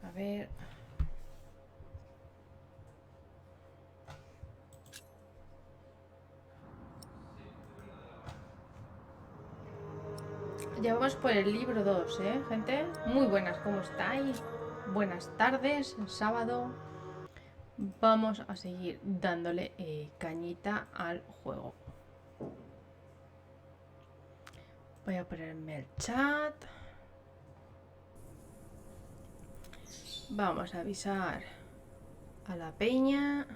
A ver. Ya vamos por el libro 2, ¿eh, gente? Muy buenas, ¿cómo estáis? Buenas tardes, sábado. Vamos a seguir dándole cañita al juego. Voy a ponerme el chat. Vamos a avisar a la peña.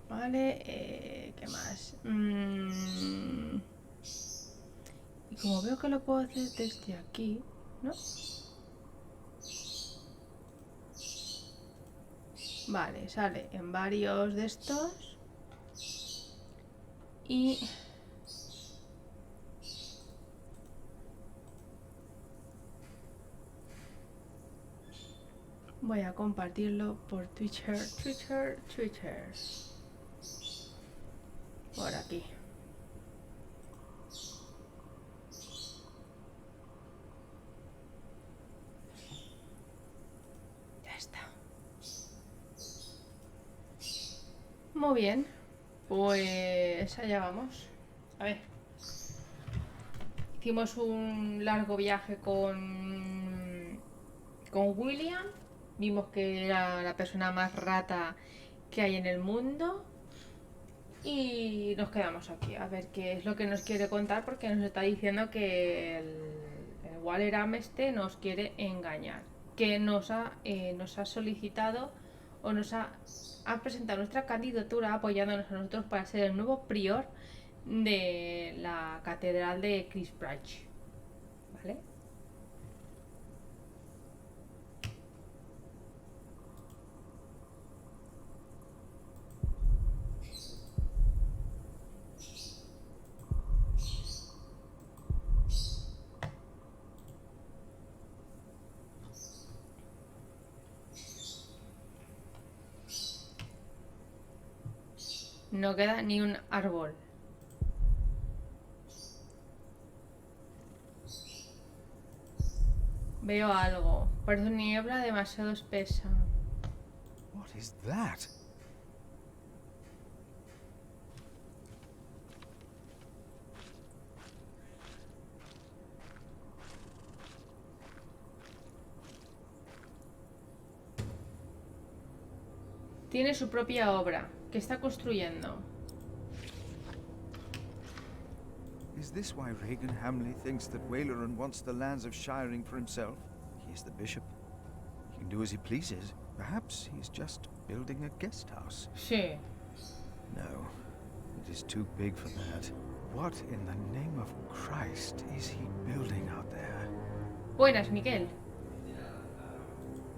Vale, ¿qué más? Y como veo que lo puedo hacer desde aquí, ¿no? Vale, sale en varios de estos. Y voy a compartirlo por Twitter. Por aquí. Ya está. Muy bien. Pues allá vamos. A ver. Hicimos un largo viaje con William. Vimos que era la persona más rata que hay en el mundo. Y nos quedamos aquí a ver qué es lo que nos quiere contar, porque nos está diciendo que el Walleram este nos quiere engañar, que nos ha solicitado o ha presentado nuestra candidatura apoyándonos a nosotros para ser el nuevo prior de la catedral de Christchurch, ¿vale? No queda ni un árbol. Veo algo. Parece niebla demasiado espesa. What is that? Tiene su propia obra, que está construyendo. Is this why Regan Hamley thinks that Waleran wants the lands of Shiring for himself? He is the bishop. He can do as he pleases. Perhaps he's just building a guest house. Sí. No, it is too big for that. What in the name of Christ is he building out there? Buenas, Miguel.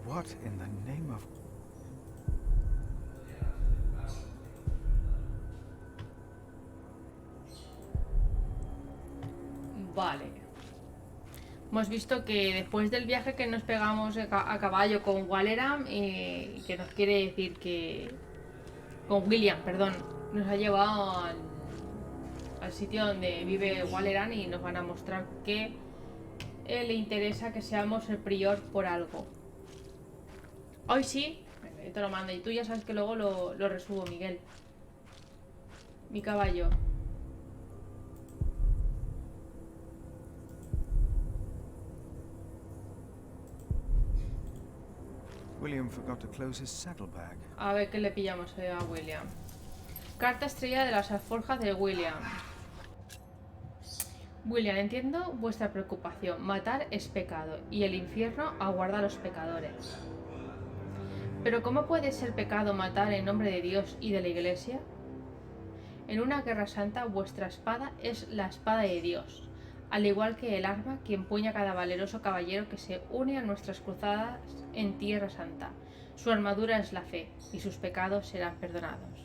What in the name of... Vale. Hemos visto que después del viaje que nos pegamos a caballo con Walleram, y que nos quiere decir que... Con William, perdón. Nos ha llevado al sitio donde vive Walleram y nos van a mostrar que le interesa que seamos el prior por algo. Hoy sí. Venga, yo te lo mando. Y tú ya sabes que luego lo resubo, Miguel. Mi caballo. William forgot to close his saddlebag. A ver qué le pillamos a William. Carta estrella de las alforjas de William. William, entiendo vuestra preocupación. Matar es pecado y el infierno aguarda a los pecadores. Pero ¿cómo puede ser pecado matar en nombre de Dios y de la Iglesia? En una guerra santa vuestra espada es la espada de Dios, al igual que el arma que empuña cada valeroso caballero que se une a nuestras cruzadas en Tierra Santa. Su armadura es la fe y sus pecados serán perdonados.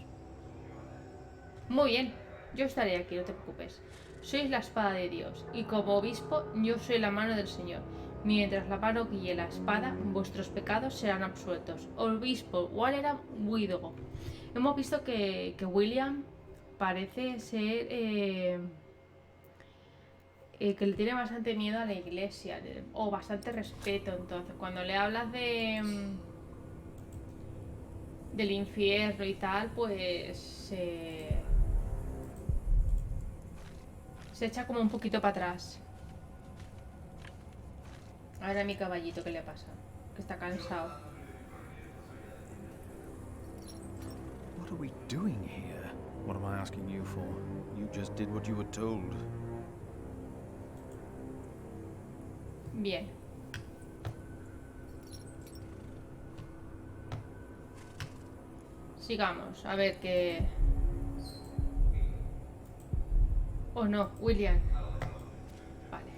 Muy bien, yo estaré aquí, no te preocupes. Sois la espada de Dios, y como obispo yo soy la mano del Señor. Mientras la mano guíe la espada, vuestros pecados serán absueltos. Obispo, Walera Widogo. Hemos visto que William parece ser que le tiene bastante miedo a la iglesia, o bastante respeto. Entonces, cuando le hablas del infierno y tal, pues se echa como un poquito para atrás. Ahora mi caballito, ¿qué le pasa? Que está cansado. What are we doing here? What am I asking you for? You just did what you were told. Bien. Sigamos, a ver qué... Oh no, William. Vale.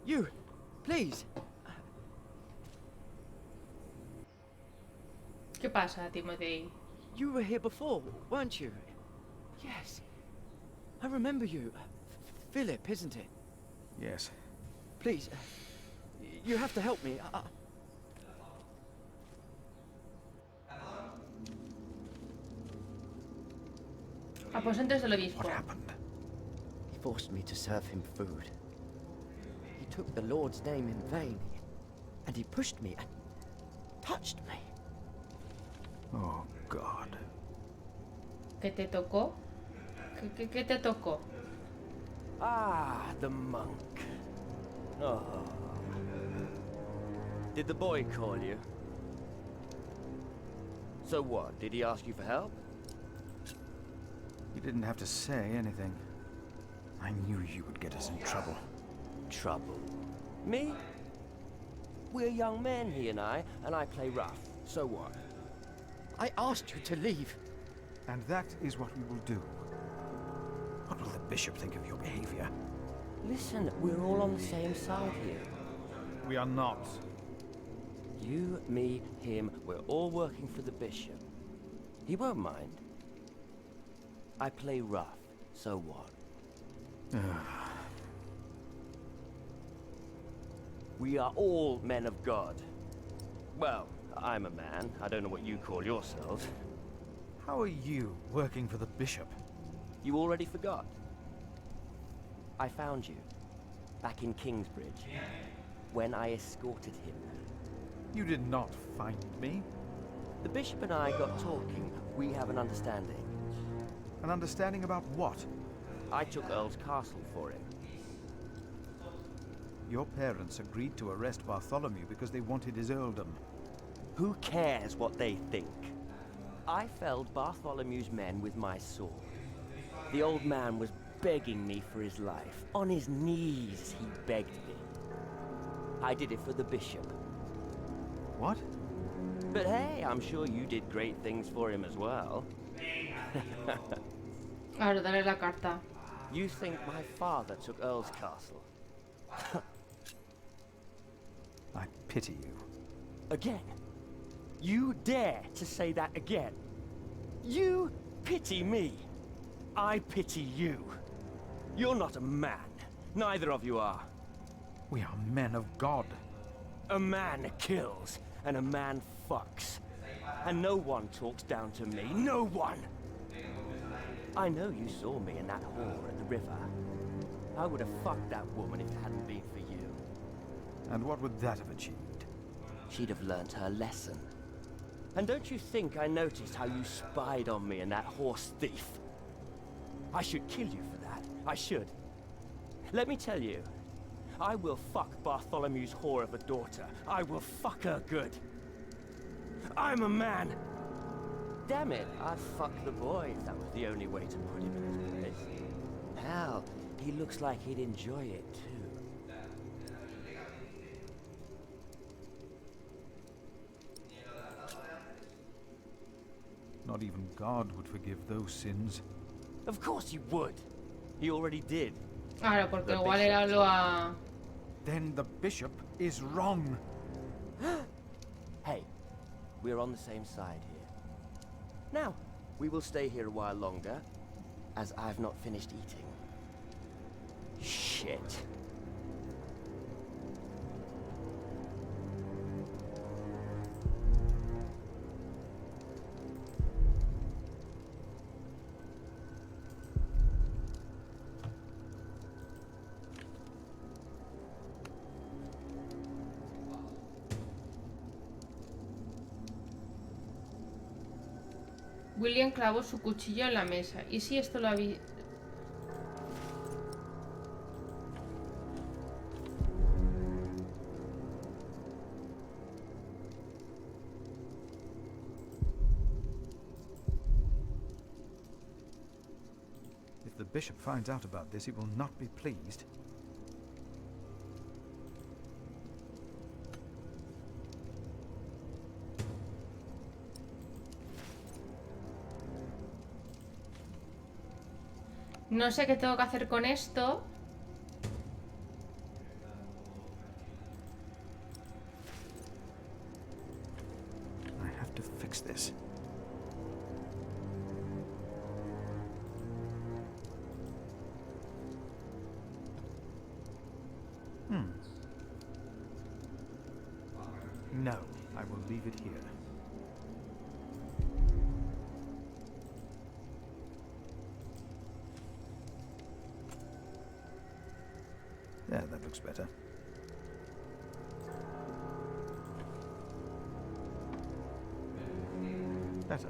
You, please. ¿Qué pasa, Timothy? You were here before, weren't you? Yes. I remember you. Philip, isn't it? Yes. Please, you have to help me. Aposentos del obispo. What happened? He forced me to serve him food. He took the Lord's name in vain. And he pushed me and touched me. Oh, God. ¿Qué te tocó? ¿Qué te tocó? Ah, the monk. Oh. Did the boy call you? So what? Did he ask you for help? You didn't have to say anything. I knew you would get us in trouble. Trouble. Me? We're young men, he and I play rough. So what? I asked you to leave. And that is what we will do. What will the bishop think of your behavior? Listen, we're all on the same side here. We are not. You, me, him, we're all working for the bishop. He won't mind. I play rough, so what? We are all men of God. Well, I'm a man. I don't know what you call yourselves. How are you working for the bishop? You already forgot? I found you, back in Kingsbridge, when I escorted him. You did not find me. The bishop and I got talking. We have an understanding. An understanding about what? I took Earl's castle for him. Your parents agreed to arrest Bartholomew because they wanted his earldom. Who cares what they think? I felled Bartholomew's men with my sword. The old man was begging me for his life. On his knees, he begged me. I did it for the bishop. What? But hey, I'm sure you did great things for him as well. Ahora, dale la carta. You think my father took Earl's castle? I pity you. Again? You dare to say that again? You pity me. I pity you. You're not a man. Neither of you are. We are men of God. A man kills, and a man fucks. And no one talks down to me. No one! I know you saw me in that whore at the river. I would have fucked that woman if it hadn't been for you. And what would that have achieved? She'd have learnt her lesson. And don't you think I noticed how you spied on me and that horse thief? I should kill you for that. I should. Let me tell you, I will fuck Bartholomew's whore of a daughter. I will fuck her good. I'm a man. Damn it, I'd fuck the boy if that was the only way to put him in his place. Hell, he looks like he'd enjoy it too. Not even God would forgive those sins. Of course he would. He already did. Claro, porque The igual era bishop lo ha... Then the bishop is wrong. Hey, we're on the same side here. Now, we will stay here a while longer, as I've not finished eating. Shit. William clavó su cuchillo en la mesa. ¿Y si esto lo había...? If the bishop finds out about this, he will not be pleased. No sé qué tengo que hacer con esto. I have to fix this. No, I will leave it here. Yeah, that looks better. Better.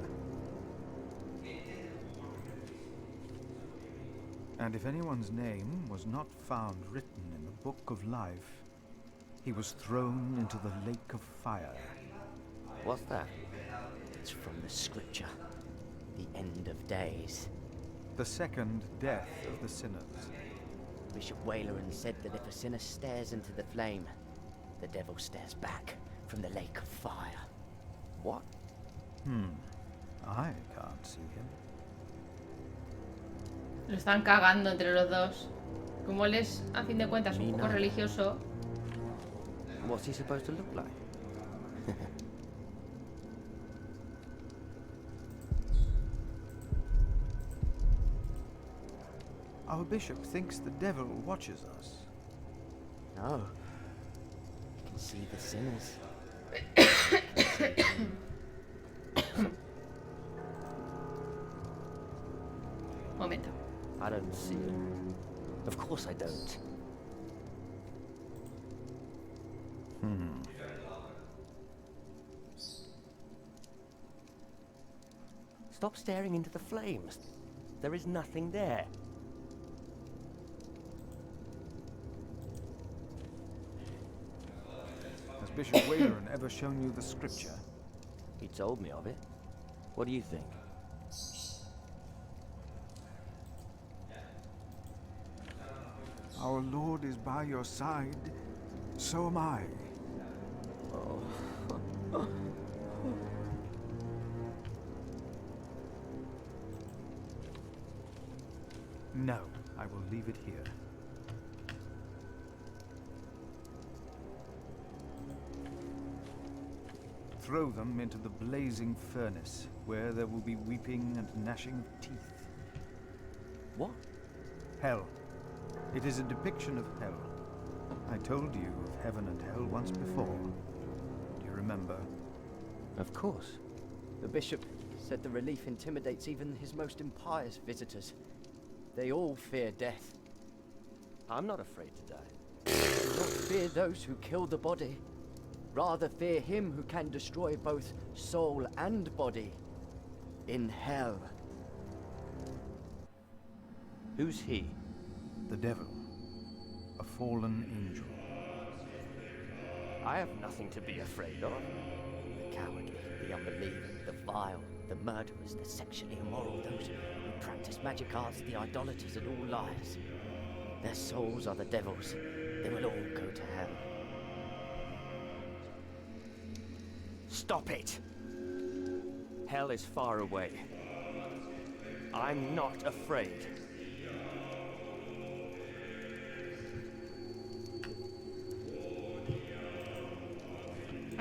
And if anyone's name was not found written in the Book of Life, he was thrown into the lake of fire. What's that? It's from the scripture. The end of days. The second death of the sinners. Bishop Waleran said that if a sinner stares into the flame, the devil stares back from the lake of fire. What? I can't see him. Lo están cagando entre los dos. Como él es, a fin de cuentas, un poco Mina. religioso. What's he supposed to look like? Our bishop thinks the devil watches us. No. You can see the sinners. Momento. I don't see him. Of course I don't. Stop staring into the flames. There is nothing there. Has Bishop Waleran ever shown you the scripture? He told me of it. What do you think? Our Lord is by your side. So am I. No, I will leave it here. Throw them into the blazing furnace, where there will be weeping and gnashing of teeth. What? Hell. It is a depiction of hell. I told you of heaven and hell once before. Do you remember? Of course. The bishop said the relief intimidates even his most impious visitors. They all fear death. I'm not afraid to die. Do not fear those who kill the body. Rather fear him who can destroy both soul and body. In hell. Who's he? The devil. A fallen angel. I have nothing to be afraid of. The cowardly, the unbelieving, the vile, the murderers, the sexually immoral, those who practice magic arts, the idolaters, and all liars. Their souls are the devil's. They will all go to hell. Stop it! Hell is far away. I'm not afraid.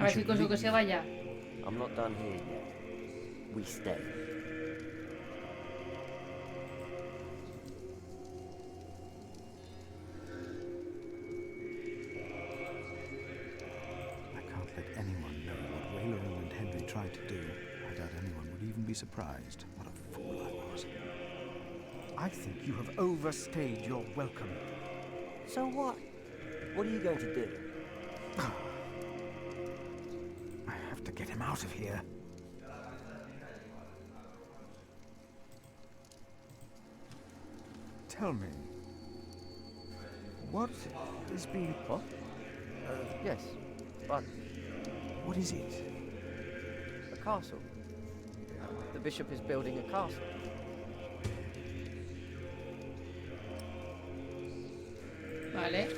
Ahora chicos, o que se vaya. I'm not done here yet. We stay. I can't let anyone know what Wayleran and Henry tried to do. I doubt anyone would even be surprised. What a fool I was. I think you have overstayed your welcome. So what? What are you going to do? I have to get him out of here. Tell me, what is being... What? Yes. But What is it? a castle. The bishop is building a castle. Vale.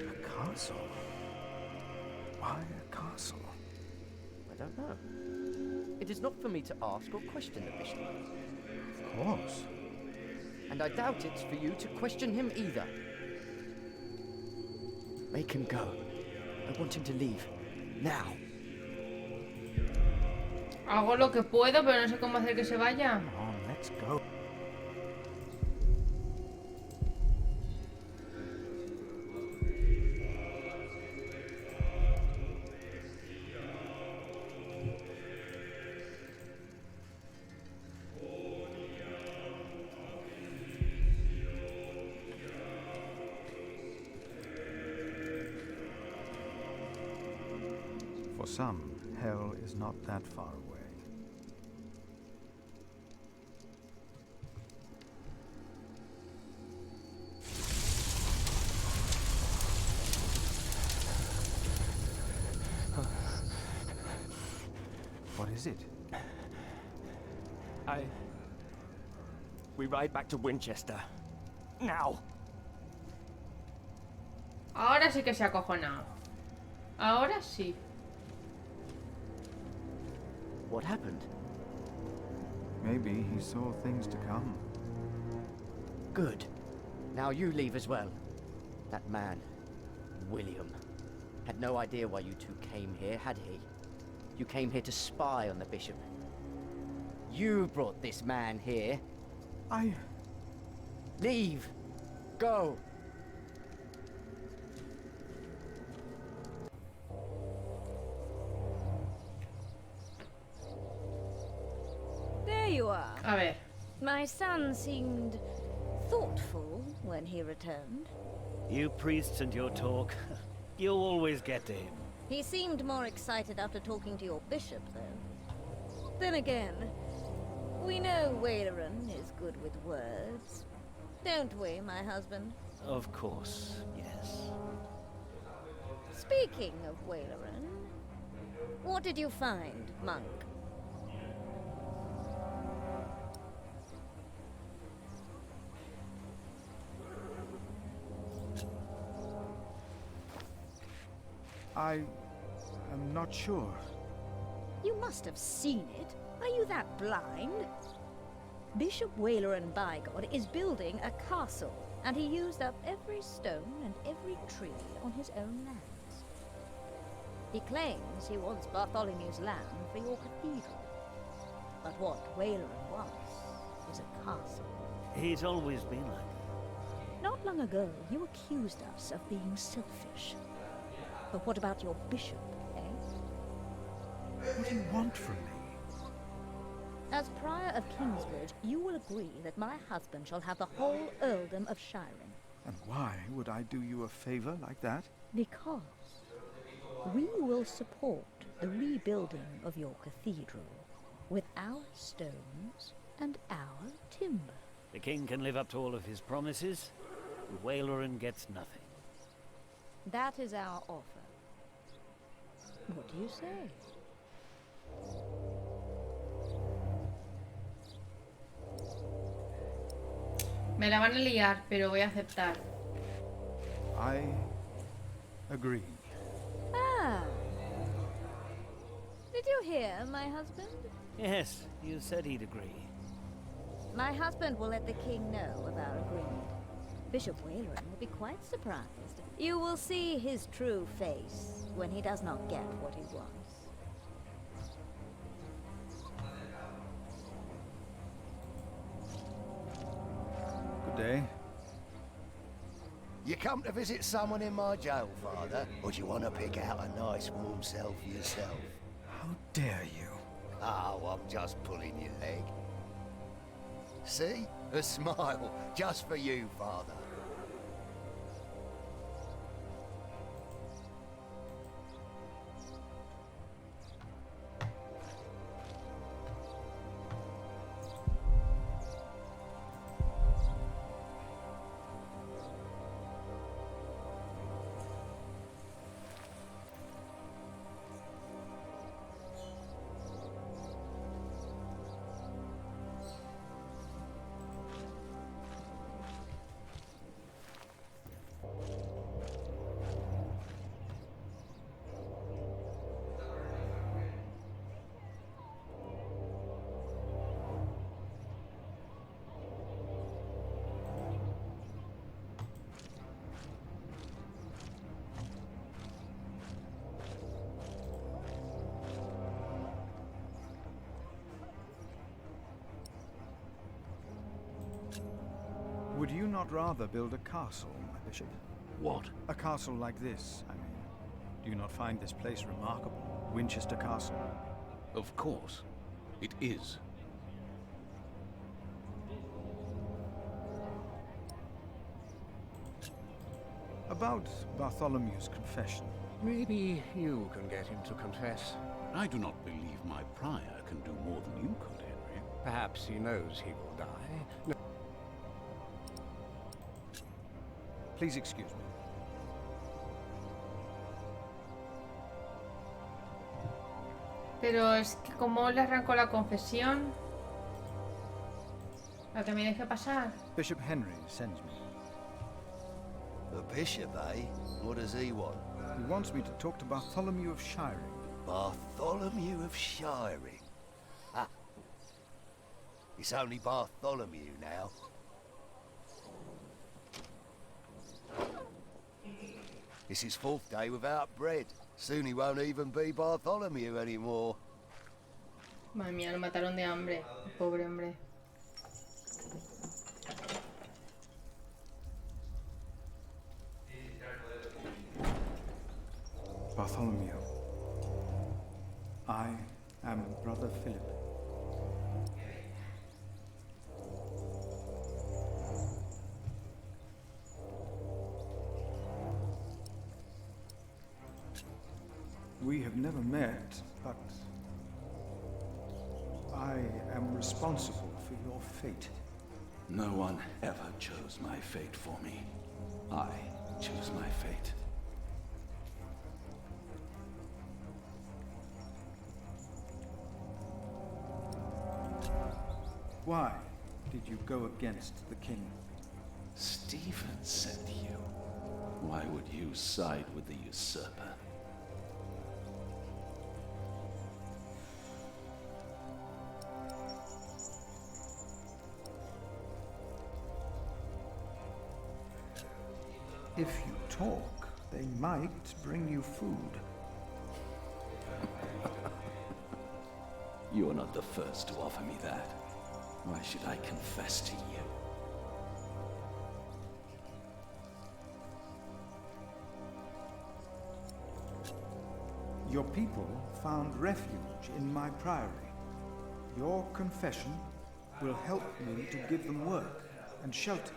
A castle? Why a castle? I don't know. It is not for me to ask or question the bishop. Of course. And I doubt it's for you to question him either. Make him go. I want him to leave. Now. Hago lo que puedo, pero no sé cómo hacer que se vaya. Come on, let's go. For some, hell is not that far away. What is it? We ride back to Winchester. Now! Ahora sí que se ha acojonado. Ahora sí. What happened? Maybe he saw things to come. Good. Now you leave as well. That man, William, had no idea why you two came here, had he? You came here to spy on the bishop. You brought this man here. Leave. Go. There you are. A ver. My son seemed thoughtful when he returned. You priests and your talk. You always get to him. He seemed more excited after talking to your bishop, though. Then again, we know Wayleran is good with words. Don't we, my husband? Of course, yes. Speaking of Wayleran, what did you find, monk? I am not sure. You must have seen it. Are you that blind? Bishop Wayleran Bygod is building a castle, and he used up every stone and every tree on his own lands. He claims he wants Bartholomew's land for your cathedral. But what Wayleran wants is a castle. He's always been like that. Not long ago, you accused us of being selfish. But what about your bishop, eh? What do you want from me? As Prior of Kingsbridge, you will agree that my husband shall have the whole earldom of Shiring. And why would I do you a favor like that? Because we will support the rebuilding of your cathedral with our stones and our timber. The king can live up to all of his promises, and Wayleran gets nothing. That is our offer. What do you say? Me la van a liar, pero voy a aceptar. I agree. Ah. Did you hear, my husband? Yes, you said he'd agree. My husband will let the king know of our agreement. Bishop Wayleran will be quite surprised. You will see his true face when he does not get what he wants. today. You come to visit someone in my jail, Father? Or do you want to pick out a nice warm cell for yourself? How dare you? Oh, I'm just pulling your leg. See? A smile, just for you, Father. Would you not rather build a castle, my bishop? What? A castle like this, I mean. Do you not find this place remarkable? Winchester Castle? Of course. It is. About Bartholomew's confession. Maybe you can get him to confess. I do not believe my prior can do more than you could, Henry. Perhaps he knows he will die. No. Please excuse me. Pero es que como le arrancó la confesión... ¿A que me deje pasar? Bishop Henry sends me. The bishop, eh? What does he want? He wants me to talk to Bartholomew of Shiring. Bartholomew of Shiring? Ha! It's only Bartholomew now. It's his 4th day without bread. Soon he won't even be Bartholomew anymore. Madre mía, lo mataron de hambre. Pobre hombre. Bartholomew. I am Brother Philip. We have never met, but I am responsible for your fate. No one ever chose my fate for me. I choose my fate. Why did you go against the king? Stephen sent you. Why would you side with the usurper? If you talk, they might bring you food. You are not the first to offer me that. Why should I confess to you? Your people found refuge in my priory. Your confession will help me to give them work and shelter.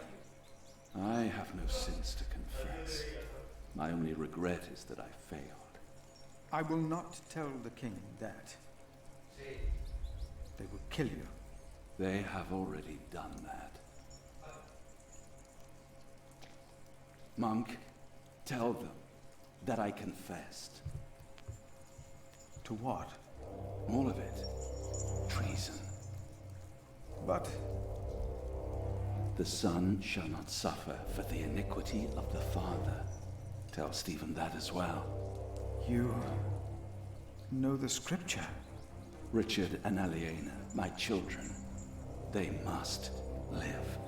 I have no sins to confess. My only regret is that I failed. I will not tell the king that. They will kill you. They have already done that. Monk, tell them that I confessed. To what? All of it. Treason. But the Son shall not suffer for the iniquity of the Father. Tell Stephen that as well. you know the scripture. Richard and Aliena, my children, they must live.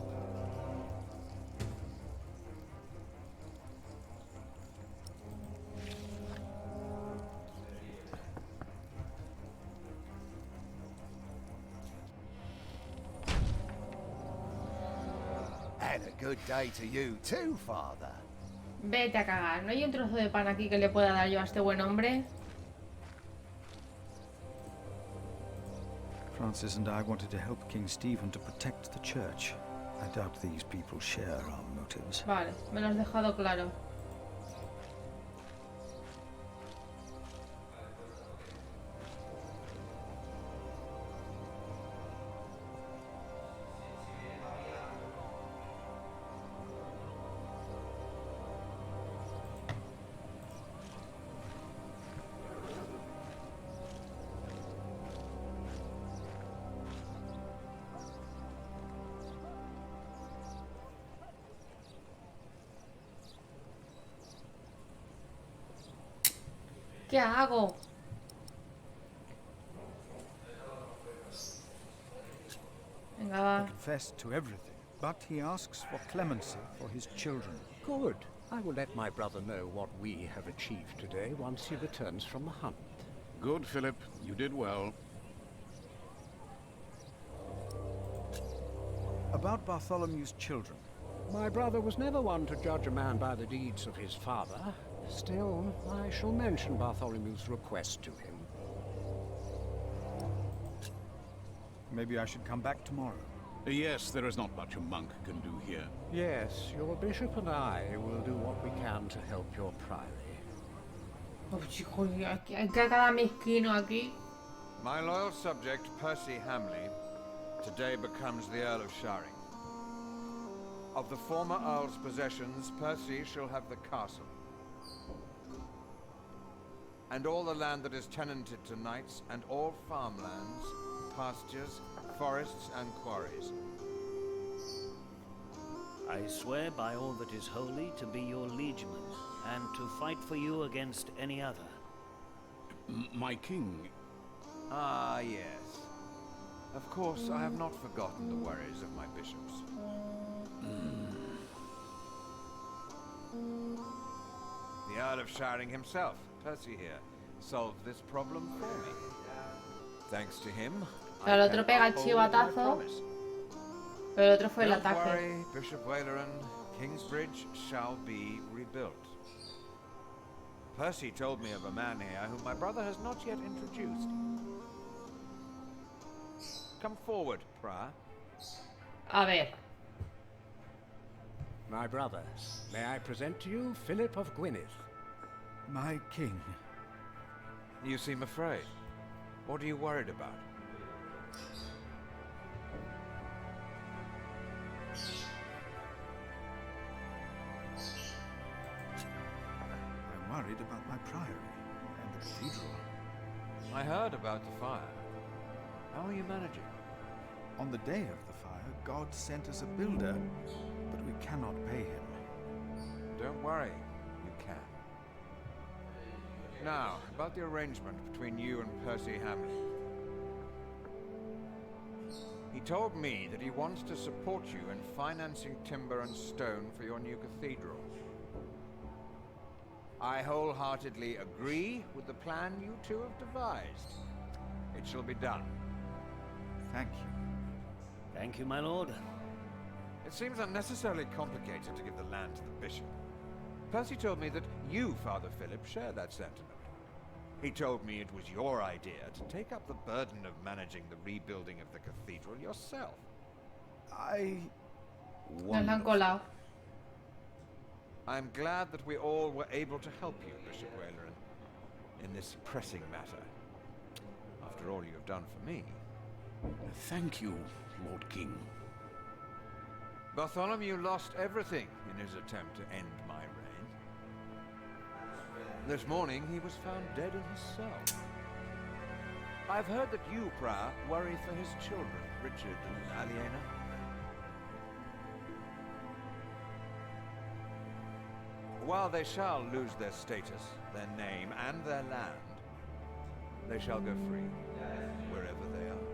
And a good day to you too, father. Vete a cagar. ¿No hay un trozo de pan aquí que le pueda dar yo a este buen hombre? Francis and I wanted to help King Stephen to protect the church. I doubt these people share our motives. Vale, me lo has dejado claro. ¿Qué hago? Venga, va. He confessed to everything, but he asks for clemency for his children. Good. I will let my brother know what we have achieved today once he returns from the hunt. Good, Philip. You did well. About Bartholomew's children. My brother was never one to judge a man by the deeds of his father. Still, I shall mention Bartholomew's request to him. Maybe I should come back tomorrow. Yes, there is not much a monk can do here. Yes, your bishop and I will do what we can to help your priory. Oh, chico, hay que cada mezquino aquí. My loyal subject, Percy Hamley, today becomes the Earl of Sharing. Of the former Earl's possessions, Percy shall have the castle. And all the land that is tenanted to knights, and all farmlands, pastures, forests, and quarries. I swear by all that is holy to be your liegeman, and to fight for you against any other. My king... Ah, yes. Of course, I have not forgotten the worries of my bishops. The Earl of Sharing himself, Percy here, solved this problem for me. Thanks to him, El otro pega el chivatazo, pero el otro fue el Don't ataque. worry, Bishop Waleran, Kingsbridge shall be rebuilt. Percy told me of a man here whom my brother has not yet introduced. Come forward, Prior. A ver. My brother, may I present to you Philip of Gwynedd? My king. You seem afraid. What are you worried about? I'm worried about my priory and the cathedral. I heard about the fire. How are you managing? On the day of the fire, God sent us a builder, but we cannot pay him. Don't worry, you can. Now, about the arrangement between you and Percy Hamley. He told me that he wants to support you in financing timber and stone for your new cathedral. I wholeheartedly agree with the plan you two have devised. It shall be done. Thank you. Thank you, my lord. It seems unnecessarily complicated to give the land to the bishop. Percy told me that you, Father Philip, share that sentiment. He told me it was your idea to take up the burden of managing the rebuilding of the cathedral yourself. Nos la han colado. I'm glad that we all were able to help you, Bishop Waleran, in this pressing matter. After all you have done for me. Thank you, Lord King. Bartholomew lost everything in his attempt to end my reign. This morning he was found dead in his cell. I've heard that you, Prior, worry for his children, Richard and Aliena. While they shall lose their status, their name, and their land, they shall go free, wherever they are.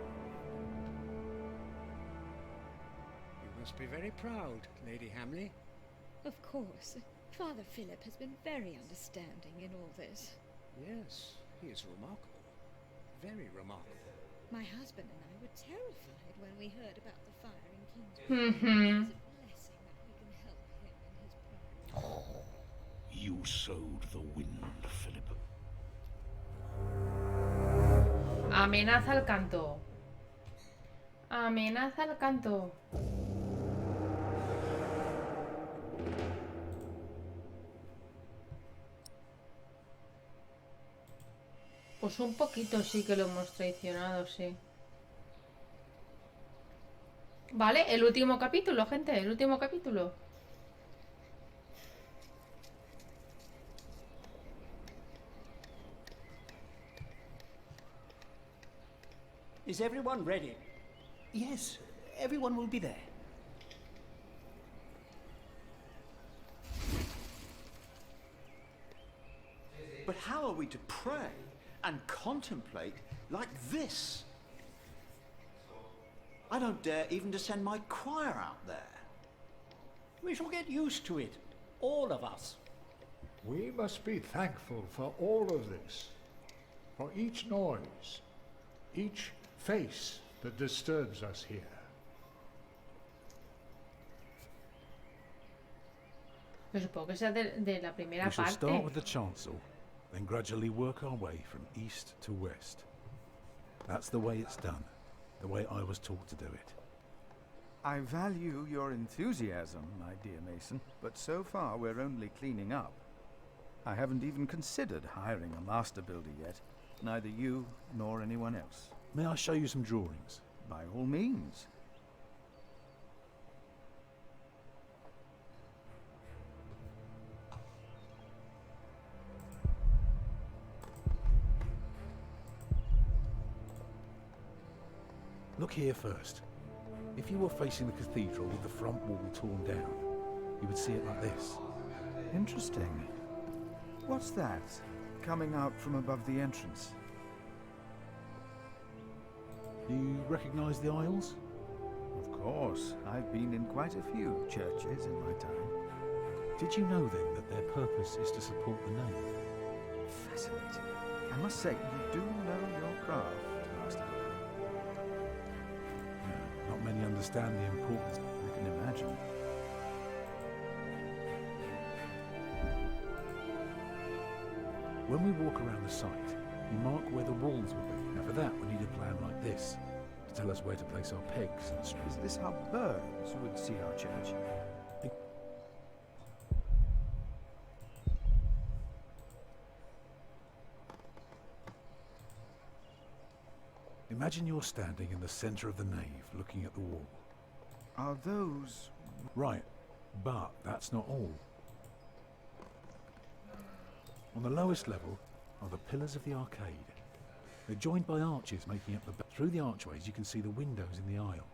You must be very proud, Lady Hamley. Of course. Father Philip has been very understanding in all this. Yes, he is remarkable. Very remarkable. My husband and I were terrified when we heard about the fire in Kingsbridge. It was a blessing that You sowed the wind, Philip. Amenaza al canto. Amenaza al canto. Pues un poquito sí que lo hemos traicionado, sí. Vale, el último capítulo, gente, el último capítulo. Is everyone ready? Yes, everyone will be there. But how are we to pray and contemplate like this? I don't dare even to send my choir out there. We shall get used to it, all of us. We must be thankful for all of this, for each noise, each face that disturbs us here. Yo supongo que sea de la primera We shall parte. start with the chancel, then gradually work our way from east to west. That's the way it's done, the way I was taught to do it. I value your enthusiasm, my dear Mason, but so far we're only cleaning up. I haven't even considered hiring a master builder yet, neither you nor anyone else. May I show you some drawings? By all means. Look here first. If you were facing the cathedral with the front wall torn down, you would see it like this. Interesting. What's that, coming out from above the entrance? Do you recognize the aisles? Of course. I've been in quite a few churches in my time. Did you know then that their purpose is to support the nave? Fascinating. I must say, you do know your craft, Master. Not many understand the importance. I can imagine. When we walk around the site, we mark where the walls will be. Now for that, we need a plan like this, to tell us where to place our pegs and Is this how birds would see our church? Imagine you're standing in the center of the nave, looking at the wall. Are those... Right, but that's not all. On the lowest level are the pillars of the arcade. They're joined by arches making up the... Through the archways you can see the windows in the aisle.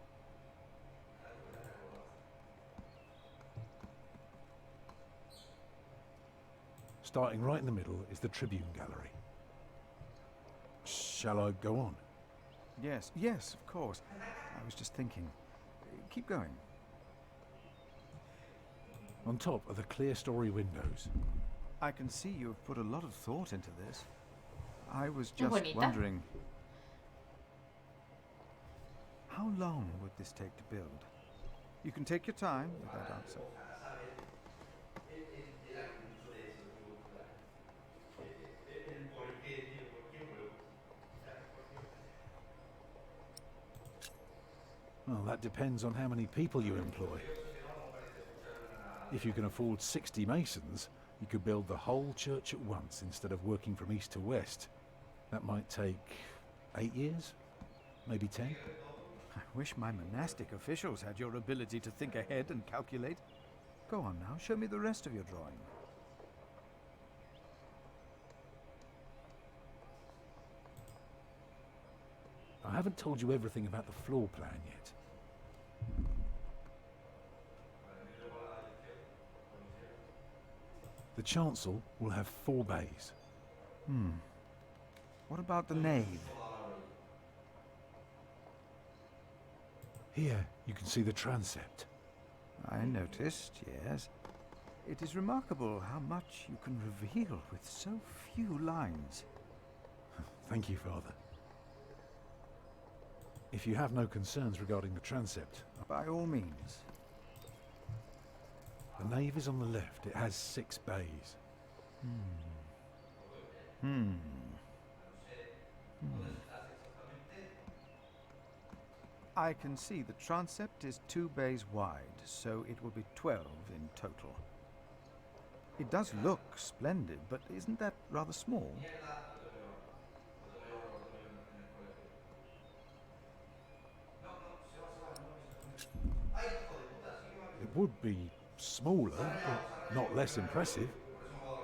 Starting right in the middle is the tribune gallery. Shall I go on? Yes, yes, of course. I was just thinking. Keep going. On top are the clear-story windows. I can see you have put a lot of thought into this. I was Qué just bonita. wondering... How long would this take to build? You can take your time with that answer. Well, that depends on how many people you employ. If you can afford 60 masons, you could build the whole church at once instead of working from east to west. That might take 8 years, maybe 10. I wish my monastic officials had your ability to think ahead and calculate. Go on now, show me the rest of your drawing. I haven't told you everything about the floor plan yet. The chancel will have 4 bays. What about the nave? Here you can see the transept. I noticed, yes. It is remarkable how much you can reveal with so few lines. Thank you, Father. If you have no concerns regarding the transept... By all means. The nave is on the left. It has 6 bays. I can see the transept is 2 bays wide, so it will be 12 in total. It does look splendid, but isn't that rather small? It would be smaller, but not less impressive.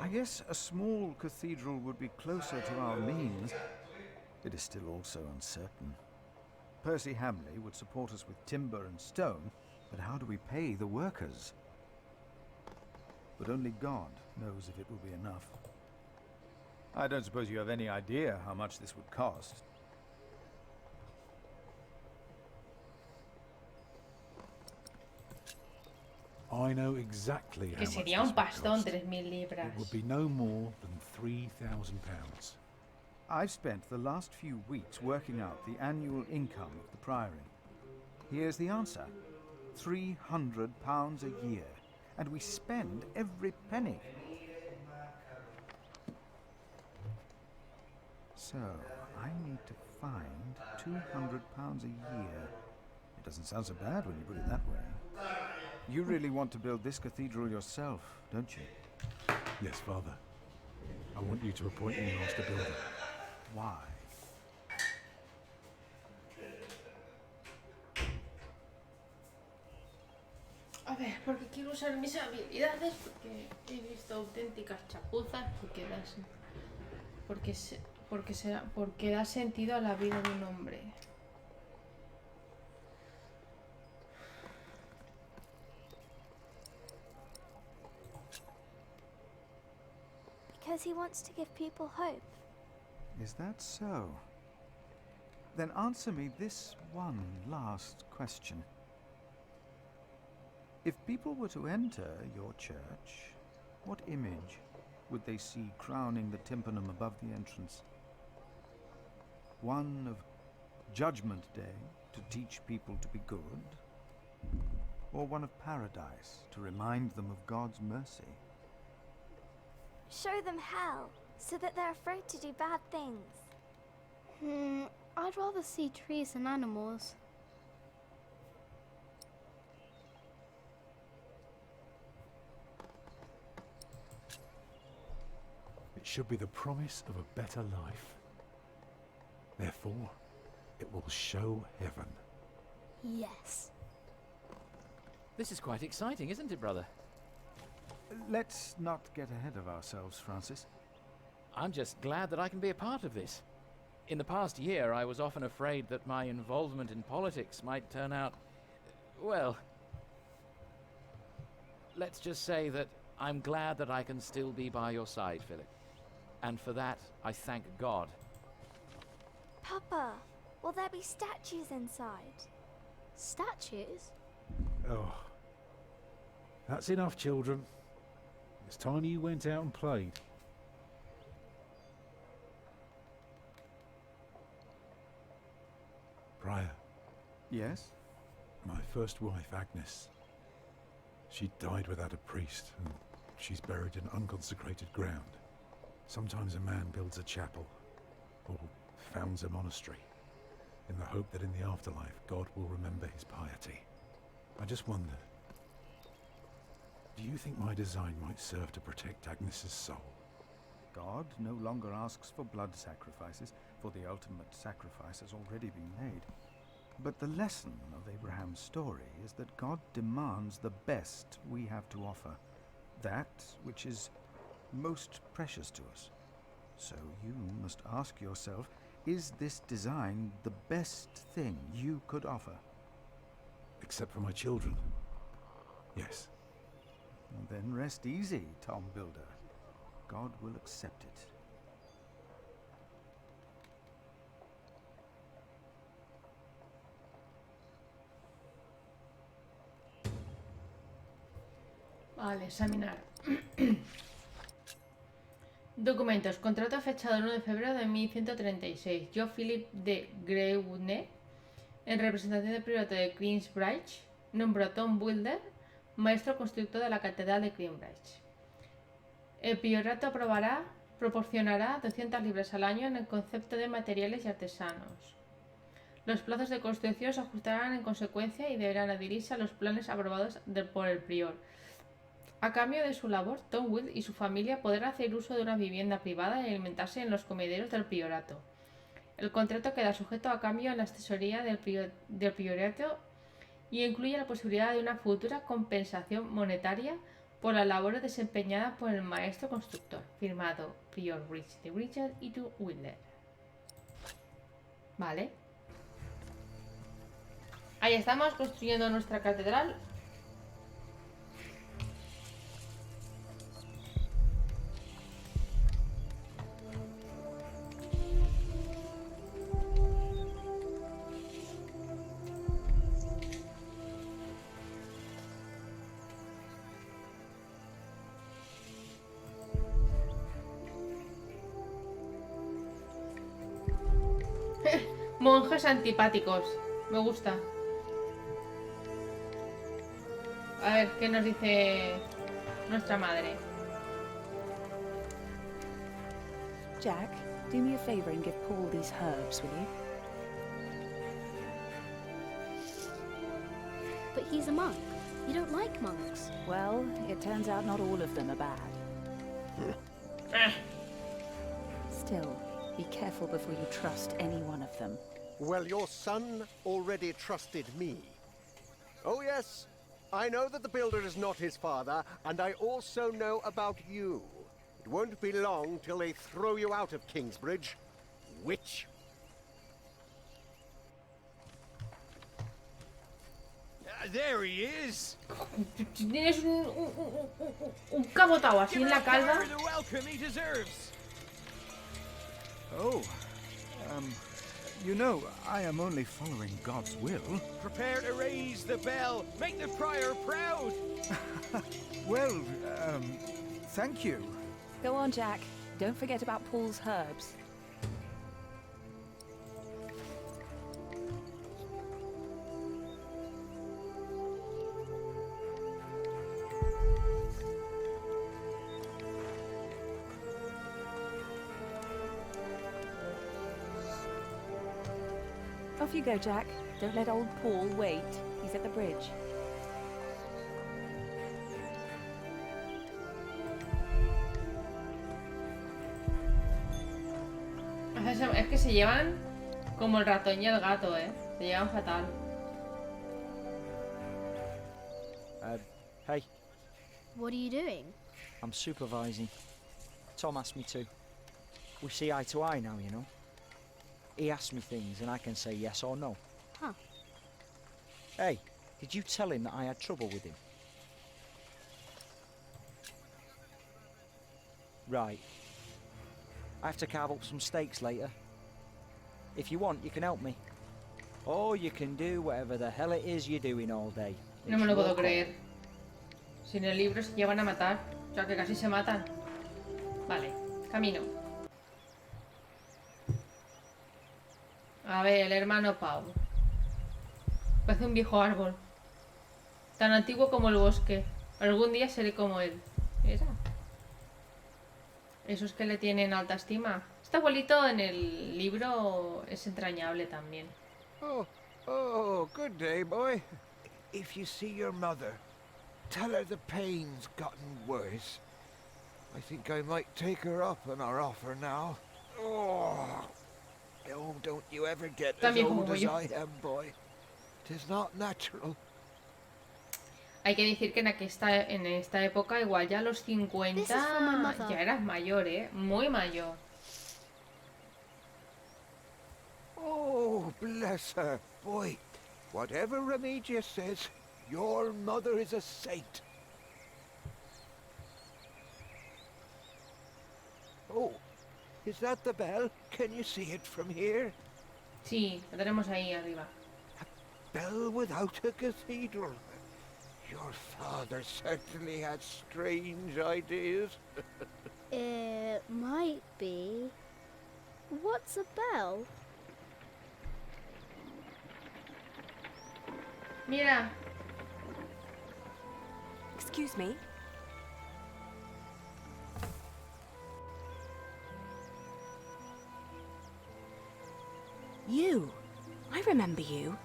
I guess a small cathedral would be closer to our means. It is still also uncertain. Percy Hamley would support us with timber and stone, but how do we pay the workers? But only God knows if it will be enough. I don't suppose you have any idea how much this would cost. I know exactly how Que much sería this un would pastón, cost. 3.000 libras. It would be no more than £3,000. I've spent the last few weeks working out the annual income of the Priory. Here's the answer. £300 a year. And we spend every penny. So, I need to find £200 a year. It doesn't sound so bad when you put it that way. You really want to build this cathedral yourself, don't you? Yes, Father. I want you to appoint me master builder. Why? A ver, porque quiero usar mis habilidades, porque he visto auténticas chapuzas, porque da sentido a la vida de un hombre. Because he wants to give people hope. Is that so? Then answer me this one last question. If people were to enter your church, what image would they see crowning the tympanum above the entrance? One of Judgment Day to teach people to be good? Or one of Paradise to remind them of God's mercy? Show them hell, so that they're afraid to do bad things. I'd rather see trees and animals. It should be the promise of a better life. Therefore, it will show heaven. Yes. This is quite exciting, isn't it, brother? Let's not get ahead of ourselves, Francis. I'm just glad that I can be a part of this. In the past year, I was often afraid that my involvement in politics might turn out, well, let's just say that I'm glad that I can still be by your side, Philip. And for that, I thank God. Papa, will there be statues inside? Statues? Oh. That's enough, children. It's time you went out and played. Prior. Yes? My first wife, Agnes. She died without a priest, and she's buried in unconsecrated ground. Sometimes a man builds a chapel, or founds a monastery, in the hope that in the afterlife God will remember his piety. I just wonder, do you think my design might serve to protect Agnes's soul? God no longer asks for blood sacrifices, for the ultimate sacrifice has already been made. But the lesson of Abraham's story is that God demands the best we have to offer, that which is most precious to us. So you must ask yourself, is this design the best thing you could offer? Except for my children. Yes. Then rest easy, Tom Builder. God will accept it. Vale, examinar. Documentos. Contrato fechado el 1 de febrero de 1136. Yo, Philip de Greune, en representación del priorato de Queensbridge, nombró a Tom Builder maestro constructor de la catedral de Queensbridge. El priorato proporcionará 200 libras al año en el concepto de materiales y artesanos. Los plazos de construcción se ajustarán en consecuencia y deberán adherirse a los planes aprobados por el prior. A cambio de su labor, Tom Will y su familia podrán hacer uso de una vivienda privada y alimentarse en los comederos del priorato. El contrato queda sujeto a cambio en la asesoría del priorato y incluye la posibilidad de una futura compensación monetaria por las labores desempeñadas por el maestro constructor. Firmado Prior Richard y tu Wheeler. Vale. Ahí estamos construyendo nuestra catedral. Monjes antipáticos. Me gusta. A ver, ¿qué nos dice nuestra madre? Jack, do me a favor and give Paul these herbs, will you? But he's a monk. You don't like monks. Well, it turns out not all of them are bad. Still, be careful before you trust any one of them. Well, your son already trusted me. Oh yes, I know that the builder is not his father, and I also know about you. It won't be long till they throw you out of Kingsbridge. Witch. There he is. Tienes un cabotao así en la calva. Oh, you know, I am only following God's will. Prepare to raise the bell. Make the prior proud. Well, thank you. Go on, Jack. Don't forget about Paul's herbs. Off you go, Jack. Don't let old Paul wait. He's at the bridge. Es que se llevan como el ratón y el gato, ¿eh? Se llevan fatal. Hey. What are you doing? I'm supervising. Tom asked me to. We see eye to eye now, you know. He asks me things and I can say yes or no. Huh. Hey, did you tell him that I had trouble with him? Right. I have to carve up some steaks later. If you want, you can help me. Or you can do whatever the hell it is you're doing all day. No me lo puedo creer. Si en el libro se llevan a matar. O sea, que casi se matan. Vale, camino. A ver, el hermano Pau. Parece un viejo árbol. Tan antiguo como el bosque. Algún día seré como él. ¿Era? Esos que le tienen alta estima. Este abuelito en el libro es entrañable también. Oh, good day, boy. If you see your mother, tell her the pain's gotten worse. I think I might take her up on our offer now. Oh, don't you ever get as old as I am, boy. 'Tis not natural. Hay que decir que en esta época, igual ya a los 50, ya eras mayor, ¿eh? Muy mayor. Oh, bless her. Boy, whatever Remedios says, your mother is a saint. Oh, is that the bell? Can you see it from here? Sí, lo tenemos ahí arriba. A bell without a cathedral. Your father certainly had strange ideas. It might be. What's a bell? Mira. Excuse me. You. I remember you.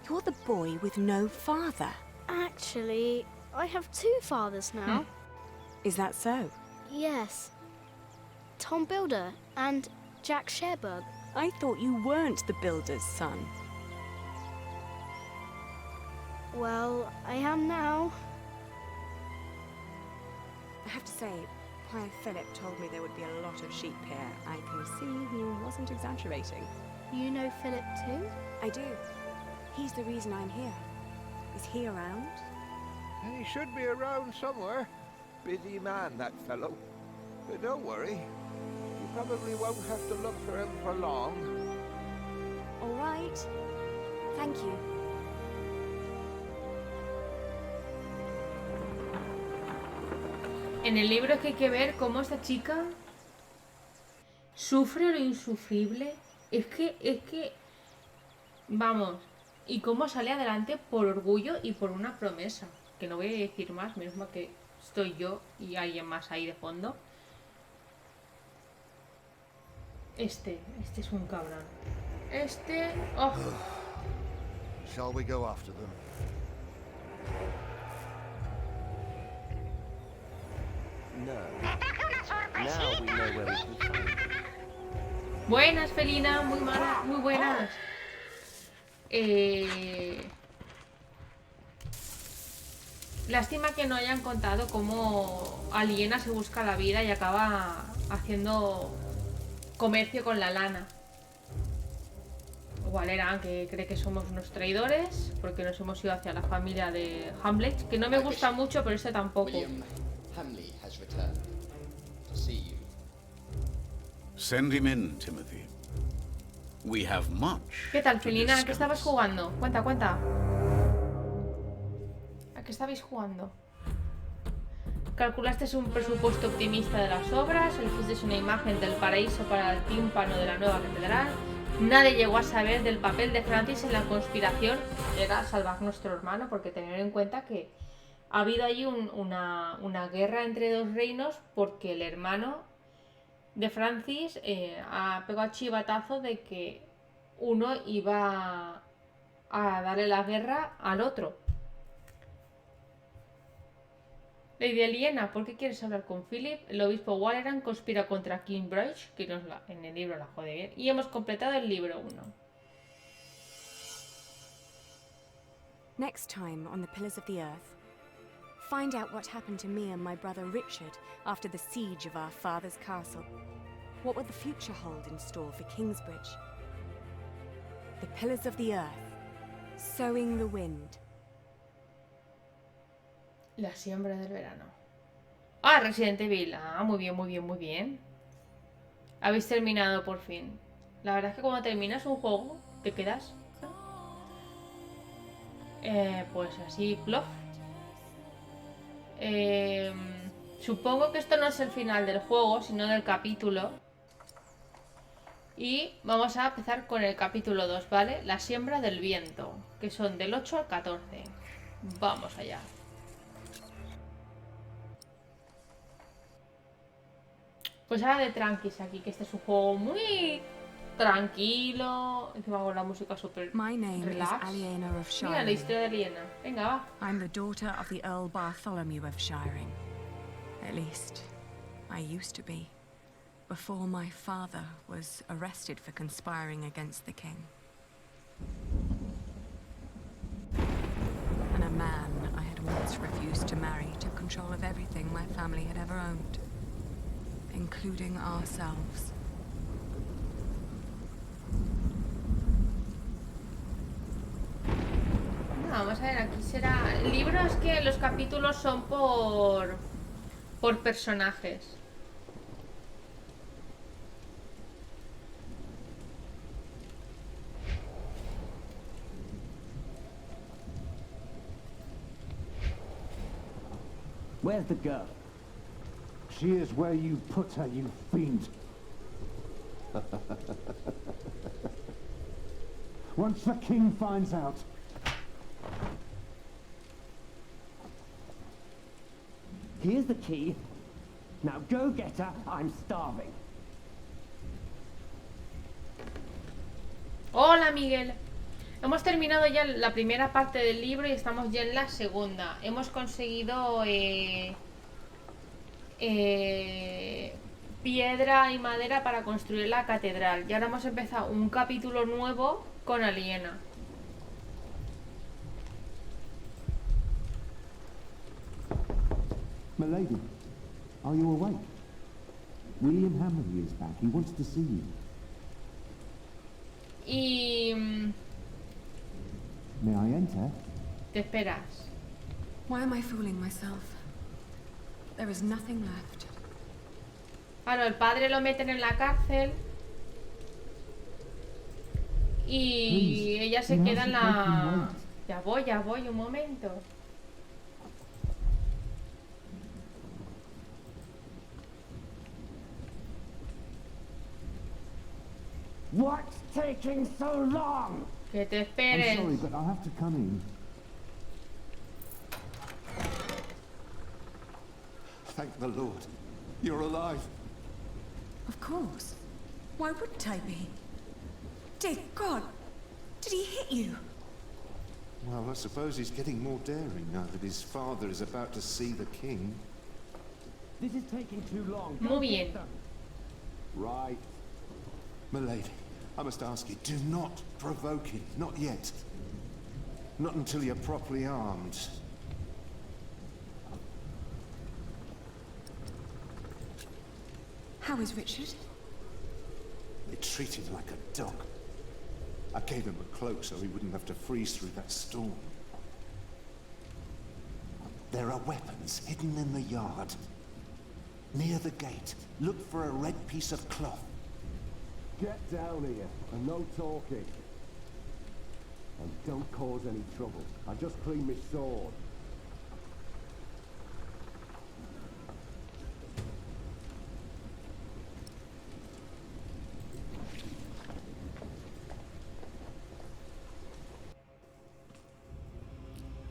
You're the boy with no father. Actually, I have 2 fathers now. Is that so? Yes. Tom Builder and Jack Sherbug. I thought you weren't the builder's son. Well, I am now. I have to say, Prior Philip told me there would be a lot of sheep here. I can see he wasn't exaggerating. You know Philip too? I do. He's the reason I'm here. Is he around? He should be around somewhere. Busy man, that fellow. But don't worry. You probably won't have to look for him for long. All right. Thank you. En el libro es que hay que ver cómo esta chica sufre lo insufrible. Es que, vamos, y cómo sale adelante por orgullo y por una promesa. Que no voy a decir más, menos mal que estoy yo y alguien más ahí de fondo. Este es un cabrón. Oh. Shall we go after them? No. Now we know where we can find them. Buenas, Felina, muy malas, muy buenas. Lástima que no hayan contado cómo Aliena se busca la vida y acaba haciendo comercio con la lana. O Valera, que cree que somos unos traidores porque nos hemos ido hacia la familia de Hamlet, que no me gusta mucho, pero este tampoco. William Hamley has returned to see you. Send him in, Timothy. We have much. ¿Qué tal, Felina? ¿A qué estabas jugando? Cuenta, cuenta. ¿A qué estabais jugando? Calculaste un presupuesto optimista de las obras, elegiste una imagen del paraíso para el tímpano de la nueva catedral. Nadie llegó a saber del papel de Francis en la conspiración. Era salvar nuestro hermano, porque tener en cuenta que ha habido allí una guerra entre 2 reinos porque el hermano de Francis ha pegado chivatazo de que uno iba a darle la guerra al otro. Lady Aliena, ¿por qué quieres hablar con Philip? El obispo Walleran conspira contra Kingbridge, que en el libro la jode bien. Y hemos completado el libro 1. Next time on the Pillars of the Earth, find out what happened to me and my brother Richard after the siege of our father's castle. What will the future hold in store for Kingsbridge? The Pillars of the Earth, sowing the wind. La siembra del verano. Ah, Resident Evil. Ah, muy bien, muy bien, muy bien. Habéis terminado por fin. La verdad es que cuando terminas un juego, te quedas... pues así, plof. Supongo que esto no es el final del juego, sino del capítulo. Y vamos a empezar con el capítulo 2, ¿vale? La siembra del viento, que son del 8 al 14. Vamos allá. Pues ahora de tranquis aquí, que este es un juego muy tranquilo. Encima con la música súper relax. Mira la historia de Aliena. Venga, va. I'm the daughter of the Earl Bartholomew of Shiring. At least, I used to be. Before my father was arrested for conspiring against the king. And a man I had once refused to marry took control of everything my family had ever owned, including ourselves. No, vamos a ver, aquí será... El libro es que los capítulos son por personajes. Where's the girl? She is where you put her, you fiend. Once the king finds out... Here's the key. Now go get her. I'm starving. Hola, Miguel. Hemos terminado ya la primera parte del libro y estamos ya en la segunda. Hemos conseguido piedra y madera para construir la catedral. Y ahora hemos empezado un capítulo nuevo con Aliena. Milady, are you awake? William Hamley is back. He wants to see you. Y... May I enter? ¿Te esperas? Why am I fooling myself? There is nothing left. Claro, el padre lo meten en la cárcel y ella se queda en la... Ya voy, un momento. What's taking so long? Que te esperes. I'm sorry, but I'll have to come in. Thank the Lord. You're alive. Of course. Why wouldn't I be? Dear God, did he hit you? Well, I suppose he's getting more daring now that his father is about to see the king. This is taking too long. Muy bien. Right. Milady, I must ask you, do not provoke him. Not yet. Not until you're properly armed. How is Richard? They treat him like a dog. I gave him a cloak so he wouldn't have to freeze through that storm. There are weapons hidden in the yard. Near the gate, look for a red piece of cloth. Get down here, and no talking. And don't cause any trouble. I just cleaned my sword.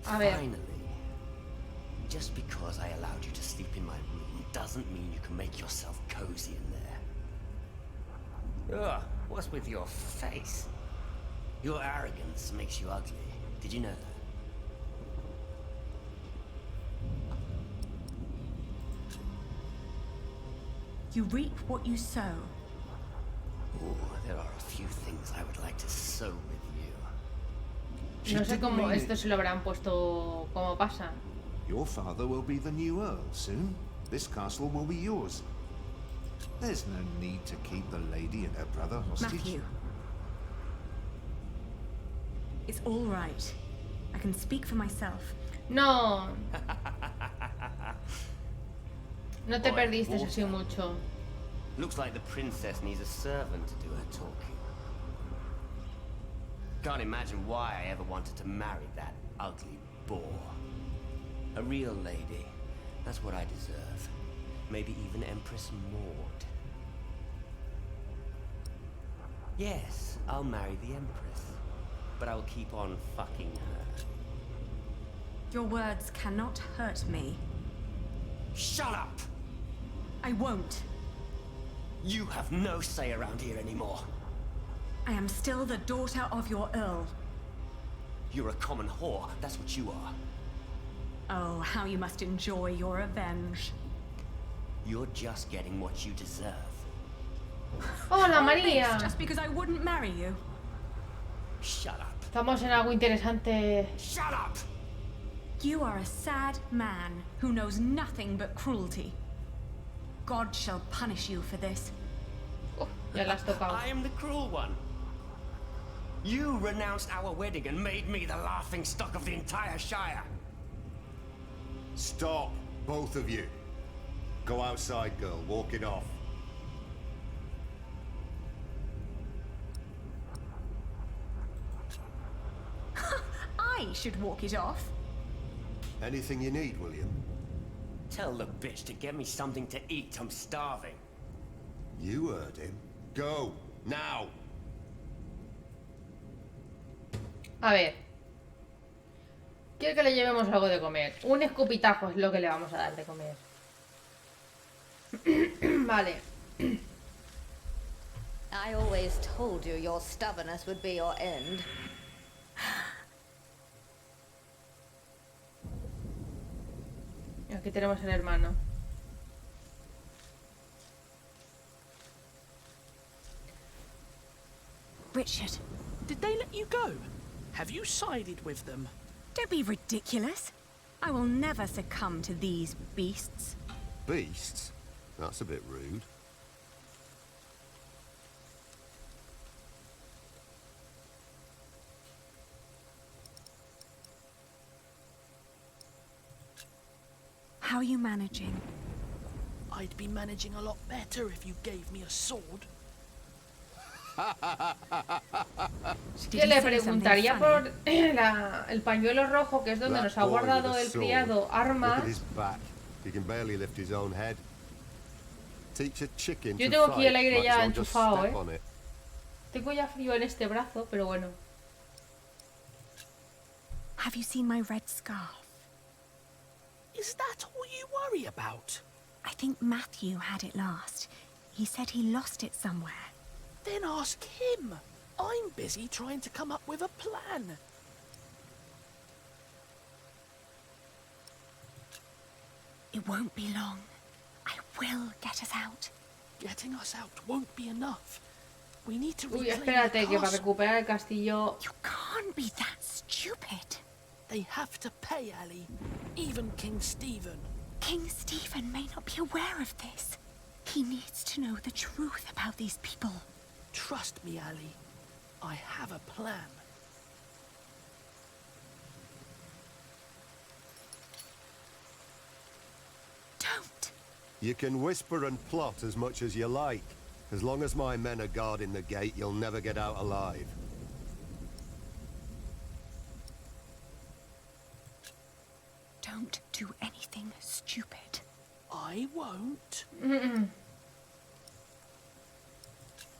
A ver. Finally. Just because I allowed you to sleep in my room doesn't mean you can make yourself cozy in there. Ugh, what's with your face? Your arrogance makes you ugly. Did you know that? You reap what you sow. Oh, there are a few things I would like to sow with you. No sé cómo esto se lo habrán puesto como pasa. Your father will be the new Earl soon. This castle will be yours. There's no need to keep the lady and her brother hostage. Matthew. It's all right. I can speak for myself. No. No te perdiste así mucho. Looks like the princess needs a servant to do her talking. Can't imagine why I ever wanted to marry that ugly boar. A real lady. That's what I deserve. Maybe even Empress Maud. Yes, I'll marry the Empress. But I will keep on fucking her. Your words cannot hurt me. Shut up! I won't. You have no say around here anymore. I am still the daughter of your Earl. You're a common whore, that's what you are. Oh, how you must enjoy your revenge. You're just getting what you deserve. Hola, All María. this just because I wouldn't marry you. Shut up. Estamos en algo interesante. Shut up! You are a sad man who knows nothing but cruelty. God shall punish you for this. Ya la has tocado. I am the cruel one. You renounced our wedding and made me the laughing stock of the entire Shire. Stop, both of you. Go outside, girl. Walk it off. I should walk it off. Anything you need, William? Tell the bitch to get me something to eat. I'm starving. You heard him. Go, now! A ver. Quiero que le llevemos algo de comer. Un escupitajo es lo que le vamos a dar de comer. Vale. I always told you your stubbornness would be your end. Aquí tenemos el hermano. Richard. Did they let you go? Have you sided with them? Don't be ridiculous. I will never succumb to these beasts. Beasts? That's a bit rude. How are you managing? I'd be managing a lot better if you gave me a sword. Que le preguntaría por el pañuelo rojo, que es donde nos ha guardado el criado armas. Yo tengo aquí el aire ya enchufado, Tengo ya frío en este brazo, pero bueno. Have you seen my red scarf? Is that all you worry about? I think Matthew had it last. He said he lost it somewhere. Then ask him. I'm busy trying to come up with a plan. It won't be long. I will get us out. Getting us out won't be enough. We need to Uy, reclaim espérate, the que para castle. recuperar el castillo... You can't be that stupid. They have to pay, Ali. Even King Stephen. King Stephen may not be aware of this. He needs to know the truth about these people. Trust me, Ali. I have a plan. Don't. You can whisper and plot as much as you like. As long as my men are guarding the gate, you'll never get out alive. Don't do anything stupid. I won't.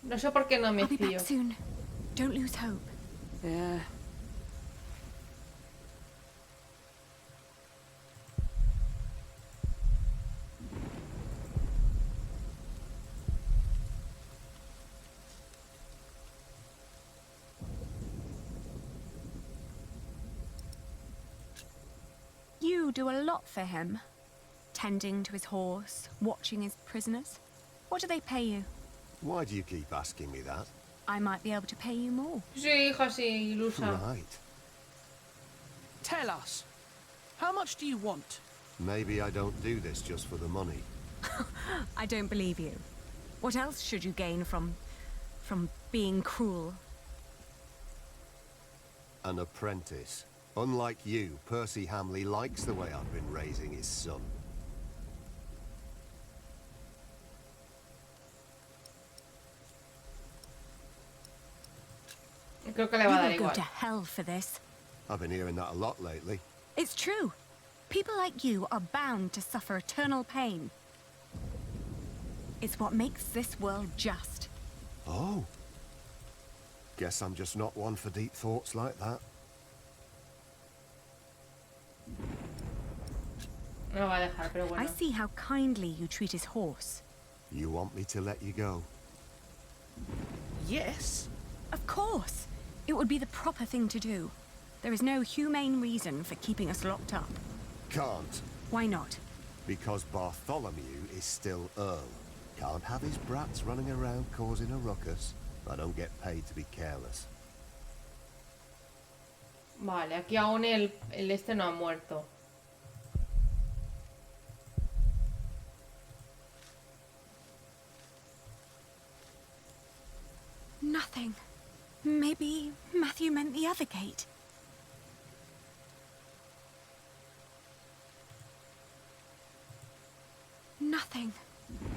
No sé por qué no me I'll be fío. back soon. Don't lose hope. Yeah. You do a lot for him. Tending to his horse, watching his prisoners. What do they pay you? Why do you keep asking me that? I might be able to pay you more. Sí, hija, sí, ilusa. Right. Tell us. How much do you want? Maybe I don't do this just for the money. I don't believe you. What else should you gain from being cruel? An apprentice. Unlike you, Percy Hamley likes the way I've been raising his son. Creo que le va a dar You will go igual. to hell for this. I've been hearing that a lot lately. It's true. People like you are bound to suffer eternal pain. It's what makes this world just. Oh. Guess I'm just not one for deep thoughts like that. No va a dejar, pero bueno. I see how kindly you treat his horse. You want me to let you go? Yes. Of course. It would be the proper thing to do. There is no humane reason for keeping us locked up. Can't. Why not? Because Bartholomew is still Earl. Can't have his brats running around causing a ruckus. I don't get paid to be careless. Vale, aquí aún el este no ha muerto. Nothing. Maybe Matthew meant the other gate. Nothing.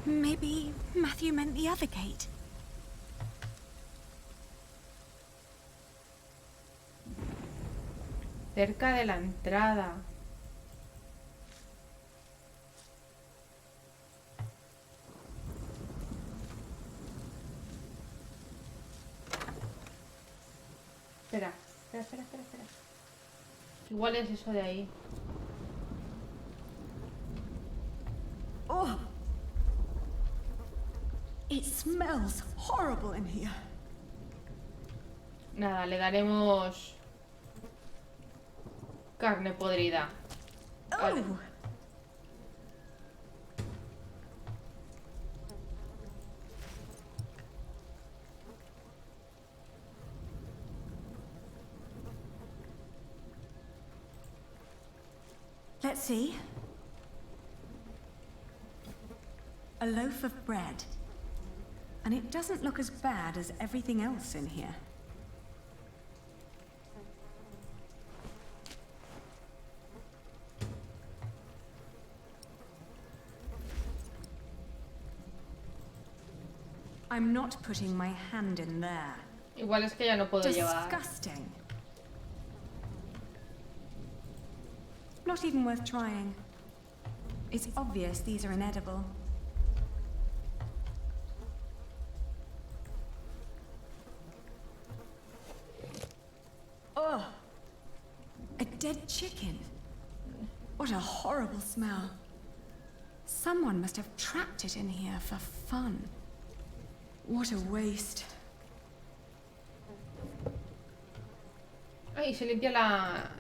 Maybe Matthew meant the other gate. Cerca de la entrada. Espera. Igual es eso de ahí. Oh! It smells horrible in here. Nada, le daremos carne podrida. Vale. Oh. Let's see. A loaf of bread. And it doesn't look as bad as everything else in here. I'm not putting my hand in there. Igual es que ya no puedo llevar. Disgusting. Not even worth trying. It's obvious these are inedible. Oh, a dead chicken. What a horrible smell. Someone must have trapped it in here for fun. What a waste. Ay, se limpia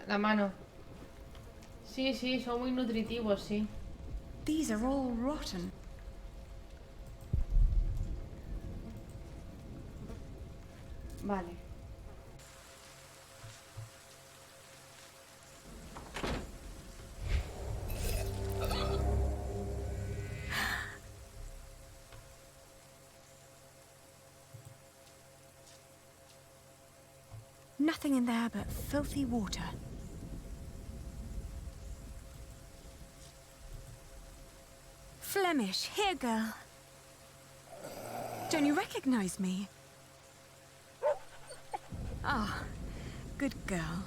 la mano. Sí, sí, son muy nutritivos, sí. These are all rotten. Vale. Nothing in there but filthy water. Flemish, here, girl. Don't you recognize me? Ah, good girl.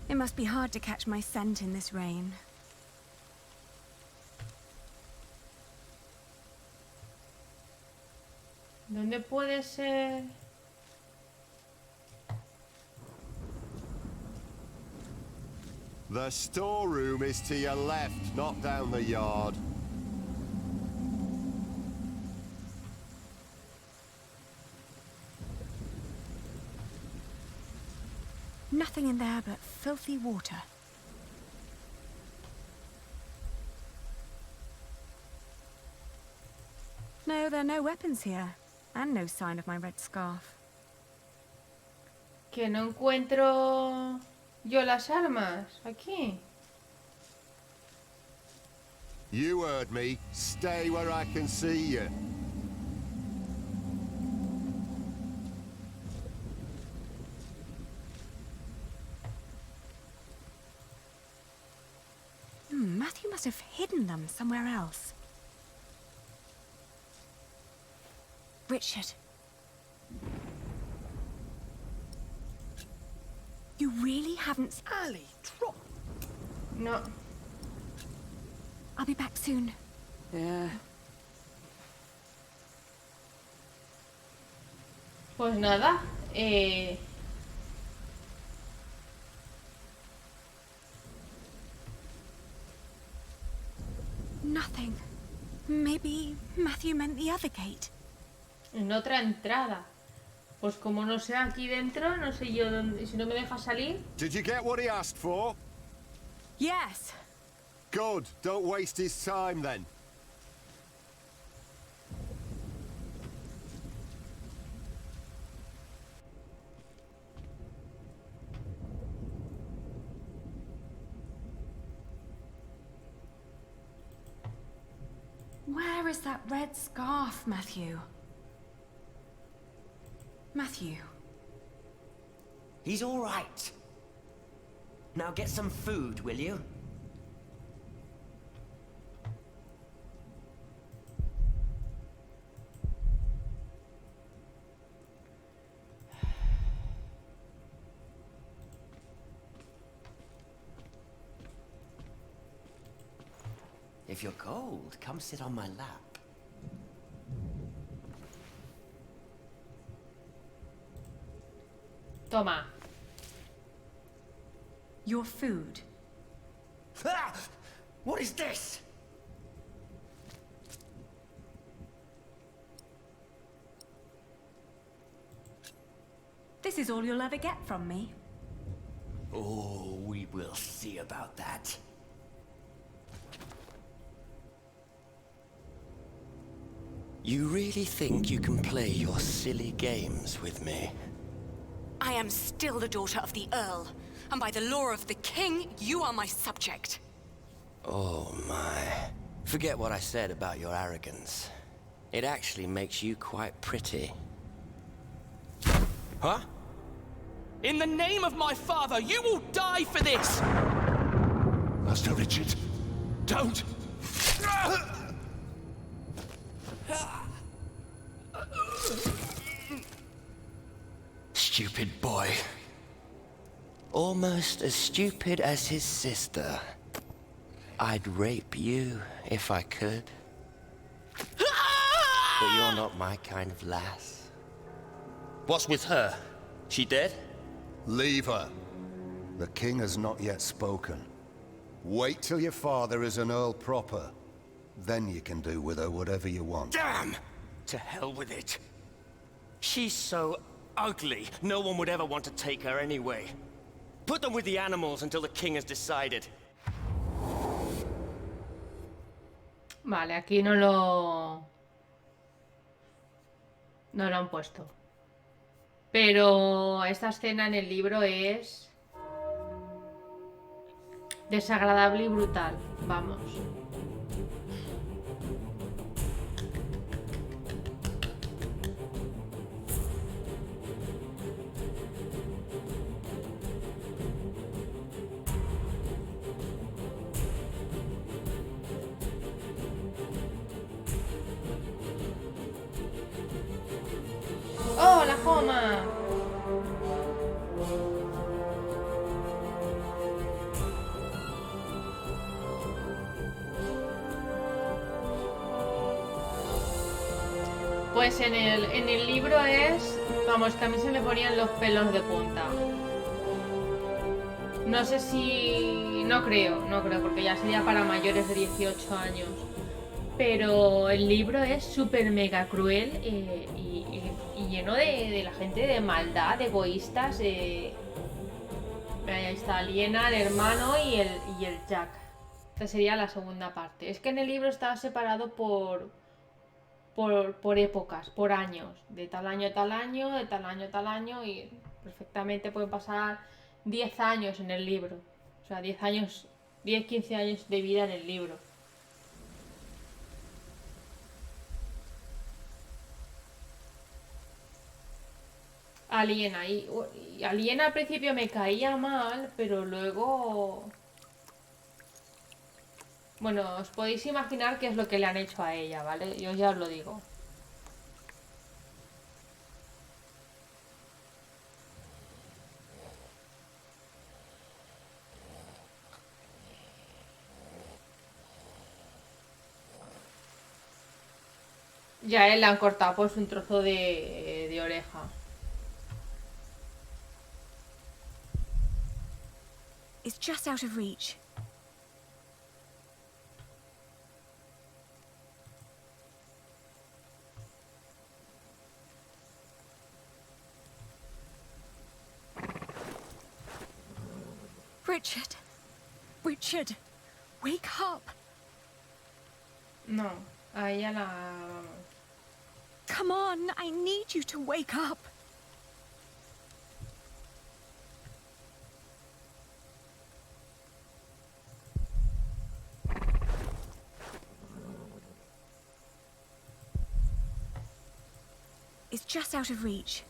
It must be hard to catch my scent in this rain. ¿Dónde puede ser? The storeroom is to your left, not down the yard. Nothing in there but filthy water. No, there are no weapons here, and no sign of my red scarf. Que no encuentro yo las armas aquí. You heard me. Stay where I can see you. Matthew must have hidden them somewhere else. Richard. You really haven't... Ali, drop. No. I'll be back soon. Yeah. Pues nada, Nothing. Maybe Matthew meant the other gate. en otra entrada. Pues como no sé aquí dentro, no sé yo dónde. Si no me deja salir. Did you get what he asked for? Yes. Good. Don't waste his time then. Where is that red scarf, Matthew? Matthew. He's all right. Now get some food, will you? If you're cold, come sit on my lap. Toma. Your food. Ah! What is this? This is all you'll ever get from me. Oh, we will see about that. You really think you can play your silly games with me? I am still the daughter of the Earl, and by the law of the King, you are my subject. Oh my. Forget what I said about your arrogance. It actually makes you quite pretty. Huh? In the name of my father, you will die for this! Master Richard, don't! Stupid boy. Almost as stupid as his sister. I'd rape you if I could. But you're not my kind of lass. What's with her? She dead? Leave her. The king has not yet spoken. Wait till your father is an earl proper. Then you can do with her whatever you want. Damn! To hell with it. She's so ugly, no one would ever want to take her anyway. Put them with the animals until the king has decided. Vale, aquí no lo han puesto. Pero esta escena en el libro es desagradable y brutal. Vamos. ¡Oh, la Joma! Pues en el libro es... Vamos, que a mí se me ponían los pelos de punta. No sé si... No creo, porque ya sería para mayores de 18 años. Pero el libro es súper mega cruel y lleno de la gente de maldad, de egoístas. Ahí está Aliena, el hermano y el Jack. Esta sería la segunda parte. Es que en el libro estaba separado por épocas, por años. De tal año a tal año, de tal año a tal año. Y perfectamente pueden pasar 10 años en el libro. O sea, 10 años, 10-15 años de vida en el libro. Aliena. Y Aliena al principio me caía mal, pero luego... Bueno, os podéis imaginar qué es lo que le han hecho a ella, ¿vale? Yo ya os lo digo. Ya él le han cortado pues un trozo de oreja. It's just out of reach. Richard. Richard, wake up. No, a ella la... Come on, I need you to wake up. It's just out of reach.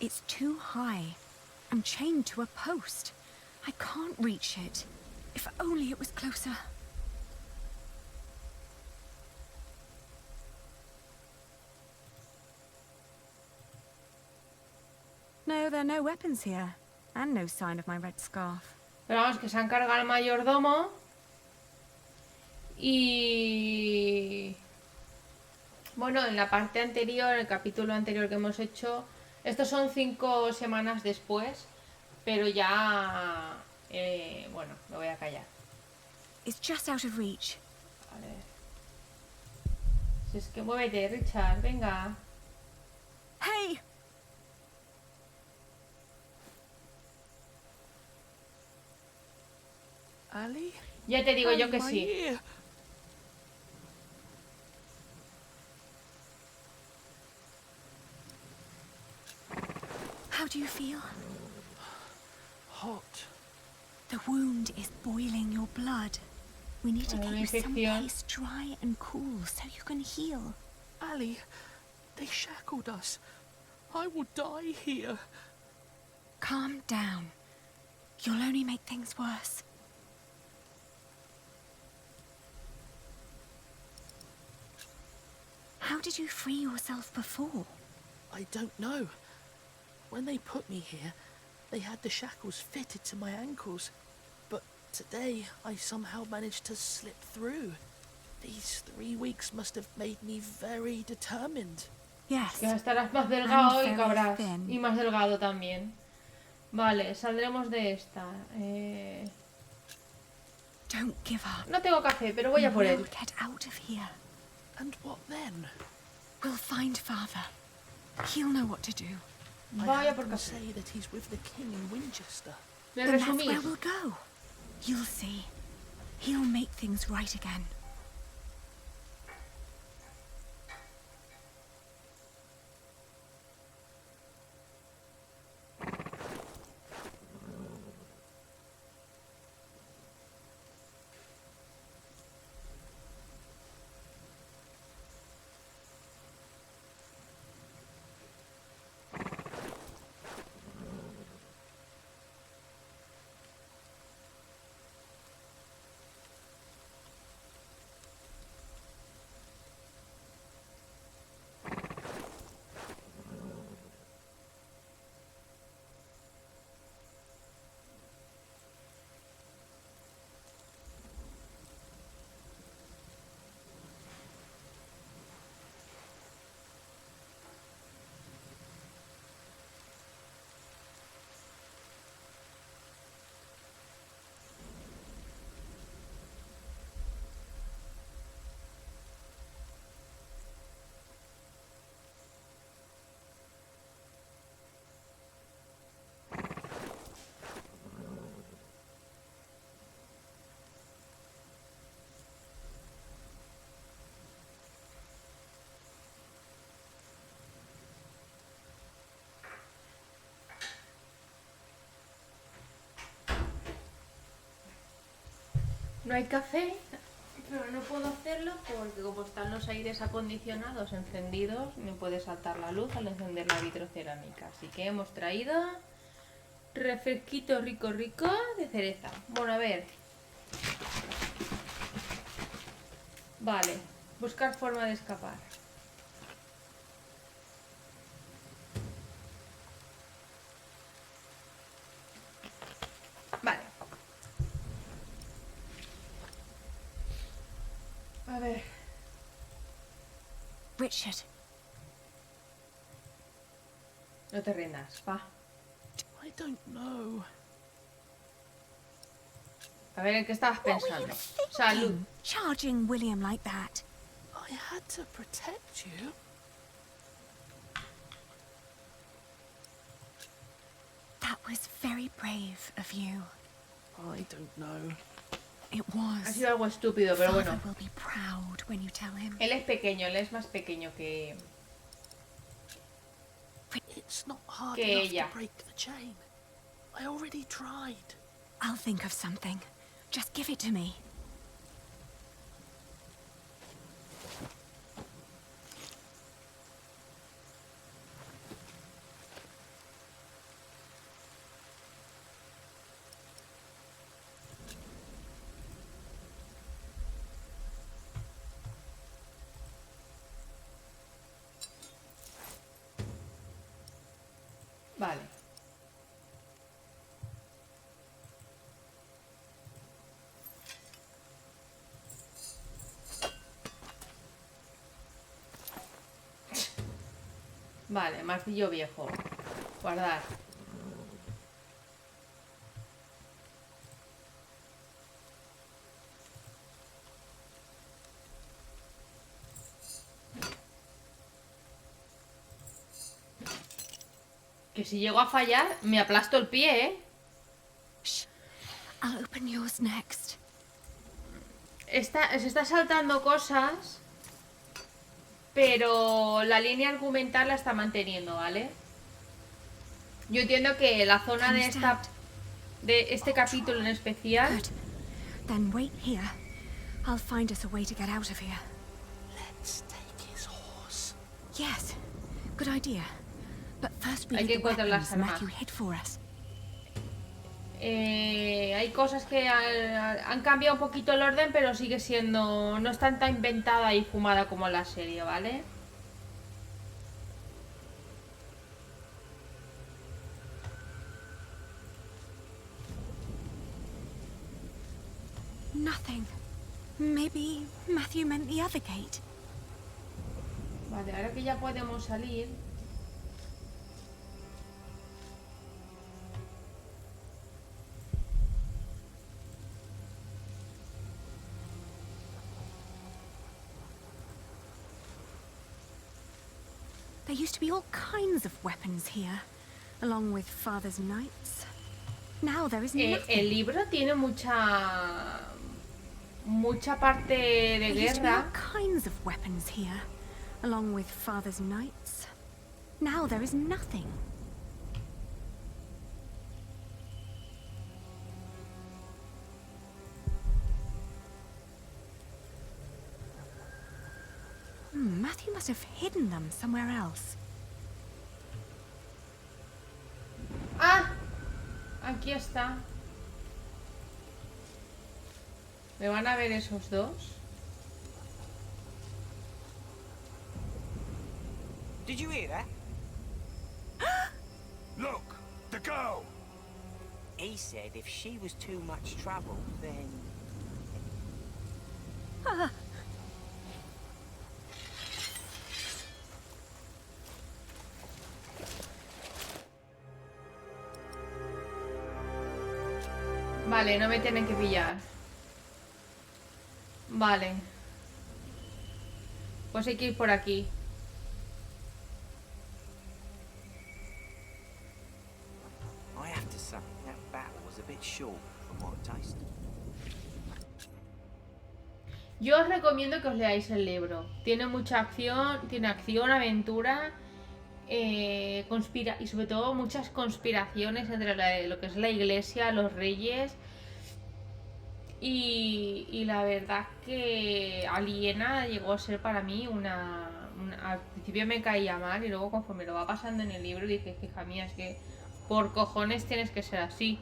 It's too high. I'm chained to a post. I can't reach it. If only it was closer. No, there are no weapons here. And no sign of my red scarf. Pero vamos, que se han cargado al mayordomo. Y... Bueno, en la parte anterior, en el capítulo anterior que hemos hecho... Estos son 5 semanas después. Pero ya... bueno, me voy a callar. It's just out of reach. Vale. Si es que muévete, Richard, venga. Hey! Ali? Ya te digo yo que my sí. ear. How do you feel? Hot. The wound is boiling your blood. We need to Una get you infección. someplace dry and cool so you can heal. Ali, they shackled us. I will die here. Calm down. You'll only make things worse. How did you free yourself before? I don't know. When they put me here, they had the shackles fitted to my ankles. But today, I somehow managed to slip through. These 3 weeks must have made me very determined. Yes. Que estarás más delgado y very cabrás. thin. Y más delgado también. Vale, saldremos de esta. Don't give up. No tengo café, pero voy a por él. We'll get out of here. And what then? We'll find Father. He'll know what to do. I Vaya heard por them café. say that he's with the king in Winchester. Me Then that's resumís. where we'll go. You'll see. He'll make things right again. No hay café, pero no puedo hacerlo porque como están los aires acondicionados encendidos, me puede saltar la luz al encender la vitrocerámica. Así que hemos traído refresquito rico rico de cereza. Bueno, a ver. Vale, buscar forma de escapar. Vale. A ver. Richard. No te rindas, va. I don't know. A ver, ¿en qué estabas pensando? Salud. Charging William like that. I had to protect you. That was very brave of you. I don't know. It was. Ha sido algo estúpido, pero Father bueno. will be proud when you tell him. Él es pequeño, él es más pequeño que It's not hard que enough ella. to break the chain. I already tried. I'll think of something. Just give it to me. Vale. Vale, martillo viejo. Guardar. Que si llego a fallar, me aplasto el pie, ¿eh? I'll open yours next. Se está saltando cosas, pero la línea argumental la está manteniendo, ¿vale? Yo entiendo que la zona de este capítulo en especial... Then wait here. I'll find us a way to get out of here. Let's take his horse. Yes, good idea. But first we Hay need que the encontrar las weapons armas. Matthew hid for us. Hay cosas que han cambiado un poquito el orden, pero sigue siendo... No es tan inventada y fumada como la serie, ¿vale? Nothing. Maybe Matthew meant the other gate. Vale, ahora que ya podemos salir... There used to be all kinds of weapons here, along with Father's knights. Now there is nothing. El libro tiene mucha parte de There used to be all guerra. kinds of weapons here, along with Father's knights. Now there is nothing. Matthew must have hidden them somewhere else. ¡Ah! Aquí está. ¿Me van a ver esos dos? Did you hear that? Look, the girl. He said if she was too much trouble, then... Vale, no me tienen que pillar. Vale. Pues hay que ir por aquí. I have to say, that battle was a bit short from what I tasted. Yo os recomiendo que os leáis el libro. Tiene mucha acción, aventura, y sobre todo muchas conspiraciones entre lo que es la iglesia, los reyes. Y la verdad que Aliena llegó a ser para mí al principio me caía mal y luego conforme lo va pasando en el libro dije, hija mía, es que por cojones tienes que ser así.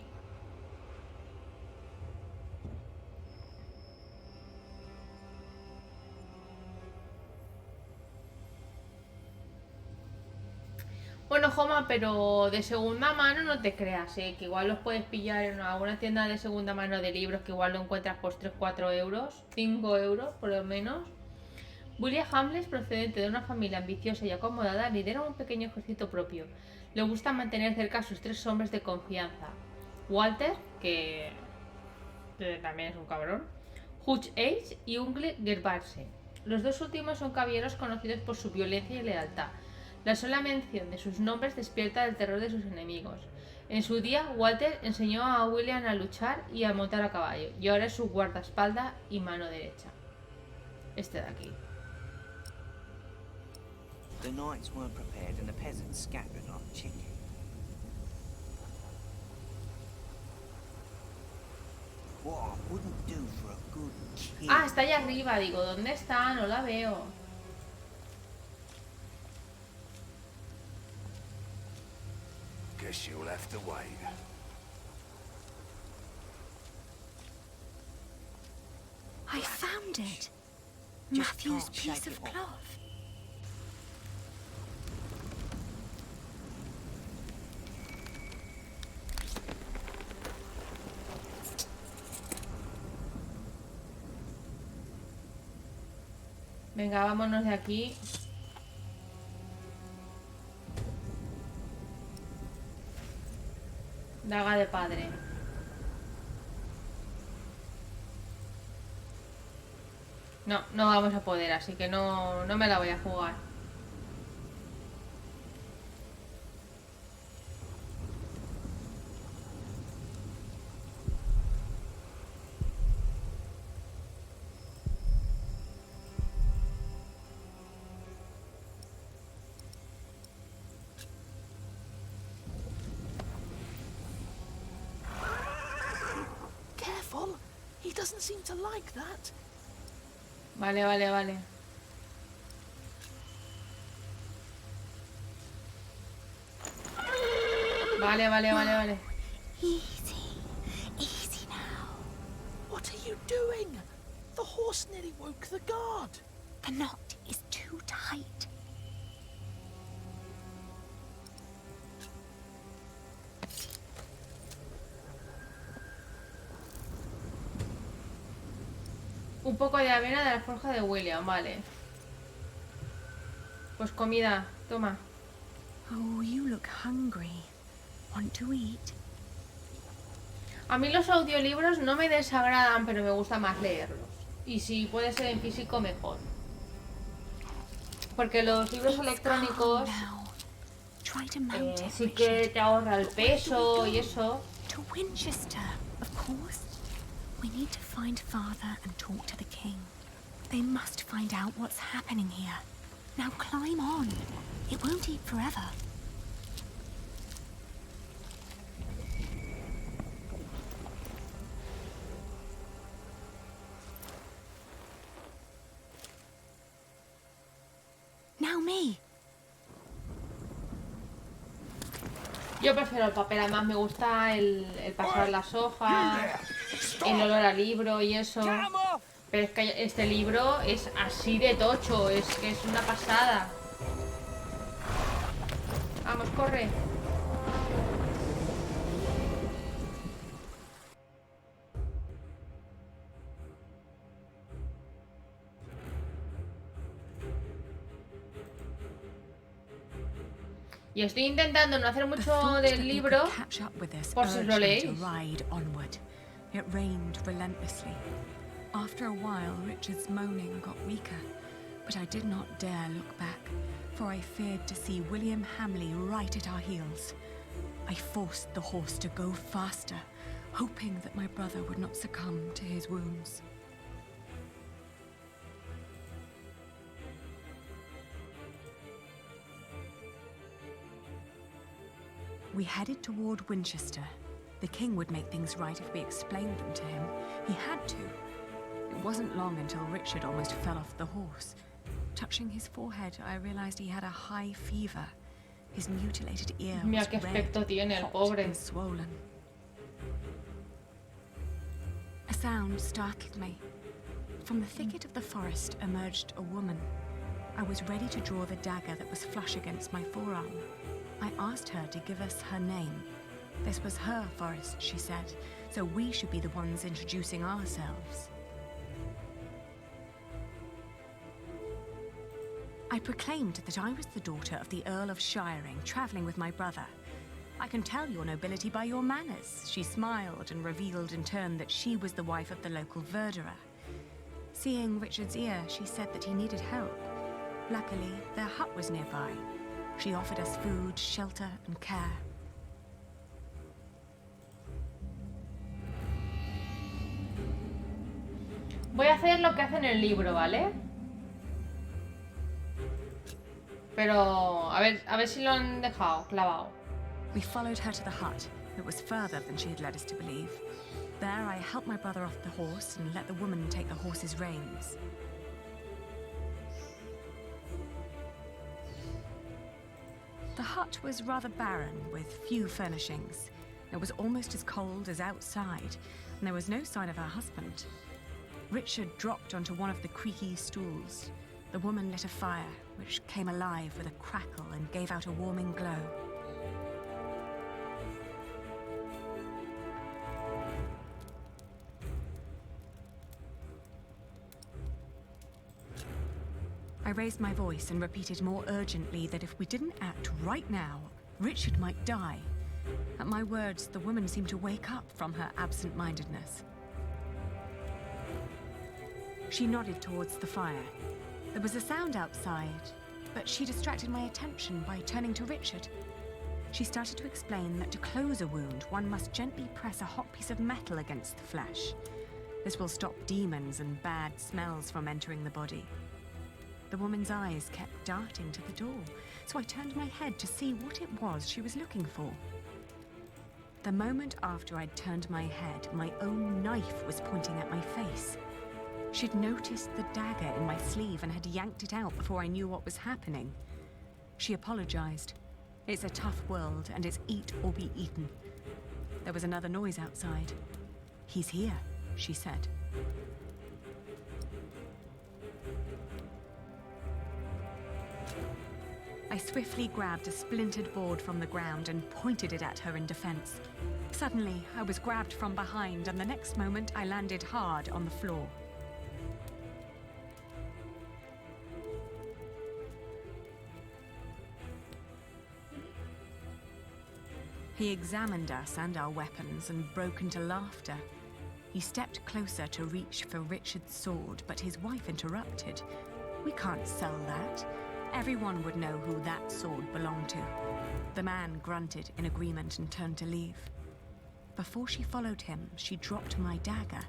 Bueno, Joma, pero de segunda mano no te creas, que igual los puedes pillar en alguna tienda de segunda mano de libros que igual lo encuentras por 3-4 euros, 5 euros por lo menos. William Hamles, procedente de una familia ambiciosa y acomodada, lidera un pequeño ejército propio. Le gusta mantener cerca a sus 3 hombres de confianza. Walter, que también es un cabrón, Hutch Age y Uncle Gerbarse. Los dos últimos son caballeros conocidos por su violencia y lealtad. La sola mención de sus nombres despierta el terror de sus enemigos. En su día, Walter enseñó a William a luchar y a montar a caballo, y ahora es su guardaespaldas y mano derecha. Este de aquí. The knights weren't prepared and the peasants scattered like chicken. What I wouldn't do for a good king. Ah, está allá arriba, digo, ¿dónde está? No la veo. Guess you'll have to wait. I found it. Matthew's piece of cloth. Venga, vámonos de aquí. Daga de padre. No, no vamos a poder, así que no me la voy a jugar. doesn't seem to like that. Vale, vale, vale. Vale, vale, vale, vale. Easy now. What are you doing? The horse nearly woke the guard. The knot is too tight. Un poco de avena de la forja de William, vale. Pues comida, toma. Oh, you look hungry. Want to eat? A mí los audiolibros no me desagradan, pero me gusta más leerlos. Y si puede ser en físico, mejor. Porque los libros electrónicos sí que te ahorra el peso y eso. To Winchester, of course. We need to find Father and talk to the king. They must find out what's happening here. Now climb on. It won't eat forever. Now me. Yo prefiero el papel, además me gusta el pasar las hojas, el olor al libro y eso. Pero es que este libro es así de tocho, es que es una pasada. Vamos, corre. Y estoy intentando no hacer mucho del libro por si lo leéis. It rained relentlessly. After a while, Richard's moaning got weaker, but I did not dare look back, for I feared to see William Hamley right at our heels. I forced the horse to go faster, hoping that my brother would not succumb to his wounds. We headed toward Winchester. The king would make things right if we explained them to him. He had to. It wasn't long until Richard almost fell off the horse. Touching his forehead, I realized he had a high fever. His mutilated ear was red, hot and swollen. A sound startled me. From the thicket of the forest emerged a woman. I was ready to draw the dagger that was flush against my forearm. I asked her to give us her name. This was her forest, she said, so we should be the ones introducing ourselves. I proclaimed that I was the daughter of the Earl of Shiring, traveling with my brother. I can tell your nobility by your manners. She smiled and revealed in turn that she was the wife of the local verderer. Seeing Richard's ear, she said that he needed help. Luckily, their hut was nearby. She offered us food, shelter, and care. Voy a hacer lo que hace en el libro, ¿vale? Pero a ver si lo han dejado clavado. We followed her to the hut. It was further than she had led us to believe. There, I helped my brother off the horse and let the woman take the horse's reins. The hut was rather barren, with few furnishings. It was almost as cold as outside, and there was no sign of her husband. Richard dropped onto one of the creaky stools. The woman lit a fire, which came alive with a crackle and gave out a warming glow. I raised my voice and repeated more urgently that if we didn't act right now, Richard might die. At my words, the woman seemed to wake up from her absent-mindedness. She nodded towards the fire. There was a sound outside, but she distracted my attention by turning to Richard. She started to explain that to close a wound, one must gently press a hot piece of metal against the flesh. This will stop demons and bad smells from entering the body. The woman's eyes kept darting to the door, so I turned my head to see what it was she was looking for. The moment after I'd turned my head, my own knife was pointing at my face. She'd noticed the dagger in my sleeve and had yanked it out before I knew what was happening. She apologized. It's a tough world, and it's eat or be eaten. There was another noise outside. "He's here," she said. I swiftly grabbed a splintered board from the ground and pointed it at her in defense. Suddenly, I was grabbed from behind, and the next moment I landed hard on the floor. He examined us and our weapons and broke into laughter. He stepped closer to reach for Richard's sword, but his wife interrupted. "We can't sell that. Everyone would know who that sword belonged to." The man grunted in agreement and turned to leave. Before she followed him, she dropped my dagger.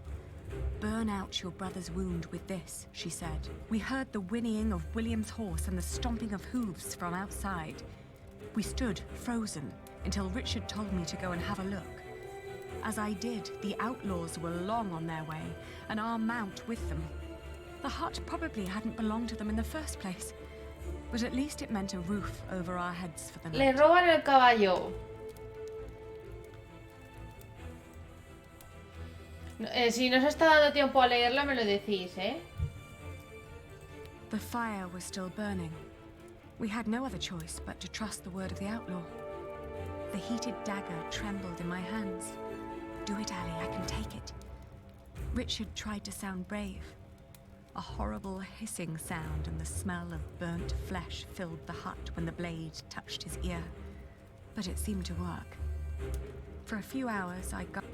"Burn out your brother's wound with this," she said. We heard the whinnying of William's horse and the stomping of hooves from outside. We stood, frozen, until Richard told me to go and have a look. As I did, the outlaws were long on their way, and our mount with them. The hut probably hadn't belonged to them in the first place, but at least it meant a roof over our heads for the night. Le roban el caballo. Si no os está dando tiempo a leerlo, me lo decís, ¿eh? The fire was still burning. We had no other choice but to trust the word of the outlaw. The heated dagger trembled in my hands. "Do it, Ali, I can take it." Richard tried to sound brave. A horrible hissing sound and the smell of burnt flesh filled the hut when the blade touched his ear. But it seemed to work. For a few hours, I got...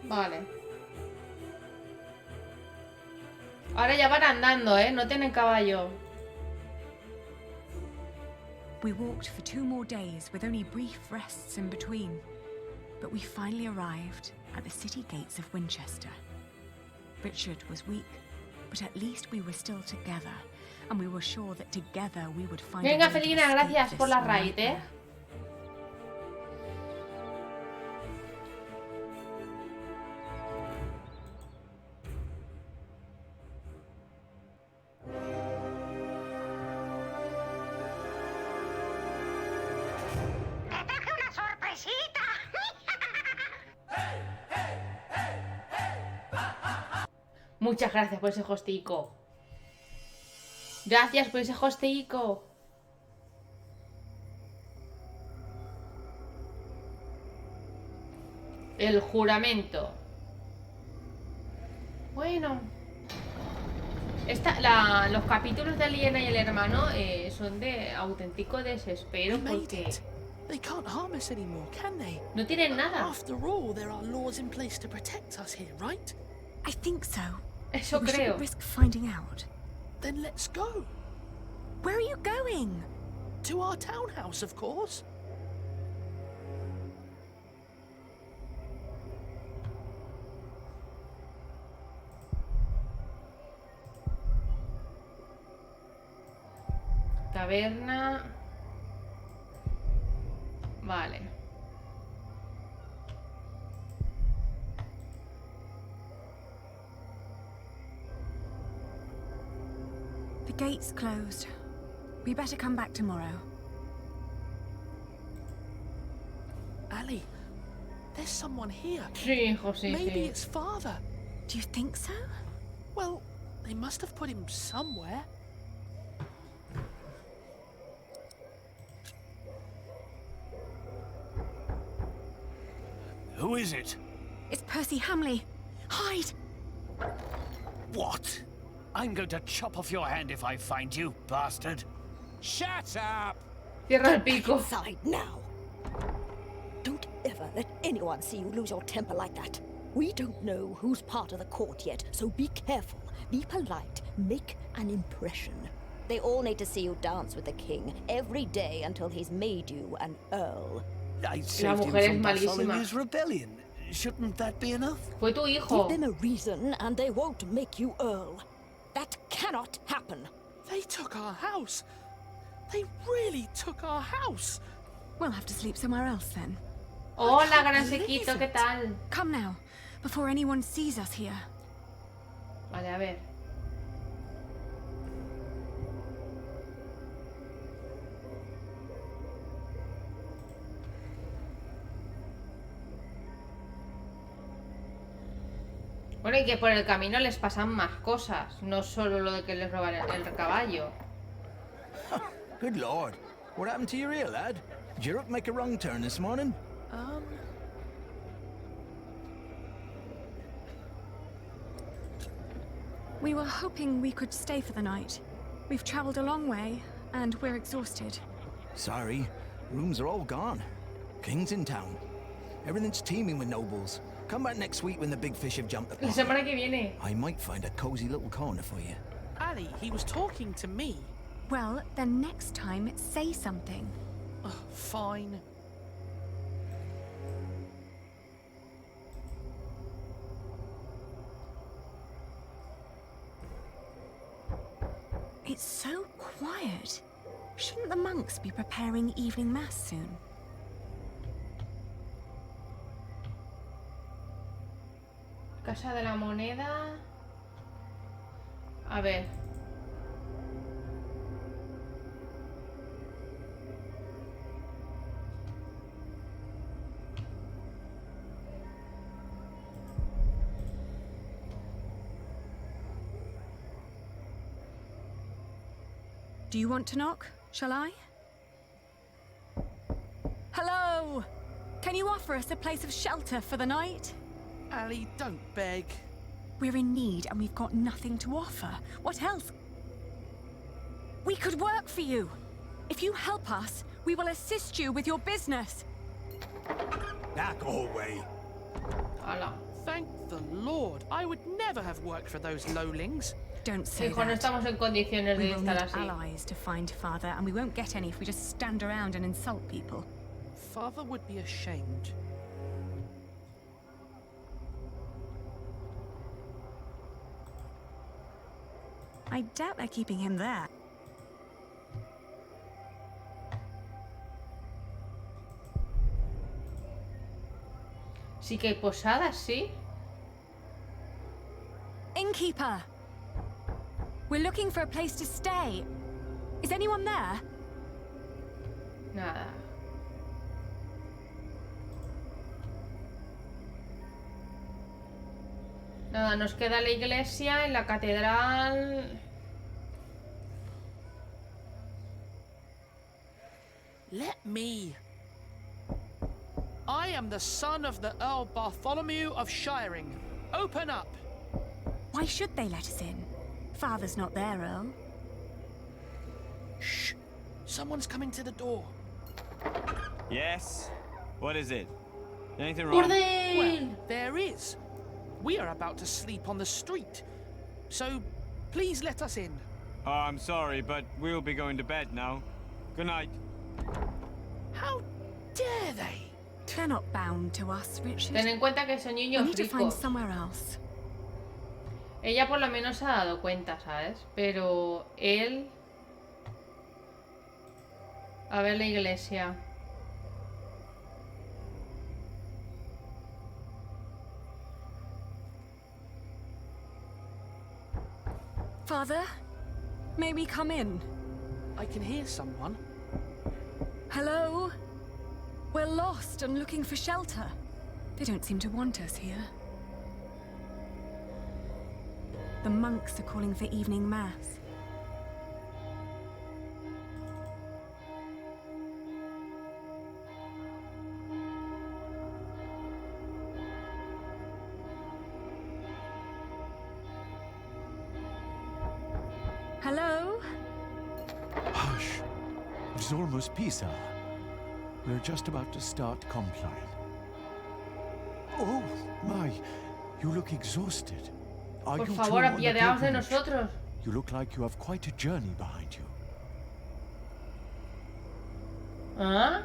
Vale. Ahora ya van andando, ¿eh? No tienen caballo. We walked for 2 more days with only brief rests in between. But we finally arrived at the city gates of Winchester. Richard was weak, but at least we were still together, and we were sure that together we would find Venga, a way to Felina, escape gracias this por la raid, nightmare. Muchas gracias por ese hostico. Gracias por ese hostico. El juramento. Bueno. Los capítulos de Liena y el hermano son de auténtico desespero porque... They can't harm us anymore, can they? No tienen nada. After all, there are laws in place to protect us here, right? I think so. Eso We creo. shouldn't risk finding out. Then let's go. Where are you going? To our townhouse, of course. Taberna. Vale. The gate's closed. We better come back tomorrow. Ali, there's someone here. Sí, hijo, sí, Maybe sí. it's father. Do you think so? Well, they must have put him somewhere. Who is it? It's Percy Hamley. Hide! What? I'm going to chop off your hand if I find you, bastard. Shut up! Cierra el pico. Inside now. Don't ever let anyone see you lose your temper like that. We don't know who's part of the court yet, so be careful, be polite, make an impression. They all need to see you dance with the king every day until he's made you an earl. I saved him mujer es from malísima. Bartholomew's rebellion. Shouldn't that be enough? Fue tu hijo. Give them a reason and they won't make you earl. That cannot happen. They took our house. They really took our house. We'll have to sleep somewhere else then. Hola, gran sequito, ¿qué tal? Come now, before anyone sees us here. Vale, a ver. Bueno, y que por el camino les pasan más cosas, no solo lo de que les roban el caballo. Good lord, what happened to your ear, lad? Did your hook make a wrong turn this morning? We were hoping we could stay for the night. We've traveled a long way, and we're exhausted. Sorry, rooms are all gone. King's in town. Everything's teeming with nobles. Come back next week when the big fish have jumped the La pond. semana que viene. I might find a cozy little corner for you. Ali, he was talking to me. Well, then next time, say something. Fine. It's so quiet. Shouldn't the monks be preparing evening mass soon? Casa de la Moneda. A ver. Do you want to knock? Shall I? Hello! Can you offer us a place of shelter for the night? Ali, don't beg. We're in need and we've got nothing to offer. What else? We could work for you. If you help us, we will assist you with your business. Go away. Hola. Thank the Lord. I would never have worked for those lowlings. Don't say Hijo, no that. estamos en condiciones We de will estar need así. allies to find Father, and we won't get any if we just stand around and insult people. Father would be ashamed. I doubt they're keeping him there. Sí que hay posadas, sí. Innkeeper! We're looking for a place to stay. Is anyone there? Nada. Nada, nos queda la iglesia en la catedral. Let me. I am the son of the Earl Bartholomew of Shiring. Open up. Why should they let us in? Father's not there, Earl. Shh. Someone's coming to the door. Yes? What is it? Anything wrong? Well, there is. We are about to sleep on the street. So, please let us in. Oh, I'm sorry, but we'll be going to bed now. Good night. How dare they? They're not bound to us, Richard. Ten en cuenta que son We niños need to find ricos. somewhere else. Ella por lo menos se ha dado cuenta, ¿sabes? Pero él... A ver la iglesia. Father, may we come in? I can hear someone. Hello? We're lost and looking for shelter. They don't seem to want us here. The monks are calling for evening mass. Hello? Hush. It's almost peace hour. We're just about to start compline. Oh, my. You look exhausted. Are Por you favor, two on a apiadaos de pilgrimage? nosotros. You look like you have quite a journey behind you. ¿Ah?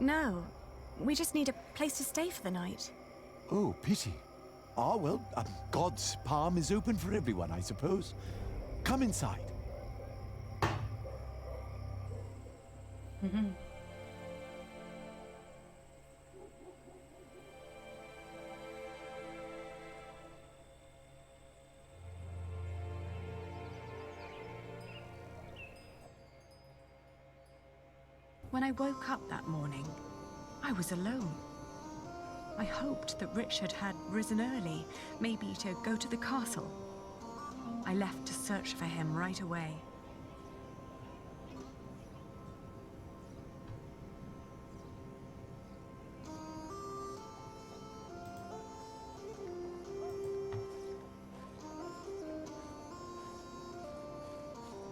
No. We just need a place to stay for the night. Oh, pity. Ah, well, God's palm is open for everyone, I suppose. Come inside. When I woke up that morning, I was alone. I hoped that Richard had risen early, maybe to go to the castle. I left to search for him right away.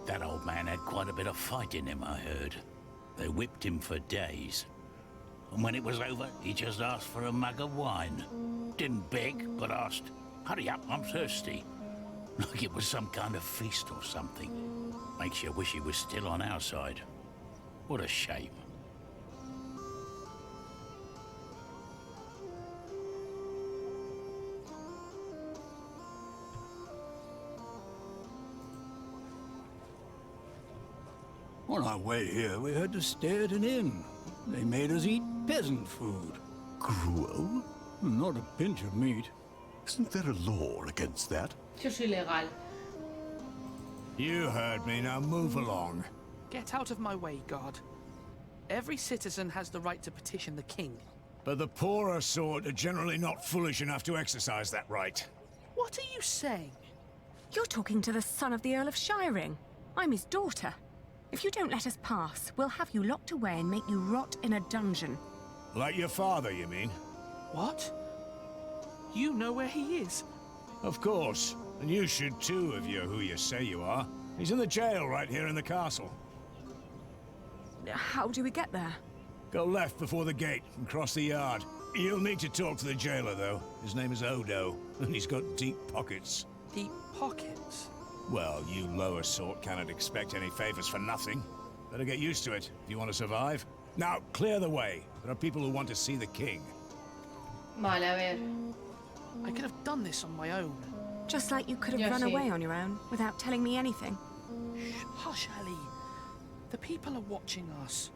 That old man had quite a bit of fight in him, I heard. They whipped him for days. And when it was over, he just asked for a mug of wine. Didn't beg, but asked, "Hurry up, I'm thirsty." Like it was some kind of feast or something. Makes you wish he was still on our side. What a shame. On our way here, we had to stay at an inn. They made us eat peasant food. Gruel? Not a pinch of meat. Isn't there a law against that? Eso es ilegal. You heard me, now move along. Get out of my way, guard. Every citizen has the right to petition the king. But the poorer sort are generally not foolish enough to exercise that right. What are you saying? You're talking to the son of the Earl of Shiring. I'm his daughter. If you don't let us pass, we'll have you locked away and make you rot in a dungeon. Like your father, you mean? What? You know where he is? Of course. And you should too, if you're who you say you are. He's in the jail right here in the castle. How do we get there? Go left before the gate and cross the yard. You'll need to talk to the jailer, though. His name is Odo, and he's got deep pockets. Deep pockets? Well, you lower sort cannot expect any favors for nothing. Better get used to it if you want to survive. Now, clear the way. There are people who want to see the king. Vale, a ver. I could have done this on my own. Just like you could have run away on your own without telling me anything. Shh, hush, Ellie. The people are watching us.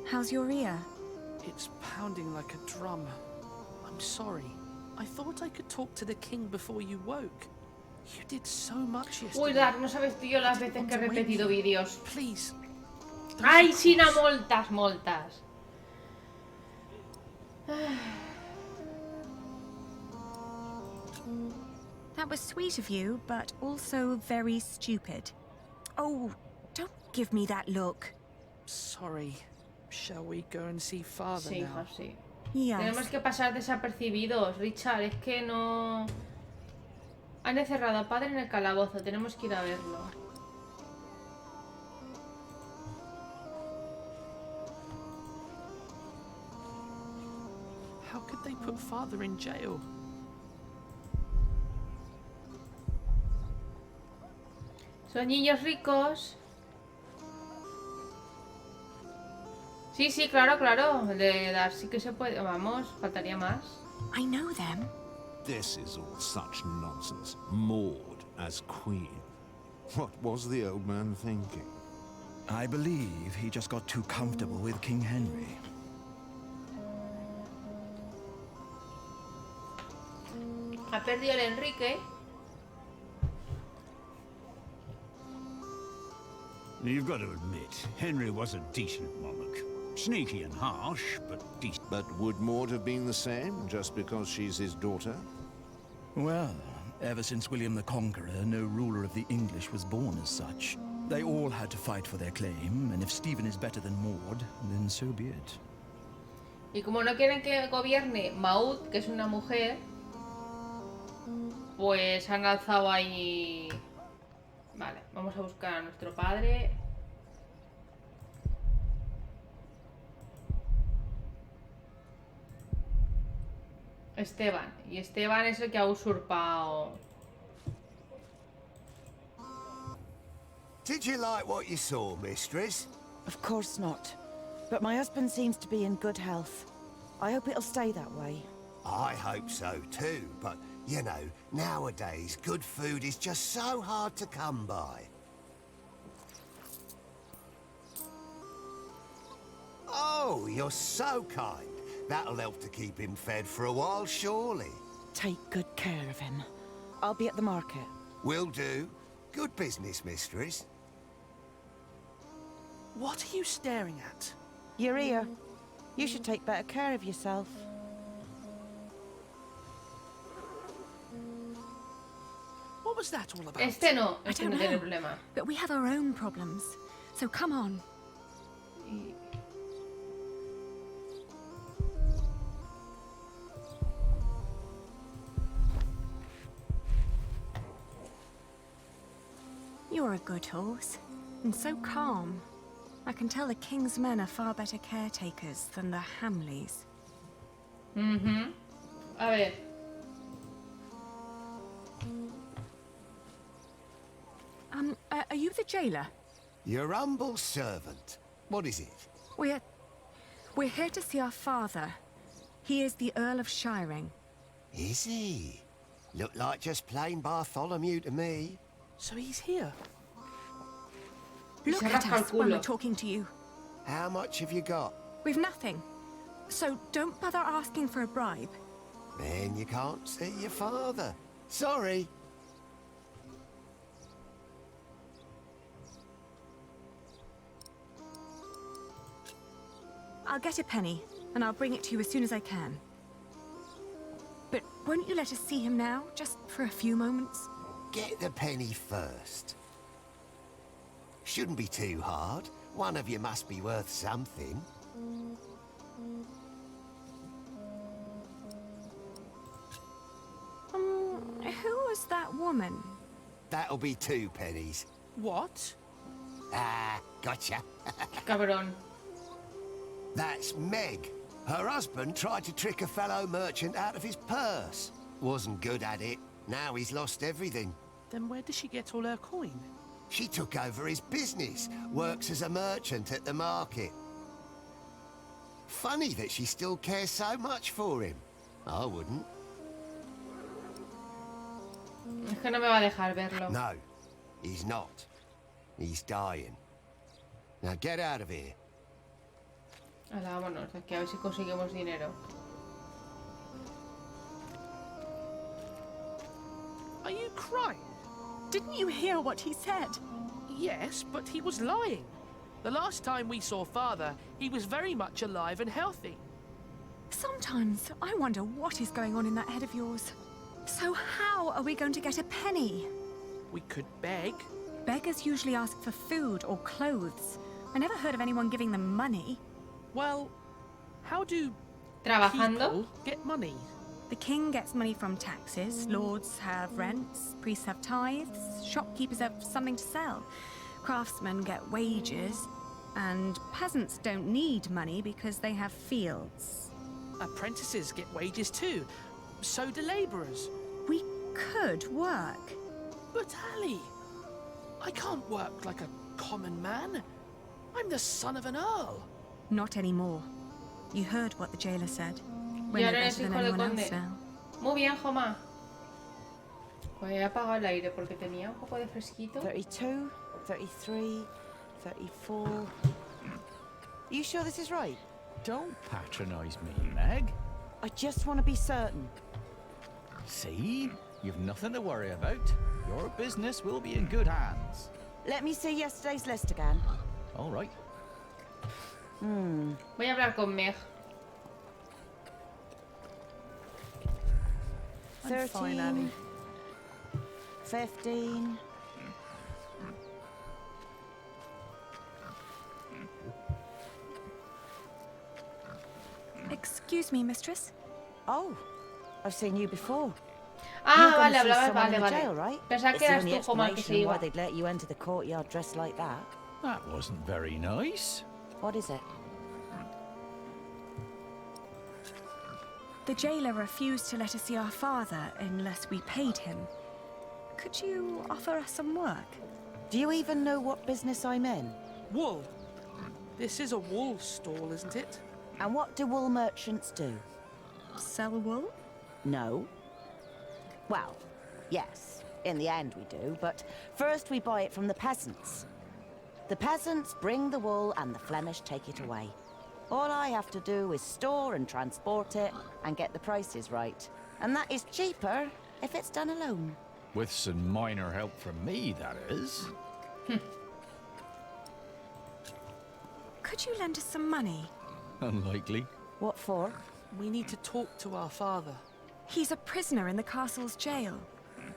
How's your ear? It's pounding like a drum. I'm sorry. I thought I could talk to the king before you woke. You did so much yesterday. Uy, Dark, no sabes tú yo las veces que he repetido vídeos. Please. Ay, Sina, moltas, moltas. That was sweet of you, but also very stupid. Oh, don't give me that look. Sorry. Shall we go and see father Sí, now? hija, sí. Yes. Tenemos que pasar desapercibidos, Richard. Es que no... Han encerrado a padre en el calabozo. Tenemos que ir a verlo. How could they put father in jail? Son niños ricos. Sí, sí, claro, claro. De dar sí que se puede. Vamos, faltaría más. I know them. This is all such nonsense. Maud as queen. What was the old man thinking? I believe he just got too comfortable with King Henry. Ha perdido el Enrique. You've got to admit, Henry was a decent monarch. Sneaky and harsh, but decent. But would Maud have been the same, just because she's his daughter? Well, ever since William the Conqueror, no ruler of the English was born as such. They all had to fight for their claim, and if Stephen is better than Maud, then so be it. Y como no quieren que gobierne Maud, que es una mujer, pues han alzado ahí... Vale, vamos a buscar a nuestro padre. Esteban. Y Esteban es el que ha usurpado... Did you like what you saw, mistress? Of course not. But my husband seems to be in good health. I hope it'll stay that way. I hope so too, but, you know, nowadays good food is just so hard to come by. Oh, you're so kind. That'll help to keep him fed for a while, surely. Take good care of him. I'll be at the market. Will do. Good business, mistress. What are you staring at? Your ear. You should take better care of yourself. What was that all about? Este no I don't tiene know. problema. But we have our own problems. So come on. You're a good horse, and so calm. I can tell the king's men are far better caretakers than the Hamleys. A ver. Are you the jailer? Your humble servant. What is it? We're here to see our father. He is the Earl of Shiring. Is he? Look like just plain Bartholomew to me. So he's here. Look at us when we're talking to you. How much have you got? We've nothing. So don't bother asking for a bribe. Then you can't see your father. Sorry. I'll get a penny, and I'll bring it to you as soon as I can. But won't you let us see him now, just for a few moments? Get the penny first. Shouldn't be too hard. One of you must be worth something. Who was that woman? That'll be 2 pennies. What? Ah, gotcha. Cabrón. That's Meg. Her husband tried to trick a fellow merchant out of his purse. Wasn't good at it. Now he's lost everything. Then where does she get all her coin? She took over his business. Works as a merchant at the market. Funny that she still cares so much for him. I wouldn't. Es que no me va a dejar verlo. No, he's not. He's dying. Now get out of here. Hala, vámonos, aquí a ver si conseguimos dinero. Are you crying? Didn't you hear what he said? Yes, but he was lying. The last time we saw Father, he was very much alive and healthy. Sometimes I wonder what is going on in that head of yours. So how are we going to get a penny? We could beg. Beggars usually ask for food or clothes. I never heard of anyone giving them money. Well, how do Trabajando. people get money? The king gets money from taxes, lords have rents, priests have tithes, shopkeepers have something to sell, craftsmen get wages, and peasants don't need money because they have fields. Apprentices get wages too. So do labourers. We could work. But Ali, I can't work like a common man. I'm the son of an earl. Not anymore. You heard what the jailer said. Y ahora eres hijo del conde. Muy bien, Joma. Pues he apagado el aire porque tenía un poco de fresquito. 32, 33, 34... You sure this is right? Don't patronize me, Meg. I just want to be certain. See? You've nothing to worry about. Your business will be in good hands. Let me see yesterday's list again. All right. Voy a hablar con Meg. 13, 15... Excuse me, mistress. Oh, I've seen you before. Ah, You're vale, gonna see hablabas, someone vale, in the vale. jail, right? Pensaba It's que the eras only tú, Joma, que se explanation why iba. they'd let you enter the courtyard dressed like that. That wasn't very nice. What is it? The jailer refused to let us see our father unless we paid him. Could you offer us some work? Do you even know what business I'm in? Wool. This is a wool stall, isn't it? And what do wool merchants do? Sell wool? No. Well, yes, in the end we do, but first we buy it from the peasants. The peasants bring the wool and the Flemish take it away. All I have to do is store and transport it and get the prices right. And that is cheaper if it's done alone. With some minor help from me, that is. Could you lend us some money? Unlikely. What for? We need to talk to our father. He's a prisoner in the castle's jail.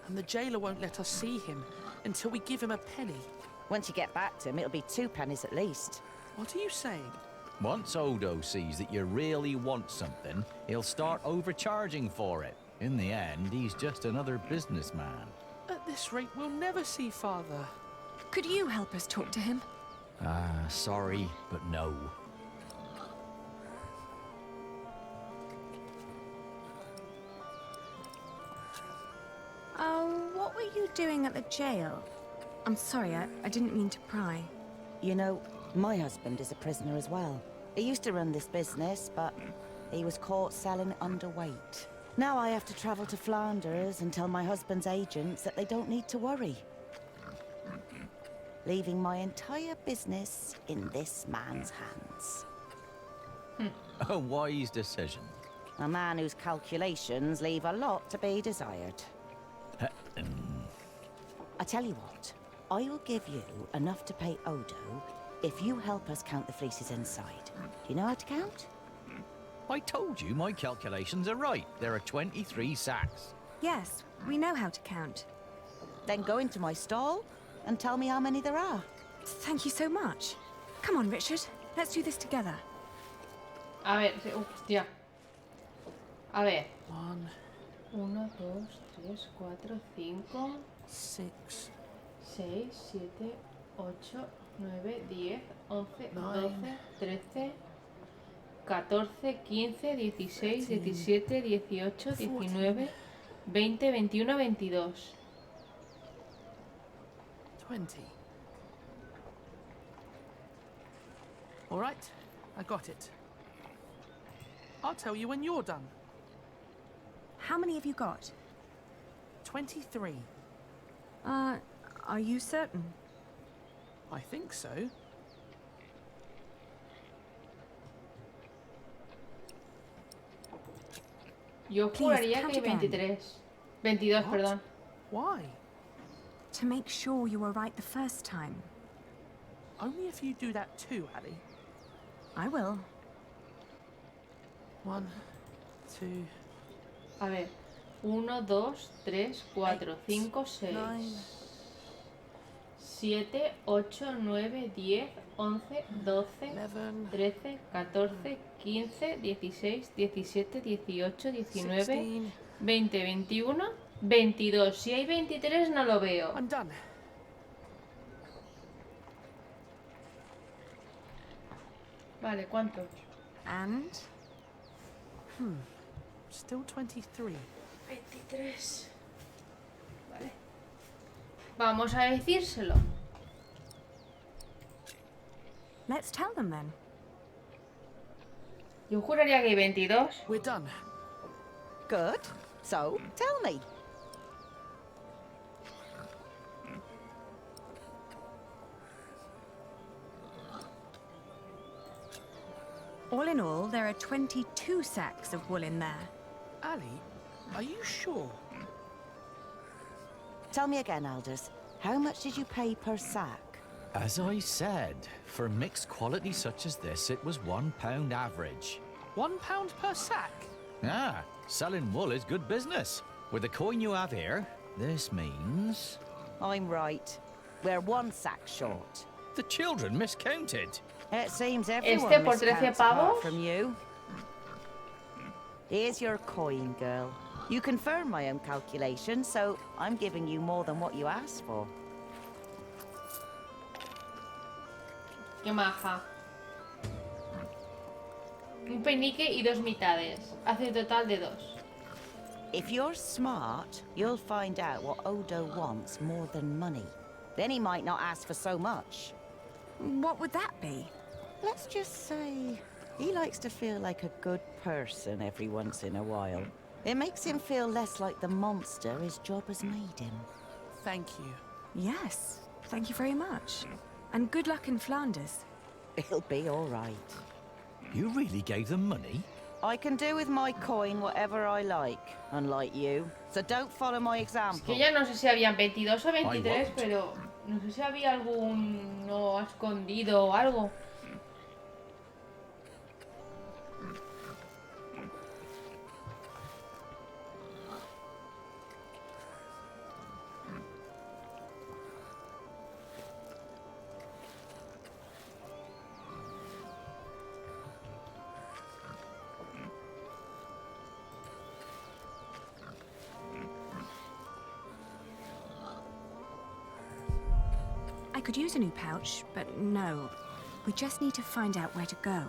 And the jailer won't let us see him until we give him a penny. Once you get back to him, it'll be 2 pennies at least. What are you saying? Once Odo sees that you really want something, he'll start overcharging for it. In the end, he's just another businessman. At this rate, we'll never see father. Could you help us talk to him? Sorry, but no. What were you doing at the jail? I'm sorry, I didn't mean to pry. You know, my husband is a prisoner as well. He used to run this business, but he was caught selling underweight. Now I have to travel to Flanders and tell my husband's agents that they don't need to worry. Leaving my entire business in this man's hands. A wise decision. A man whose calculations leave a lot to be desired. I tell you what, I will give you enough to pay Odo if you help us count the fleeces inside. Do you know how to count? I told you my calculations are right. There are 23 sacks. Yes, we know how to count. Then go into my stall and tell me how many there are. Thank you so much. Come on, Richard. Let's do this together. A ver, hostia. A ver. 1, 1, 2, 3, 4, 5, 6, 6, 7, 8, 9, 10, 11, 12, 13, 14, 15, 16, 17, 18, 19, 20, 21, 22. 20. All right, I got it. I'll tell you when you're done. How many have you got? 23. Are you certain? I think so. Yo juraría que hay 23. 22, perdón. Why? To make sure you were right the first time. Only if you do that too, Ali. I will. 1, 2. A ver. 1, 2, 3, 4, 5, 6, 7, 8, 9, 10, 11, 12, 13, 14, 15, 16, 17, 18, 19, 20, 21, 22. Si hay 23 no lo veo. I'm done. Vale, ¿cuántos? And? Still 23. 23. Vale. Vamos a decírselo. Let's tell them then. Yo juraría que hay 22. We're done. Good. So, tell me. All in all, there are 22 sacks of wool in there. Ali, are you sure? Tell me again, Aldous. How much did you pay per sack? As I said, for mixed quality such as this, it was £1 average. £1 per sack? Selling wool is good business. With the coin you have here, this means... I'm right. We're 1 sack short. The children miscounted. It seems everyone Este por 13 miscounts pavos. apart from you. Here's your coin, girl. You confirm my own calculation, so I'm giving you more than what you asked for. Qué maja. Un penique y 2 mitades. Hace un total de 2. If you're smart, you'll find out what Odo wants more than money. Then he might not ask for so much. What would that be? Let's just say he likes to feel like a good person every once in a while. It makes him feel less like the monster his job has made him. Thank you. Yes, thank you very much. And good luck in Flanders. He'll be all right. You really gave them money? I can do with my coin whatever I like, unlike you. So don't follow my Es example. que ya no sé si habían 22 o 23, pero no sé si había algún no escondido o algo. I could use a new pouch, but no. We just need to find out where to go.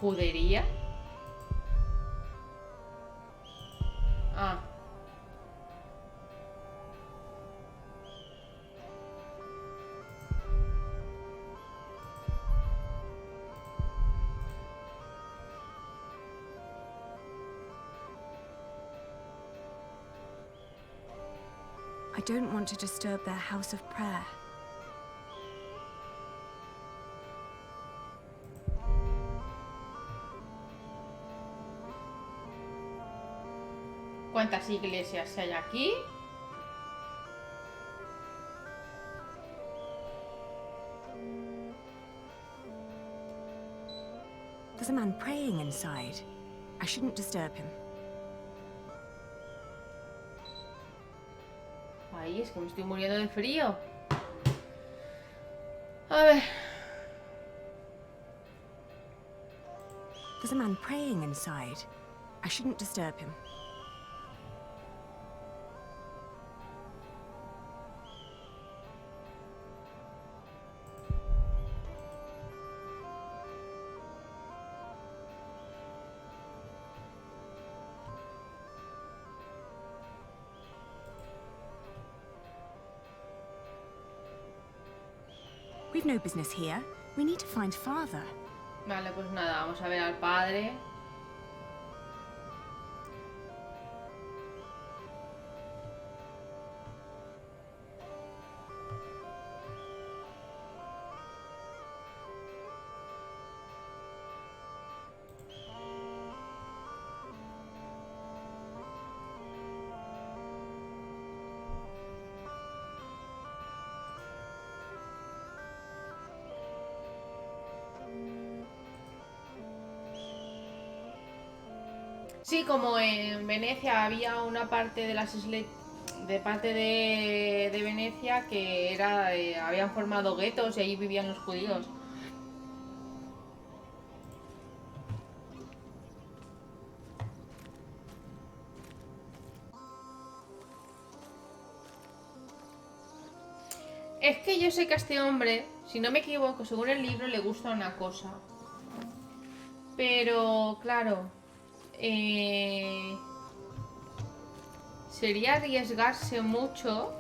¿Judería? Ah. I don't want to disturb their house of prayer. ¿Cuántas iglesias hay aquí? There's a man praying inside. I shouldn't disturb him. Ay, es que me estoy muriendo de frío. A ver. There's a man praying inside. I shouldn't disturb him. We've no business here. We need to find father. Vale, pues nada, vamos a ver al padre. Sí, como en Venecia había una parte de las islas de Venecia que era habían formado guetos y ahí vivían los judíos. Es que yo sé que a este hombre, si no me equivoco, según el libro le gusta una cosa. Pero, claro, sería arriesgarse mucho.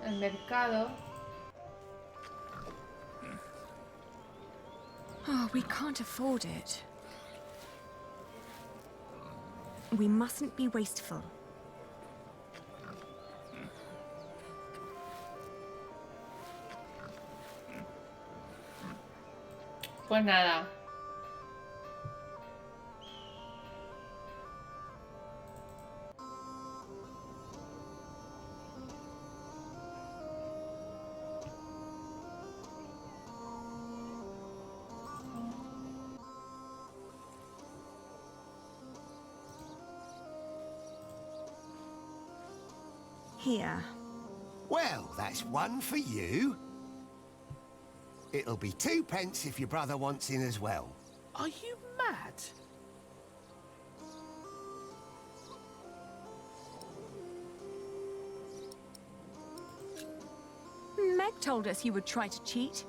El mercado. Oh, we can't afford it. We mustn't be wasteful. Pues nada. Here. Well, that's one for you. It'll be 2 pence if your brother wants in as well. Are you mad? Meg told us you would try to cheat.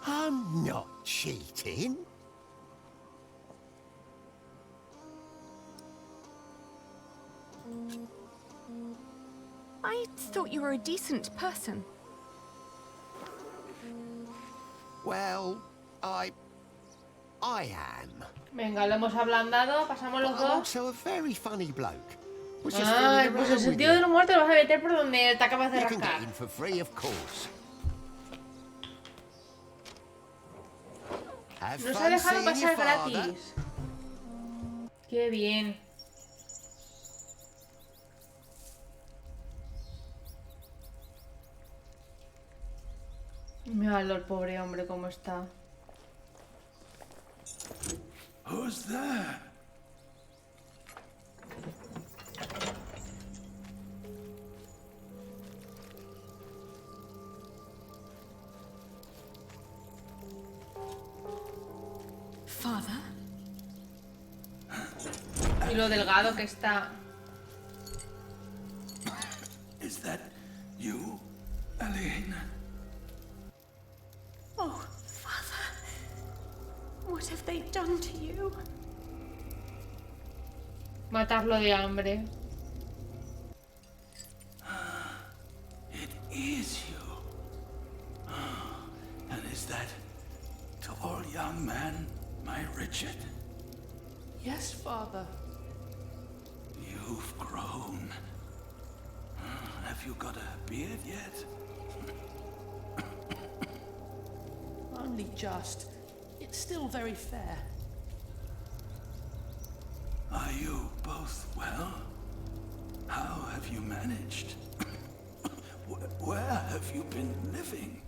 I'm not cheating. I thought you were a decent person. Well, I am. Venga, lo hemos ablandado, pasamos los But I'm dos. also a very funny bloke. Was just Ay, fooling pues around el with sentido you. del humor te lo vas a meter por donde te acabas de You can rascar. get in for free, of course. Have Nos ha fun dejado seeing your pasar father. gratis. Qué bien. Míralo el pobre hombre cómo está. Who's there? Father? Y lo delgado que está. Is that you, Aline? Oh, Father. What have they done to you? Matarlo de hambre. It is you. And is that tall young man, my Richard? Yes, Father. You've grown. Have you got a beard yet? Only just. It's still very fair. Are you both well? How have you managed? Where have you been living?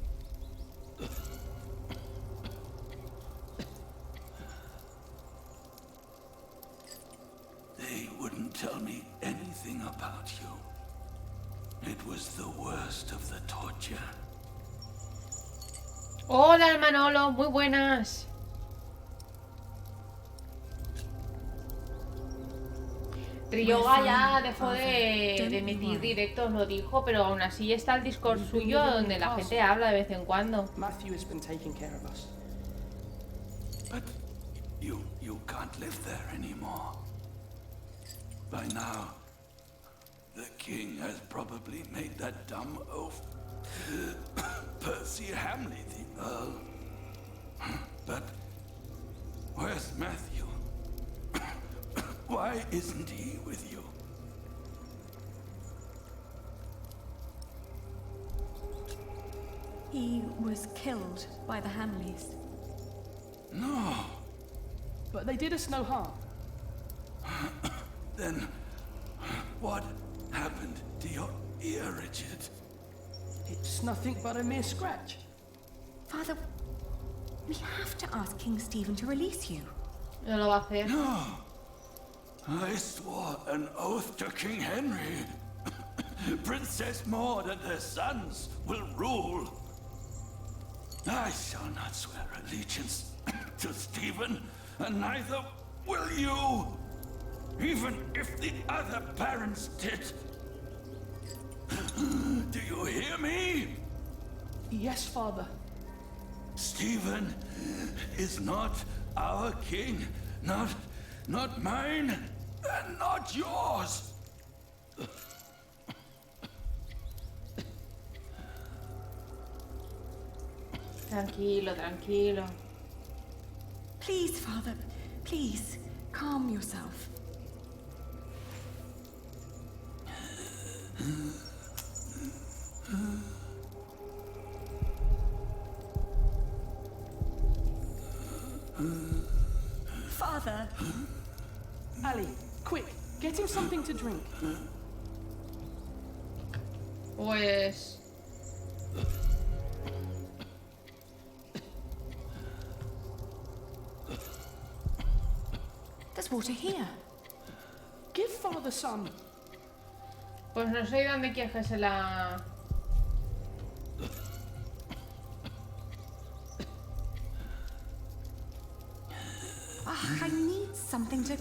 They wouldn't tell me anything about you. It was the worst of the torture. Hola, Manolo, muy buenas. Ryoga ya dejó de emitir directos, lo dijo, pero aún así está el Discord suyo donde la gente habla de vez en cuando. Matthew has been taking care of us. But you can't live there anymore. By now, the king has probably made that dumb oaf Percy Hamley the Earl. But where's Matthew? Why isn't he with you? He was killed by the Hamleys. No. But they did us no harm. Then what happened to your ear, Richard? It's nothing but a mere scratch. Father, we have to ask King Stephen to release you. No lo va a hacer. No. I swore an oath to King Henry. Princess Maud and her sons will rule. I shall not swear allegiance to Stephen, and neither will you. Even if the other parents did. Do you hear me? Yes, Father. Stephen is not our king. Not mine, and not yours. Tranquilo, tranquilo. Please, Father, please, calm yourself. Father! Ali, quick, get him something to drink. Pues... There's water here. Give Father some. Pues no sé dónde quieres que se la... Oh, I need something to...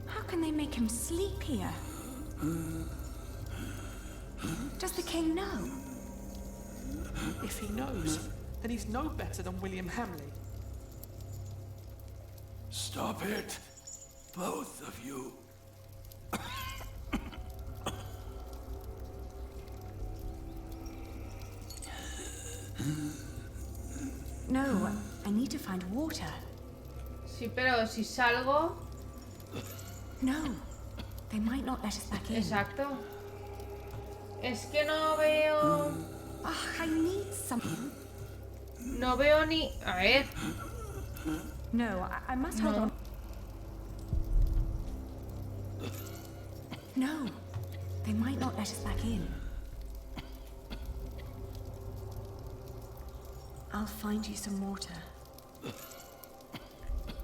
How can they make him sleep here? Does the king know? If he knows, then he's no better than William Hamley. Stop it, both of you. No, I need to find water. Sí, pero si salgo... No, they might not let us back in. Exacto. Es que no veo... Oh, I need something. No veo ni... A ver. No, I must hold on. No, they might not let us back in. I'll find you some water.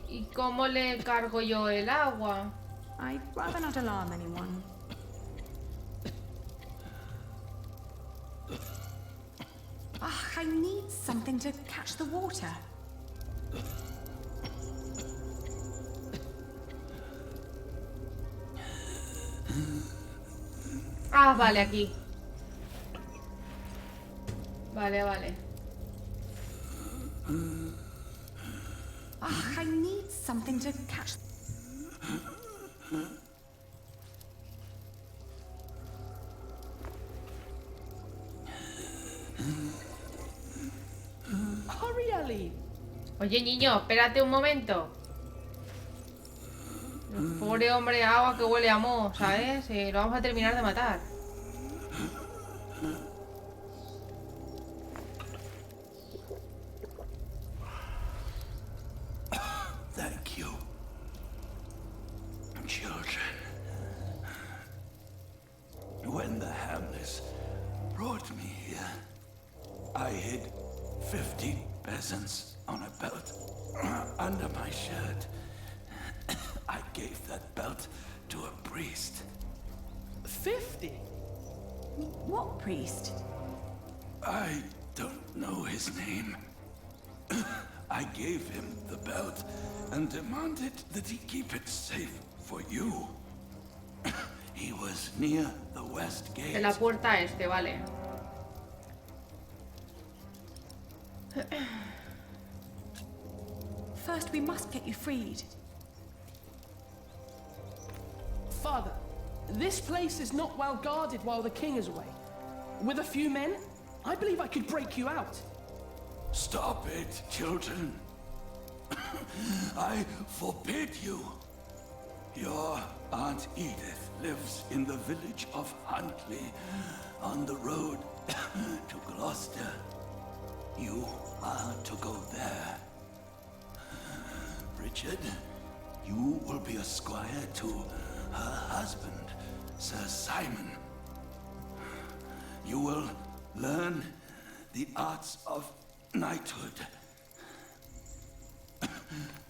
¿Y cómo le cargo yo el agua? I'd rather not alarm anyone. Oh, I need something to catch the water. Ah, vale, aquí. Vale, vale. Oh, I need something to catch. Hurry, Ellie. Oye, niño, espérate un momento. Pobre hombre, agua que huele a moho, ¿sabes? Lo vamos a terminar de matar. Thank you, children. When the Hamlets brought me here, I hid 50 peasants on a belt under my shirt. I gave that belt to a priest. 50? What priest? I don't know his name. I gave him the belt and demanded that he keep it safe for you. He was near the west gate. En la puerta este, vale. First, we must get you freed. Father, this place is not well guarded while the king is away. With a few men, I believe I could break you out. Stop it, children. I forbid you. Your Aunt Edith lives in the village of Huntley, on the road to Gloucester. You are to go there. Richard, you will be a squire to her husband, Sir Simon. You will learn the arts of knighthood.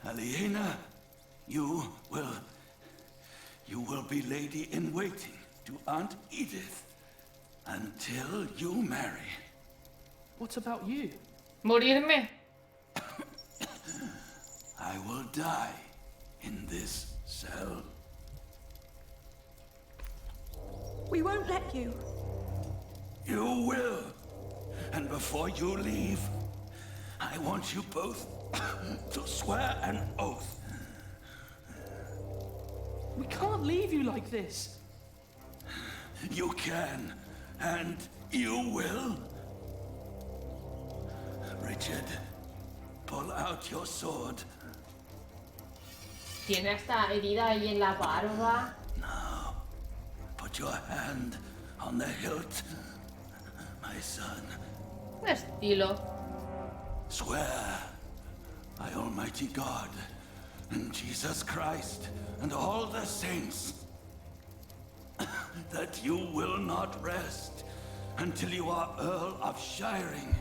Aliena, you will be lady in waiting to Aunt Edith until you marry. What about you? Morirme. I will die in this cell. We won't let you. You will. And before you leave, I want you both to swear an oath. We can't leave you like this. You can, and you will. Richard, pull out your sword. Tiene esta herida ahí en la barba. Now, put your hand on the hilt, my son. Un estilo. Swear by Almighty God and Jesus Christ and all the saints that you will not rest until you are Earl of Shiring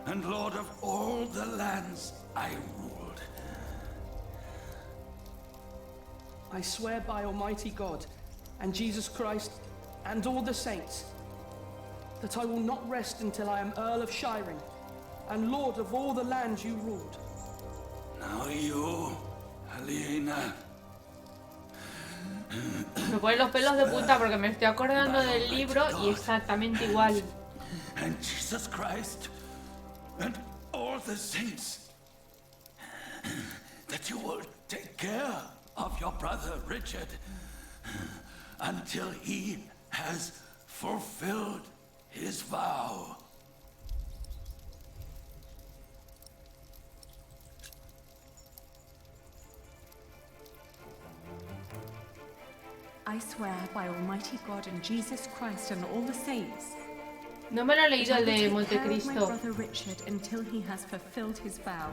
and Lord of all the lands I ruled. I swear by Almighty God and Jesus Christ and all the saints that I will not rest until I am Earl of Shiring and Lord of all the lands you ruled. Now you, Aliena. Me ponen los pelos de punta porque me estoy acordando del libro y exactamente igual. And Jesus Christ and all the saints, that you will take care of your brother Richard until he has fulfilled his vow. I swear by Almighty God and Jesus Christ and all the saints. No me lo he leído el de My Montecristo. brother Richard until he has fulfilled his vow.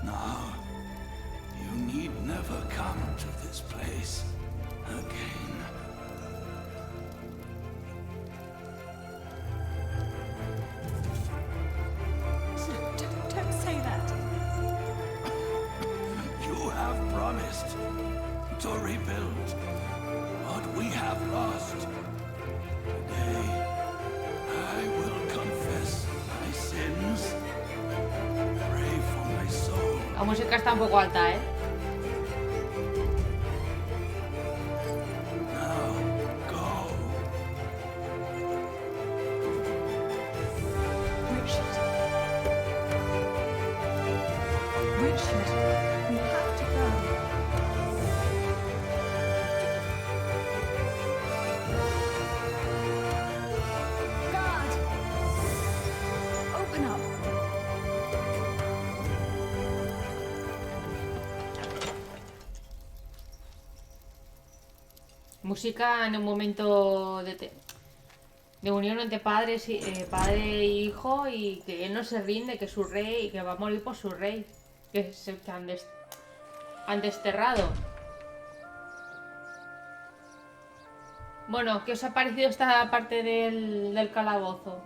Now, you need never come to this place again. Don't say that. You have promised to rebuild what we have lost. Today, I will confess my sins. Pray for my soul. La música está un poco alta, ¿eh? Now, go. Richard, we have to go. God! Open up. Música en un momento de unión entre padres y, padre e hijo, y que él no se rinde, que su rey, y que va a morir por su rey, que es el que han desterrado. Bueno, ¿qué os ha parecido esta parte del calabozo?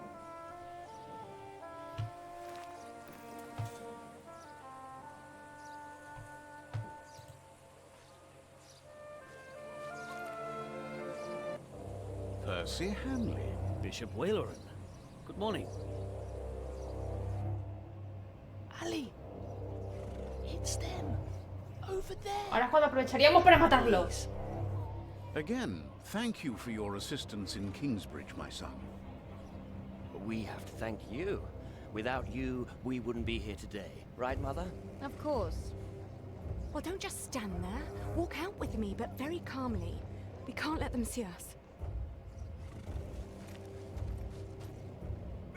Percy Hamley. Bishop Waleran. Good morning. Ali! It's them! Over there! Ahora es cuando aprovecharíamos para matarlos. Again, thank you for your assistance in Kingsbridge, my son. We have to thank you. Without you, we wouldn't be here today. Right, Mother? Of course. Well, don't just stand there. Walk out with me, but very calmly. We can't let them see us.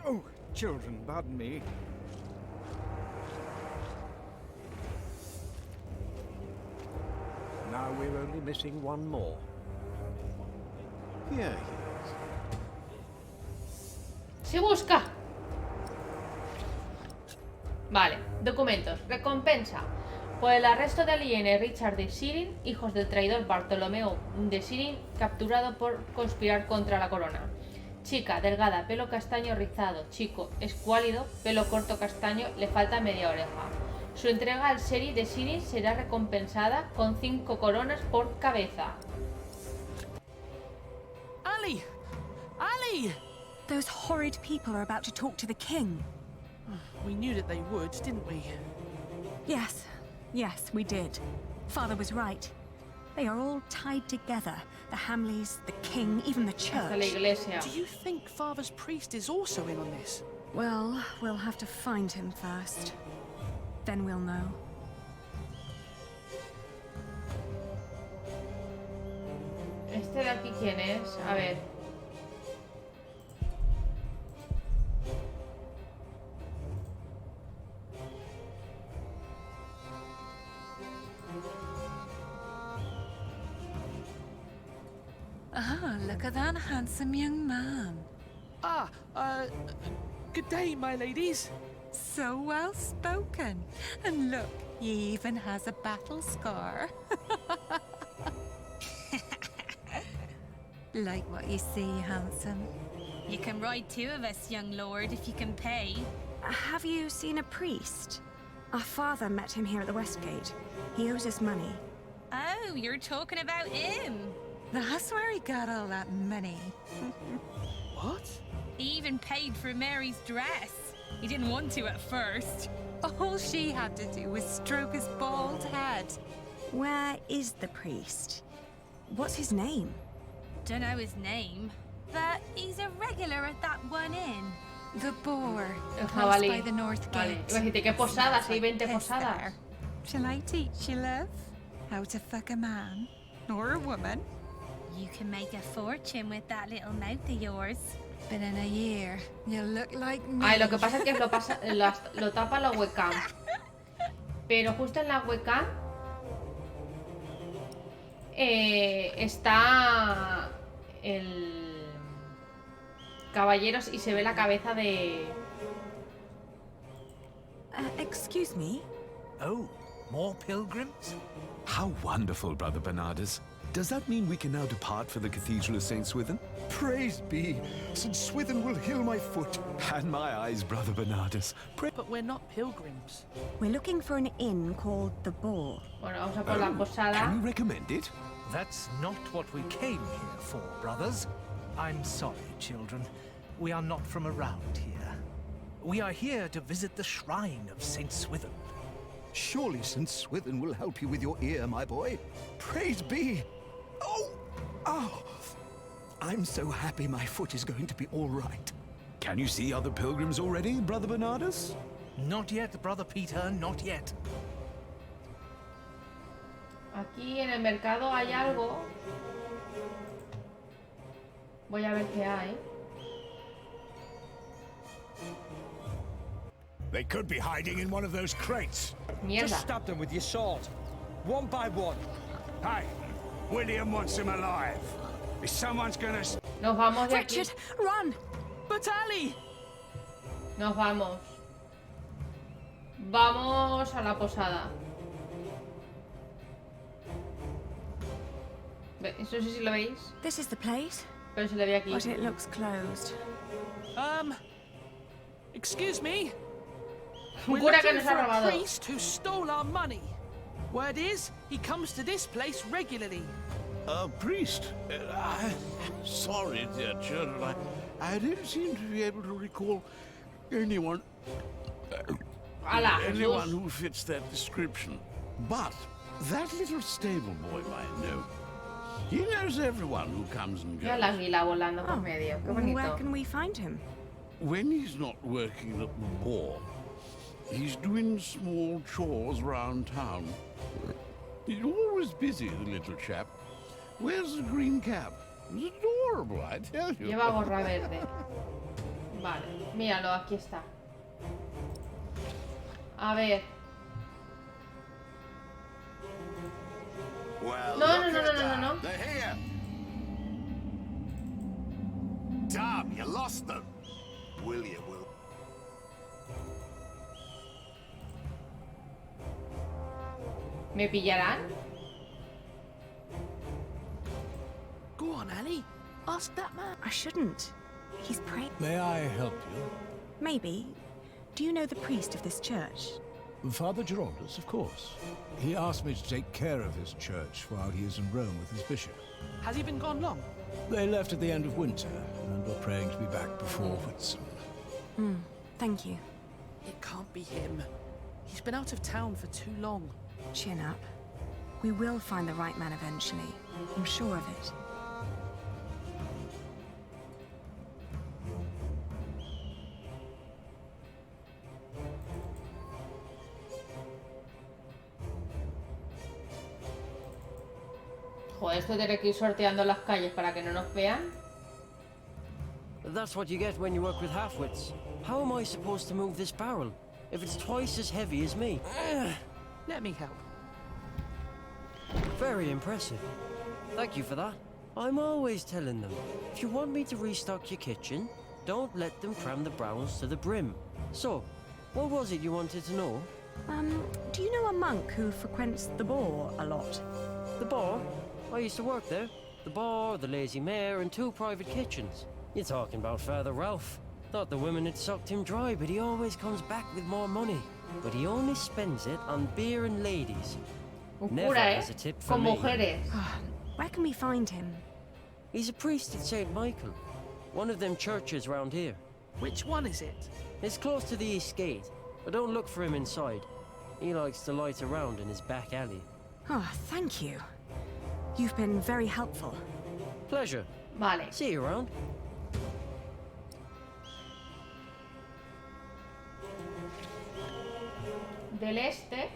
Oh, children, pardon me. Now we're only missing one more. Here Se busca. Vale, documentos. Recompensa. Por el arresto de Aliena y Richard de Shirin, hijos del traidor Bartolomeo de Shirin, capturado por conspirar contra la corona. Chica, delgada, pelo castaño rizado. Chico, escuálido, pelo corto castaño, le falta media oreja. Su entrega al sheriff de Shirin será recompensada con 5 coronas por cabeza. Ali! Ali! Those horrid people are about to talk to the king. We knew that they would, didn't we? Yes, we did. Father was right. They are all tied together. The Hamleys, the king, even the church. La iglesia. Do you think Father's priest is also in on this? Well, we'll have to find him first. Then we'll know. ¿Este de aquí quién es? A ver. Ah, look at that handsome young man. Good day, my ladies. So well spoken. And look, he even has a battle scar. Like what you see, handsome. You can ride 2 of us, young lord, if you can pay. Have you seen a priest? Our father met him here at the West Gate. He owes us money. Oh, you're talking about him. That's where he got all that money. What? He even paid for Mary's dress. He didn't want to at first. All she had to do was stroke his bald head. Where is the priest? What's his name? Don't know his name, but he's a regular at that one inn. The Boar, El close jabalí. by the North Vale. Gate. Iba a decirte, ¿qué posadas? Hay 20 Piss posadas. there. Shall I teach you, love? How to fuck a man or a woman? You can make a fortune with that little mouth of yours. But in a year, you'll look like me. Ay, lo que pasa es que lo tapa la webcam. Pero justo en la webcam está el caballeros y se ve la cabeza de... Excuse me? Oh, more pilgrims? How wonderful, Brother Bernardus. Does that mean we can now depart for the Cathedral of St. Swithin? Praise be! St. Swithin will heal my foot and my eyes, Brother Bernardus. But we're not pilgrims. We're looking for an inn called the Boar. Bueno, vamos a por la posada. Can you recommend it? That's not what we came here for, brothers. I'm sorry, children. We are not from around here. We are here to visit the shrine of St. Swithin. Surely St. Swithin will help you with your ear, my boy. Praise be! Oh! Oh! I'm so happy my foot is going to be all right. Can you see other pilgrims already, Brother Bernardus? Not yet, Brother Peter, not yet. Aquí en el mercado hay algo. Voy a ver qué hay. They could be hiding in one of those crates. Mierda. Just stab them with your sword. One by one. Hey, William wants him alive. If someone's gonna... Nos vamos de aquí. Richard, run! But Ali! Nos vamos. Vamos a la posada. Eso no sé si lo veis. This is the place. Pero se le ve aquí. But it looks closed. Excuse me? Un We're cura que looking nos ha for a robado. priest who stole our money. Word is, he comes to this place regularly. A priest? Sorry, dear children. I didn't seem to be able to recall anyone... Ala, anyone who fits that description. But that little stable boy I know. He knows everyone who comes and Mira goes. la águila volando por medio. Qué bonito. Where can we find him? When he's not working at the Boar, he's doing small chores round town. He's always busy, the little chap. Wears a green cap. It's adorable, I tell you. Lleva gorra verde. Vale, míralo, aquí está. A ver. Well, No, look no, no, at no, no, that. no, no. They're here. Damn, you lost them. William will. ¿Me pillarán? Go on, Ali. Ask that man. I shouldn't. He's praying. May I help you? Maybe. Do you know the priest of this church? Father Geraldus, of course. He asked me to take care of his church while he is in Rome with his bishop. Has he been gone long? They left at the end of winter, and are praying to be back before Whitsun. Thank you. It can't be him. He's been out of town for too long. Chin up. We will find the right man eventually. I'm sure of it. Joder, esto tiene que ir sorteando las calles para que no nos vean. That's what you get when you work with half-wits. How am I supposed to move this barrel if it's twice as heavy as me? Let me help. Very impressive. Thank you for that. I'm always telling them, if you want me to restock your kitchen, don't let them cram the browns to the brim. So, what was it you wanted to know? Do you know a monk who frequents the Boar a lot? The bar? I used to work there. The bar, the Lazy Mare, and 2 private kitchens. You're talking about Father Ralph. Thought the women had sucked him dry, but he always comes back with more money. but he only spends it on beer and ladies. Un Never cura, has a tip for Con me. mujeres. Where can we find him? He's a priest at St. Michael, one of them churches round here. Which one is it? It's close to the east gate, but don't look for him inside. He likes to light around in his back alley. Oh, thank you. You've been very helpful. Pleasure. Vale. See you around. Del este.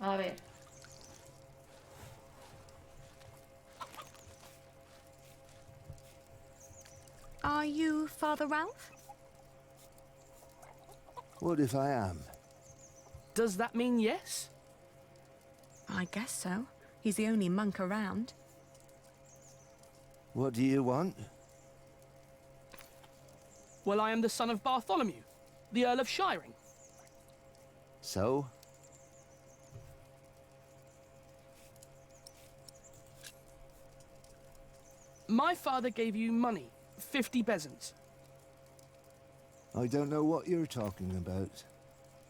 A ver. Are you Father Ralph? What if I am? Does that mean yes? I guess so. He's the only monk around. What do you want? Well, I am the son of Bartholomew, the Earl of Shiring. So? My father gave you money, 50 bezants. I don't know what you're talking about.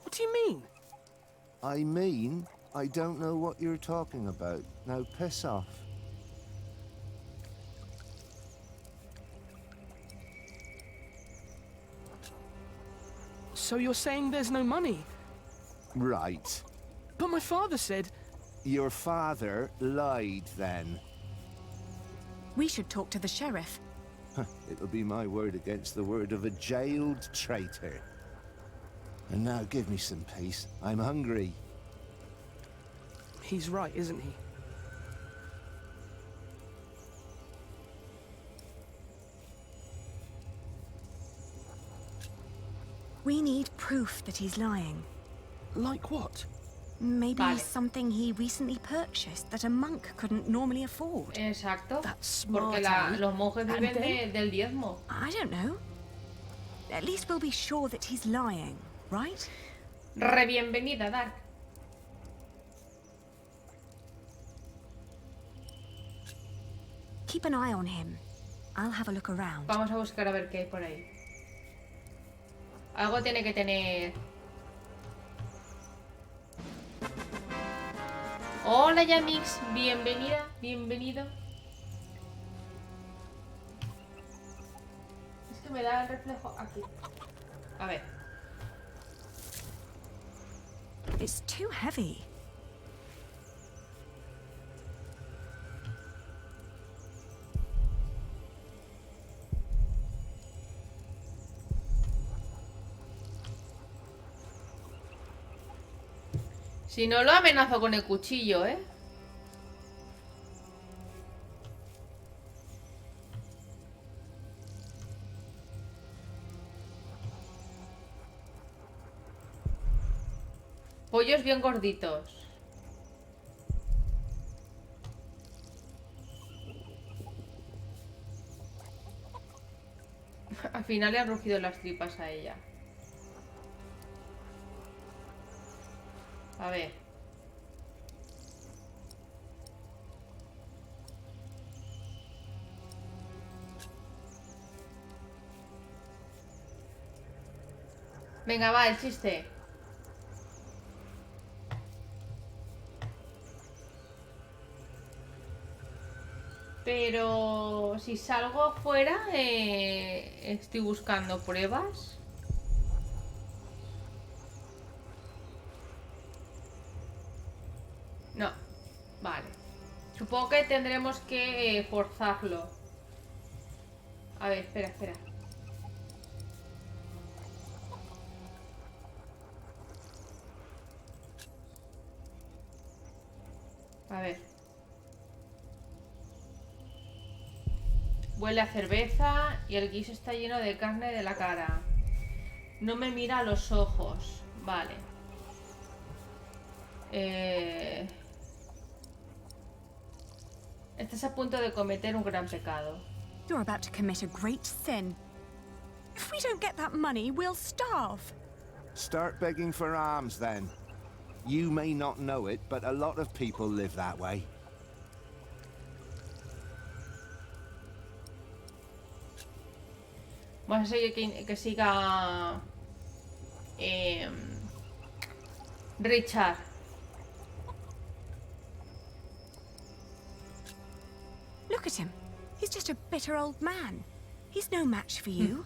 What do you mean? I mean, I don't know what you're talking about. Now piss off. So you're saying there's no money? Right. But my father said... Your father lied then. We should talk to the sheriff. It'll be my word against the word of a jailed traitor. And now give me some peace. I'm hungry. He's right, isn't he? We need proof that he's lying. Like what? Maybe something he recently purchased that a monk couldn't normally afford. Exacto. That's smart, Porque los monjes viven del diezmo. I don't know. At least we'll be sure that he's lying, right? Re bienvenida, Dark. Keep an eye on him. I'll have a look around. Vamos a buscar a ver qué hay por ahí. Algo tiene que tener. Hola Yamix, bienvenida, bienvenido. Es que me da el reflejo aquí. A ver. It's too heavy. Si no lo amenazo con el cuchillo, ¿eh? Pollos bien gorditos. Al final le han rugido las tripas a ella. A ver. Venga, va, el chiste. Pero si salgo afuera, estoy buscando pruebas. No, vale. Supongo que tendremos que forzarlo. A ver, espera, espera. A ver. Huele a cerveza y el guiso está lleno de carne de la cara. No me mira a los ojos. Vale. Estás a punto de cometer un gran pecado. You're about to commit a great sin. If we don't get that money, we'll starve. Start begging for alms, then. You may not know it, but a lot of people live that way. Vamos a seguir que siga Richard. Look at him. He's just a bitter old man. He's no match for you.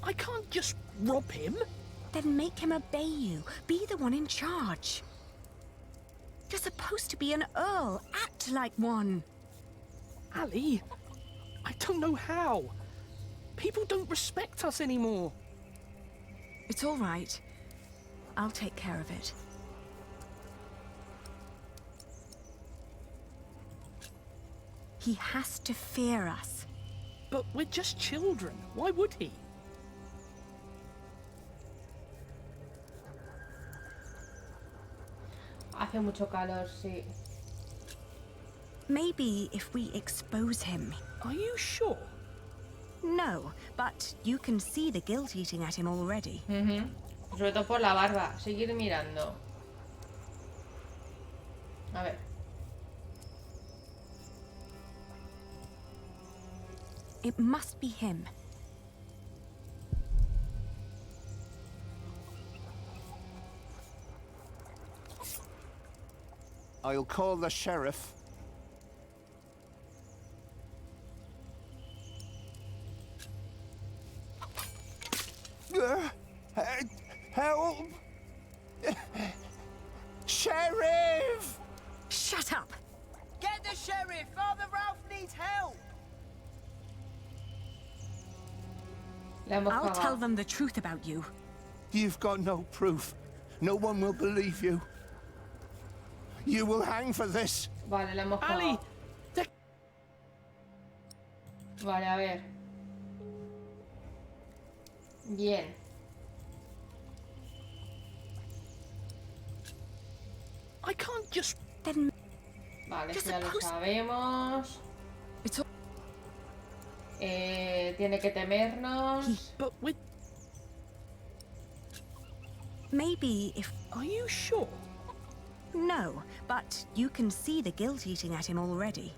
I can't just rob him. Then make him obey you. Be the one in charge. You're supposed to be an earl. Act like one. Ali, I don't know how. People don't respect us anymore. It's all right. I'll take care of it. He has to fear us. But we're just children. Why would he? Hace mucho calor, sí. Maybe if we expose him. Are you sure? No, but you can see the guilt eating at him already. Sobre todo por la barba. Seguir mirando. A ver. It must be him. I'll call the sheriff. Help! Sheriff! Shut up! Get the sheriff! Father Ralph needs help! I'll tell them the truth about you. You've got no proof. No one will believe you. You will hang for this. Vale, la hemos Ali, Vale, a ver. Bien. I can't just... Vale, esto ya lo sabemos. Tiene que temernos. Maybe if... Are you sure? No, but you can see the guilt eating at him already.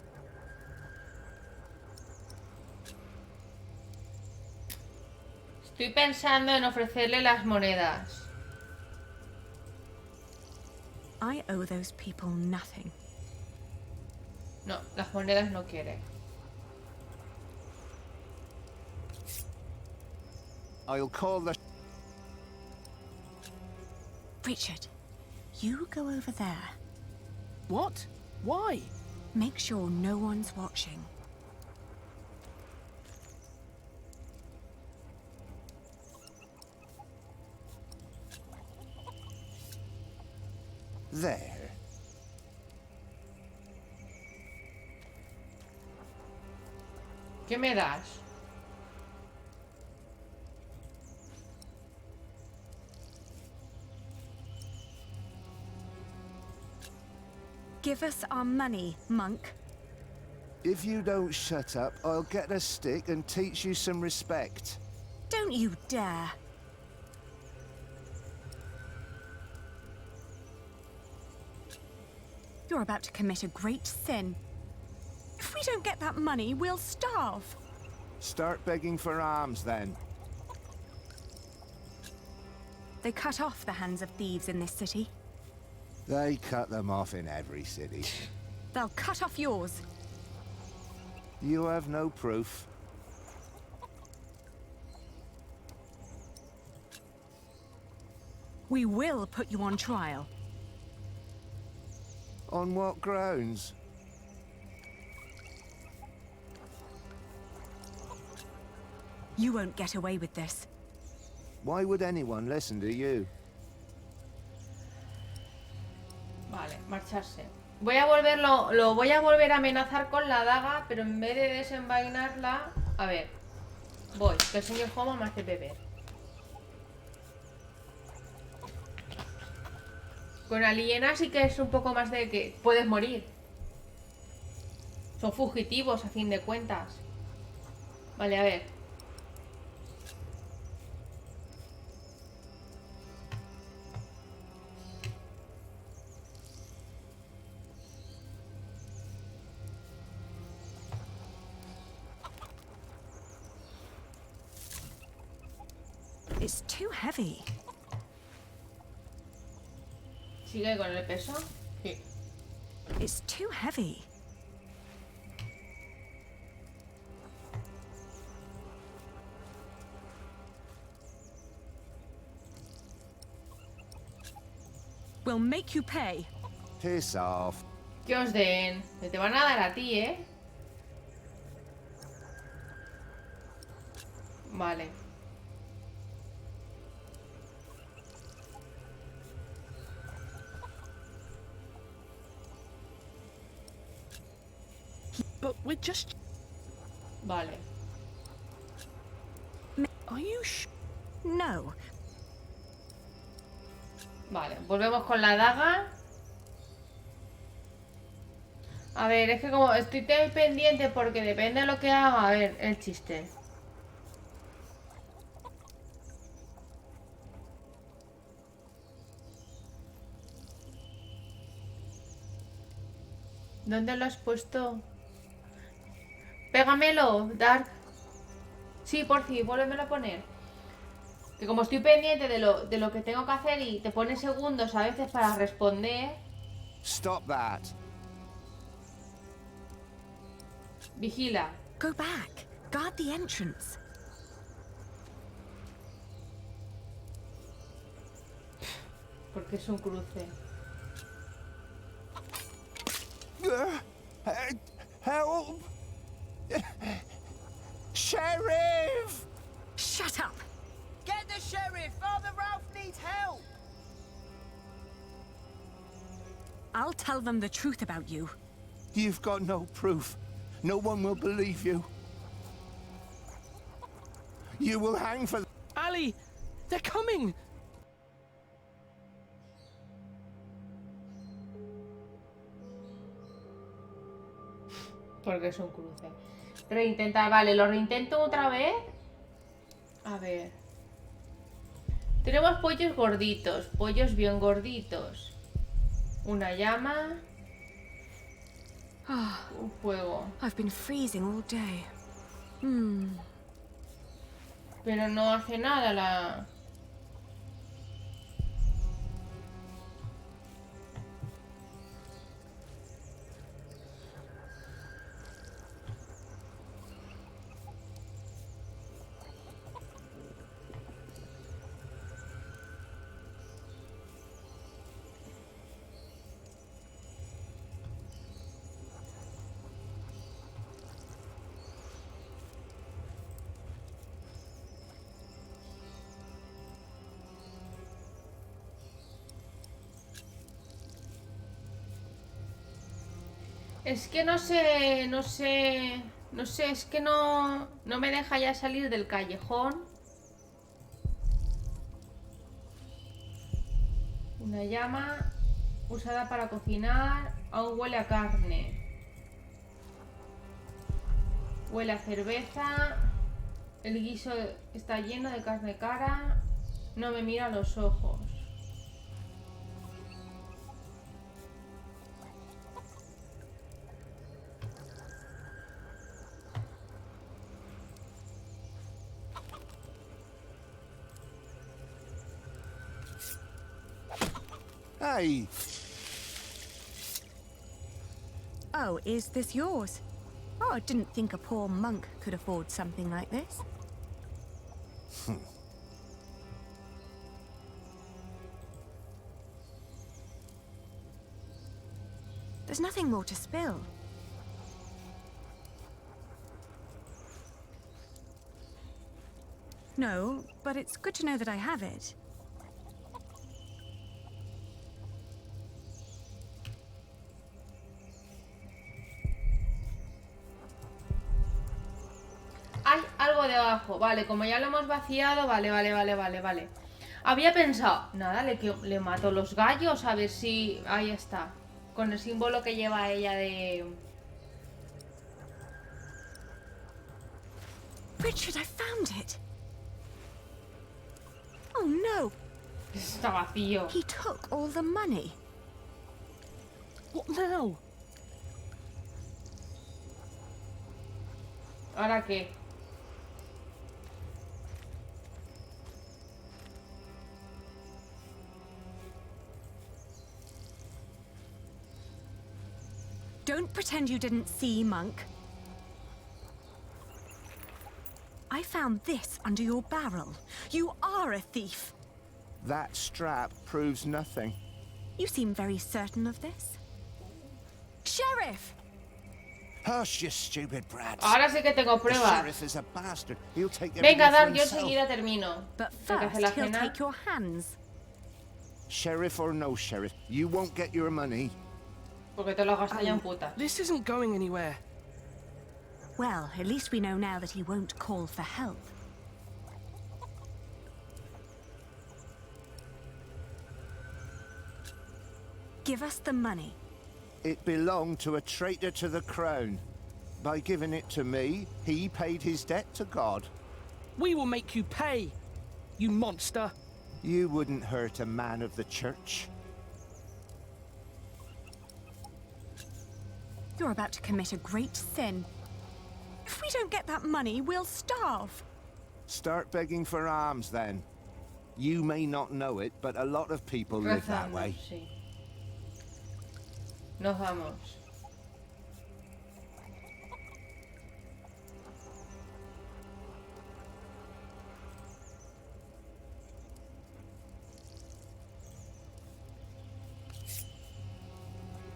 Estoy pensando en ofrecerle las monedas. I owe those people nothing. No, las monedas no quiere. I'll call the... Richard, you go over there. What? Why? Make sure no one's watching. There. ¿Qué me das? Give us our money, monk. If you don't shut up, I'll get a stick and teach you some respect. Don't you dare. You're about to commit a great sin. If we don't get that money, we'll starve. Start begging for alms, then. They cut off the hands of thieves in this city. They cut them off in every city. They'll cut off yours. You have no proof. We will put you on trial. On what grounds? You won't get away with this. Why would anyone listen to you? Vale, marcharse. Voy a volverlo, lo voy a volver a amenazar con la daga, pero en vez de desenvainarla, a ver, voy, que el señor Homo me hace beber. Con alienas sí que es un poco más de que puedes morir. Son fugitivos a fin de cuentas. Vale, a ver. It's too heavy. ¿Sigue con el peso? Sí. It's too heavy. We'll make you pay. Piss off. Que os den. Que te van a dar a ti, ¿eh? Vale. But we're just... Vale. Are you No. Vale, volvemos con la daga. A ver, es que como estoy tan pendiente porque depende de lo que haga. A ver, el chiste. ¿Dónde lo has puesto? Pégamelo, Dark. Sí, por fin, vuélvemelo a poner. Que como estoy pendiente de lo que tengo que hacer y te pone segundos a veces para responder. Stop that. Vigila. Go back. Guard the entrance. Porque es un cruce. Help! Sheriff! Shut up! Get the sheriff! Father Ralph needs help! I'll tell them the truth about you. You've got no proof. No one will believe you. You will hang for... Ali! They're coming! Porque es un cruce. Reintentar, vale, lo reintento otra vez. A ver. Tenemos pollos gorditos, pollos bien gorditos. Una llama. Un fuego. I've been freezing all day. Pero no hace nada la... Es que no sé, es que no me deja ya salir del callejón. Una llama usada para cocinar, aún huele a carne. Huele a cerveza, el guiso está lleno de carne cara, no me mira a los ojos. Hey! Oh, is this yours? Oh, I didn't think a poor monk could afford something like this. There's nothing more to spill. No, but it's good to know that I have it. Hay algo debajo, vale, como ya lo hemos vaciado, vale. Había pensado, nada, le mato los gallos a ver si... Ahí está, con el símbolo que lleva ella de... Richard, I found it. Oh no. Está vacío. He took all the money. What now? ¿Ahora qué? Don't pretend you didn't see, Monk. I found this under your barrel. You are a thief. That strap proves nothing. You seem very certain of this. Sheriff! Hush, you stupid brats. Ahora sí que tengo The pruebas. sheriff is a bastard. He'll take Venga, everything for Dar, yo himself. enseguida termino. But Tengo que hacer la first, he'll cena. take your hands. Sheriff or no sheriff, you won't get your money. Porque te lo gastas ya en puta. This isn't going anywhere. Well, at least we know now that he won't call for help. Give us the money. It belonged to a traitor to the crown. By giving it to me, he paid his debt to God. We will make you pay, you monster. You wouldn't hurt a man of the church. You're about to commit a great sin. If we don't get that money, we'll starve. Start begging for alms, then. You may not know it, but a lot of people live that way. Sí. Nos vamos.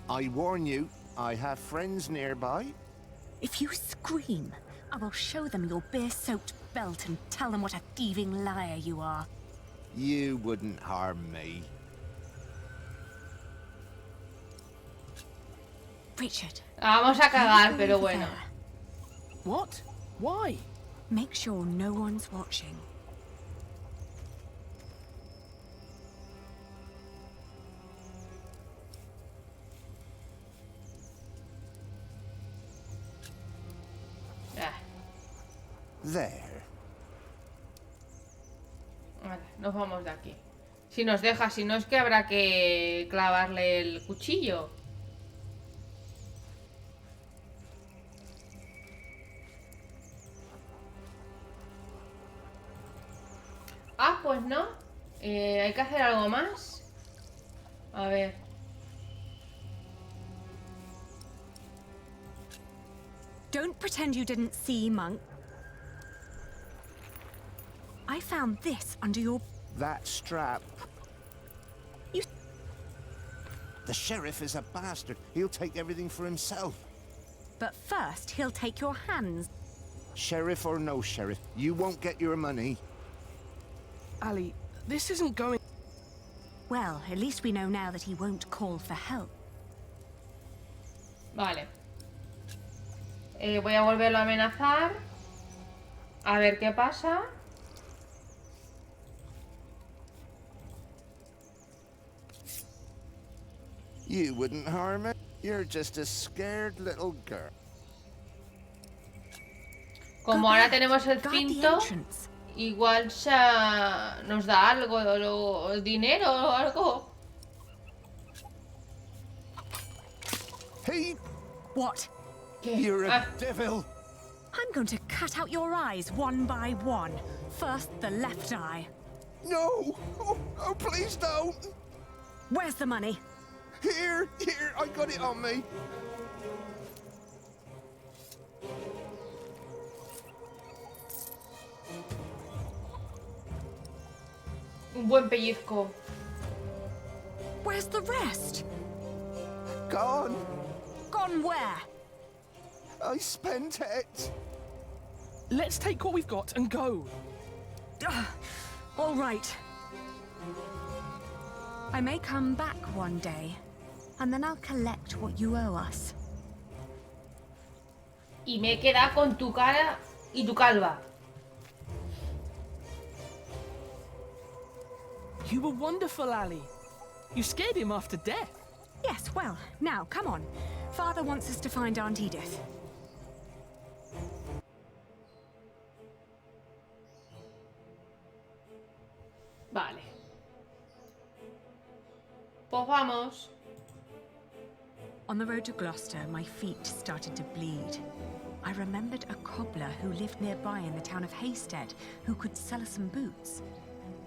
I warn you, I have friends nearby. If you scream, I will show them your beer-soaked belt and tell them what a thieving liar you are. You wouldn't harm me. Richard. Vamos a cagar, pero bueno. What? Why? Make sure no one's watching. There. Vale, nos vamos de aquí. Si nos deja, si no es que habrá que clavarle el cuchillo. Ah, pues no. Hay que hacer algo más. A ver. Don't pretend you didn't see, Monk. I found this under your... That strap. You... The sheriff is a bastard. He'll take everything for himself. But first, he'll take your hands. Sheriff or no sheriff, you won't get your money. Ali, this isn't going... Well, at least we know now that he won't call for help. Vale. Voy a volverlo a amenazar. A ver qué pasa. You wouldn't harm it. You're just a scared little girl. Como ahora tenemos el cinto, igual nos da algo, o dinero o algo. Hey! What? You're a devil. I'm going to cut out your eyes one by one. First, the left eye. No! Oh, please don't! Where's the money? Here, I got it on me. Un buen pellizco. Where's the rest? Gone. Gone where? I spent it. Let's take what we've got and go. All right. I may come back one day, and then I'll collect what you owe us. Y me he quedado con tu cara y tu calva. You were wonderful, Ali. You scared him after death. Yes, well, now, come on. Father wants us to find Aunt Edith. Pues vamos. On the road to Gloucester, my feet started to bleed. I remembered a cobbler who lived nearby in the town of Hastead who could sell us some boots.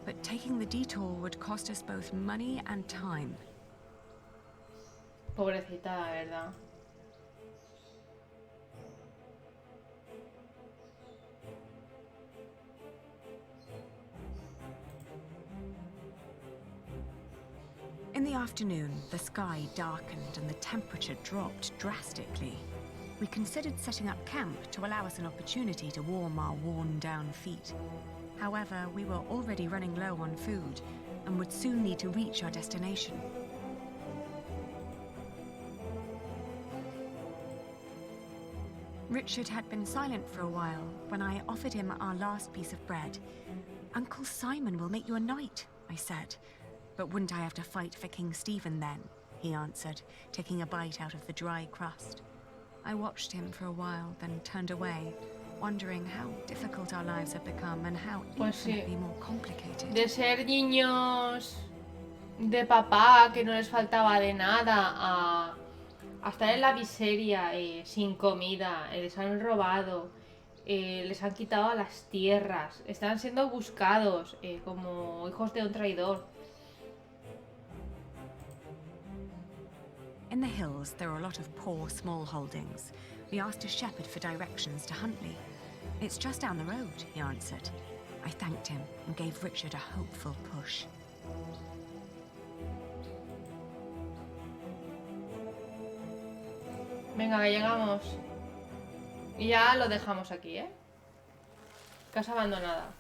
But taking the detour would cost us both money and time. Pobrecita, la verdad. In the afternoon, the sky darkened and the temperature dropped drastically. We considered setting up camp to allow us an opportunity to warm our worn-down feet. However, we were already running low on food and would soon need to reach our destination. Richard had been silent for a while when I offered him our last piece of bread. "Uncle Simon will make you a knight," I said. "But wouldn't I have to fight for King Stephen then?" he answered, taking a bite out of the dry crust. I watched him for a while, then turned away, wondering how difficult our lives have become and how infinitely more complicated. De ser niños de papá, que no les faltaba de nada, a estar en la miseria, sin comida, les han robado, les han quitado las tierras, están siendo buscados como hijos de un traidor. In the hills, there are a lot of poor small holdings. We asked a shepherd for directions to Huntley. "It's just down the road," he answered. I thanked him and gave Richard a hopeful push. Venga, que llegamos. Y ya lo dejamos aquí, ¿eh? Casa abandonada.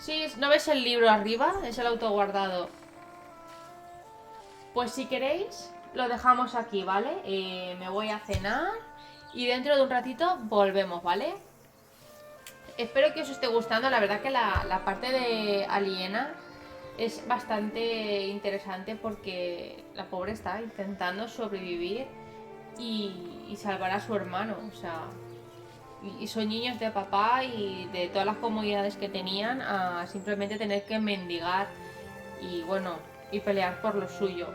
Sí, ¿no ves el libro arriba? Es el autoguardado. Pues si queréis, lo dejamos aquí, ¿vale? Me voy a cenar y dentro de un ratito volvemos, ¿vale? Espero que os esté gustando. La verdad que la parte de Aliena es bastante interesante porque la pobre está intentando sobrevivir y salvar a su hermano. O sea, y son niños de papá y de todas las comodidades que tenían a simplemente tener que mendigar y bueno, y pelear por lo suyo.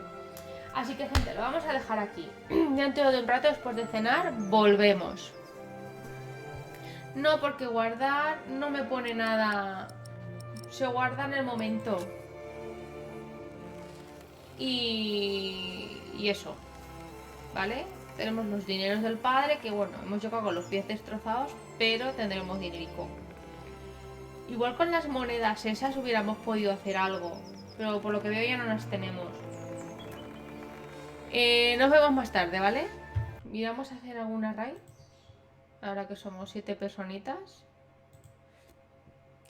Así que gente, lo vamos a dejar aquí. Dentro de un rato, después de cenar, volvemos. No, porque guardar no me pone nada. Se guarda en el momento. Y eso, ¿vale? Tenemos los dineros del padre, que bueno, hemos llegado con los pies destrozados, pero tendremos dinerico. Igual con las monedas esas hubiéramos podido hacer algo, pero por lo que veo ya no las tenemos. Nos vemos más tarde, ¿vale? Miramos a hacer alguna raid. Ahora que somos 7 personitas.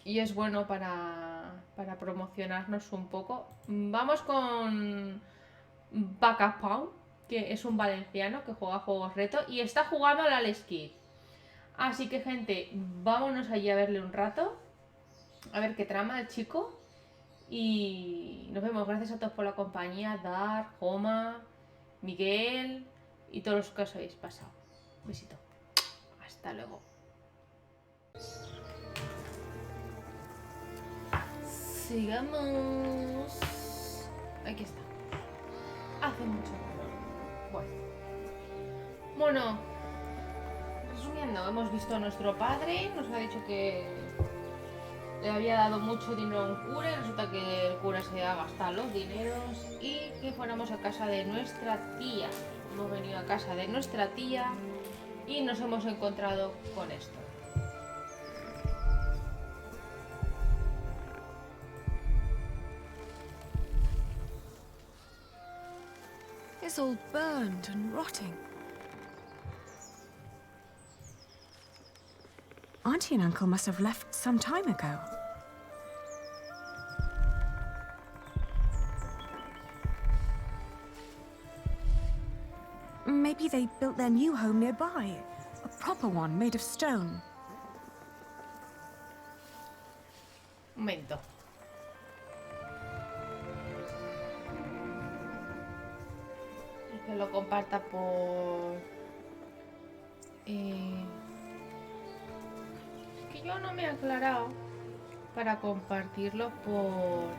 Y es bueno para promocionarnos un poco. Vamos con Bacapau, que es un valenciano que juega juegos reto y está jugando al Alex Kidd. Así que gente, vámonos allí a verle un rato. A ver qué trama el chico. Y nos vemos. Gracias a todos por la compañía. Dar, Joma, Miguel y todos los que os habéis pasado. Besito. Hasta luego. Sigamos. Aquí está. Hace mucho calor. Bueno, resumiendo, hemos visto a nuestro padre. Nos ha dicho que le había dado mucho dinero a un cura y resulta que el cura se ha gastado los dineros y que fuéramos a casa de nuestra tía. Hemos venido a casa de nuestra tía y nos hemos encontrado con esto. It's all burned and rotting. Auntie and Uncle must have left some time ago. Maybe they built their new home nearby. A proper one made of stone. Un momento. Que lo comparta por... Es que yo no me he aclarado para compartirlo por...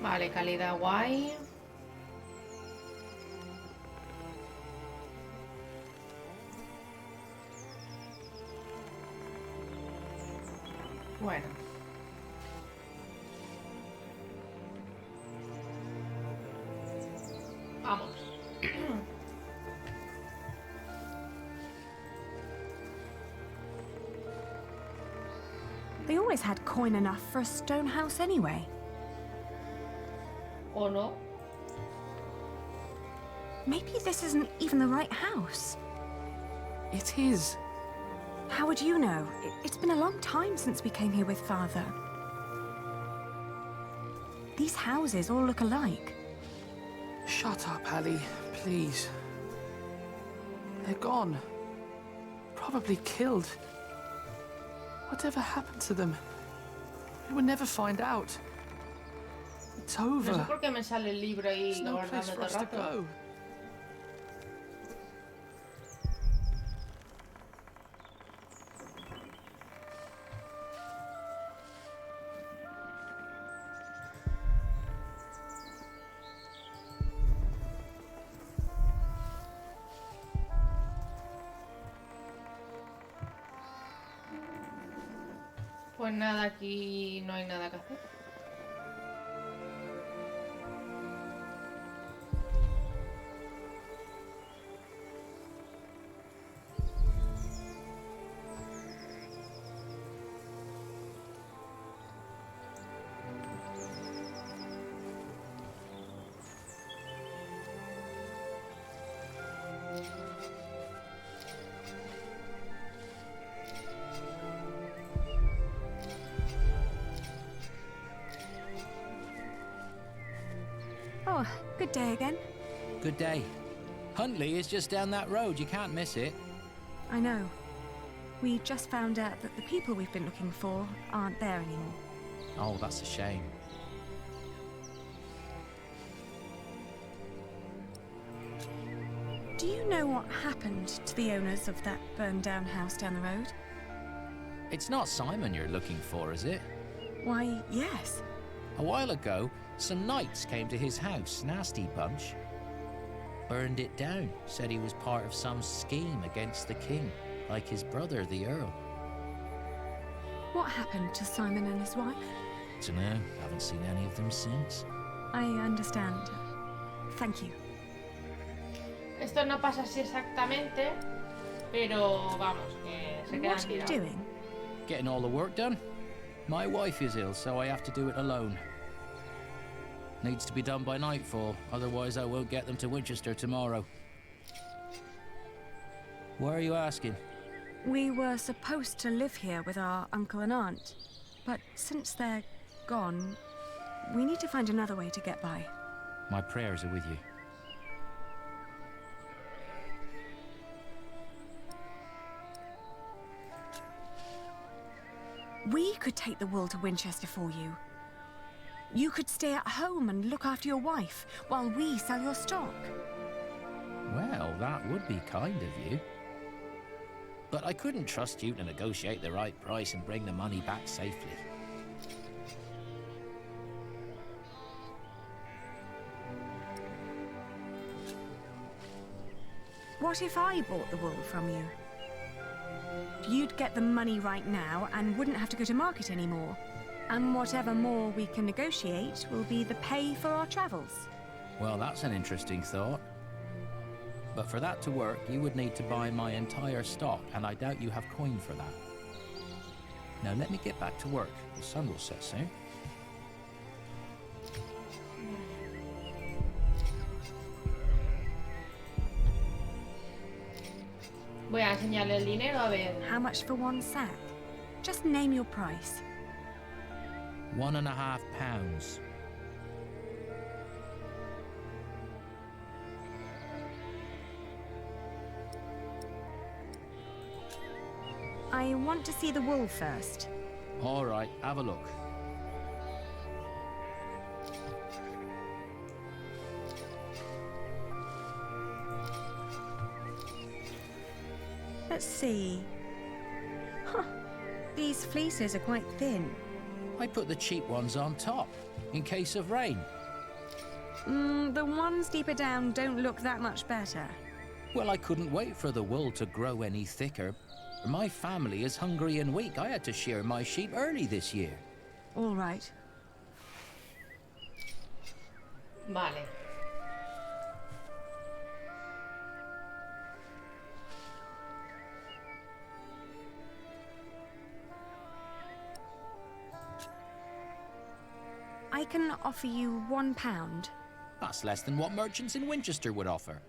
Vale, calidad guay. Bueno. Vamos. They always had coin enough for a stone house anyway. ¿O no? Maybe this isn't even the right house. It is. How would you know? It's been a long time since we came here with Father. These houses all look alike. Shut up, Ali, please. They're gone. Probably killed. Whatever happened to them? We will never find out. It's over. No sé por qué me sale el libro ahí There's no place guardando for us todo to el rato. go. Pues nada, aquí no hay nada que hacer. Oh, good day again. Good day. Huntley is just down that road. You can't miss it. I know. We just found out that the people we've been looking for aren't there anymore. Oh, that's a shame. Do you know what happened to the owners of that burned-down house down the road? It's not Simon you're looking for, is it? Why, yes. A while ago, some knights came to his house, nasty bunch. Burned it down, said he was part of some scheme against the king, like his brother, the Earl. What happened to Simon and his wife? Dunno, haven't seen any of them since. I understand. Thank you. Esto no pasa así exactamente, pero vamos, que se quedan What are you tirados. doing? Getting all the work done? My wife is ill, so I have to do it alone. Needs to be done by nightfall, otherwise I won't get them to Winchester tomorrow. Why are you asking? We were supposed to live here with our uncle and aunt, but since they're gone, we need to find another way to get by. My prayers are with you. We could take the wool to Winchester for you. You could stay at home and look after your wife while we sell your stock. Well, that would be kind of you. But I couldn't trust you to negotiate the right price and bring the money back safely. What if I bought the wool from you? You'd get the money right now and wouldn't have to go to market anymore. And whatever more we can negotiate will be the pay for our travels. Well, that's an interesting thought. But for that to work, you would need to buy my entire stock, and I doubt you have coin for that. Now let me get back to work. The sun will set soon. Voy a enseñarle el dinero a ver. How much for one sack? Just name your price. £1.5. I want to see the wool first. All right, have a look. Let's see. Huh. These fleeces are quite thin. I put the cheap ones on top, in case of rain. The ones deeper down don't look that much better. Well, I couldn't wait for the wool to grow any thicker. My family is hungry and weak. I had to shear my sheep early this year. All right. Vale. I can offer you £1. That's less than what merchants in Winchester would offer.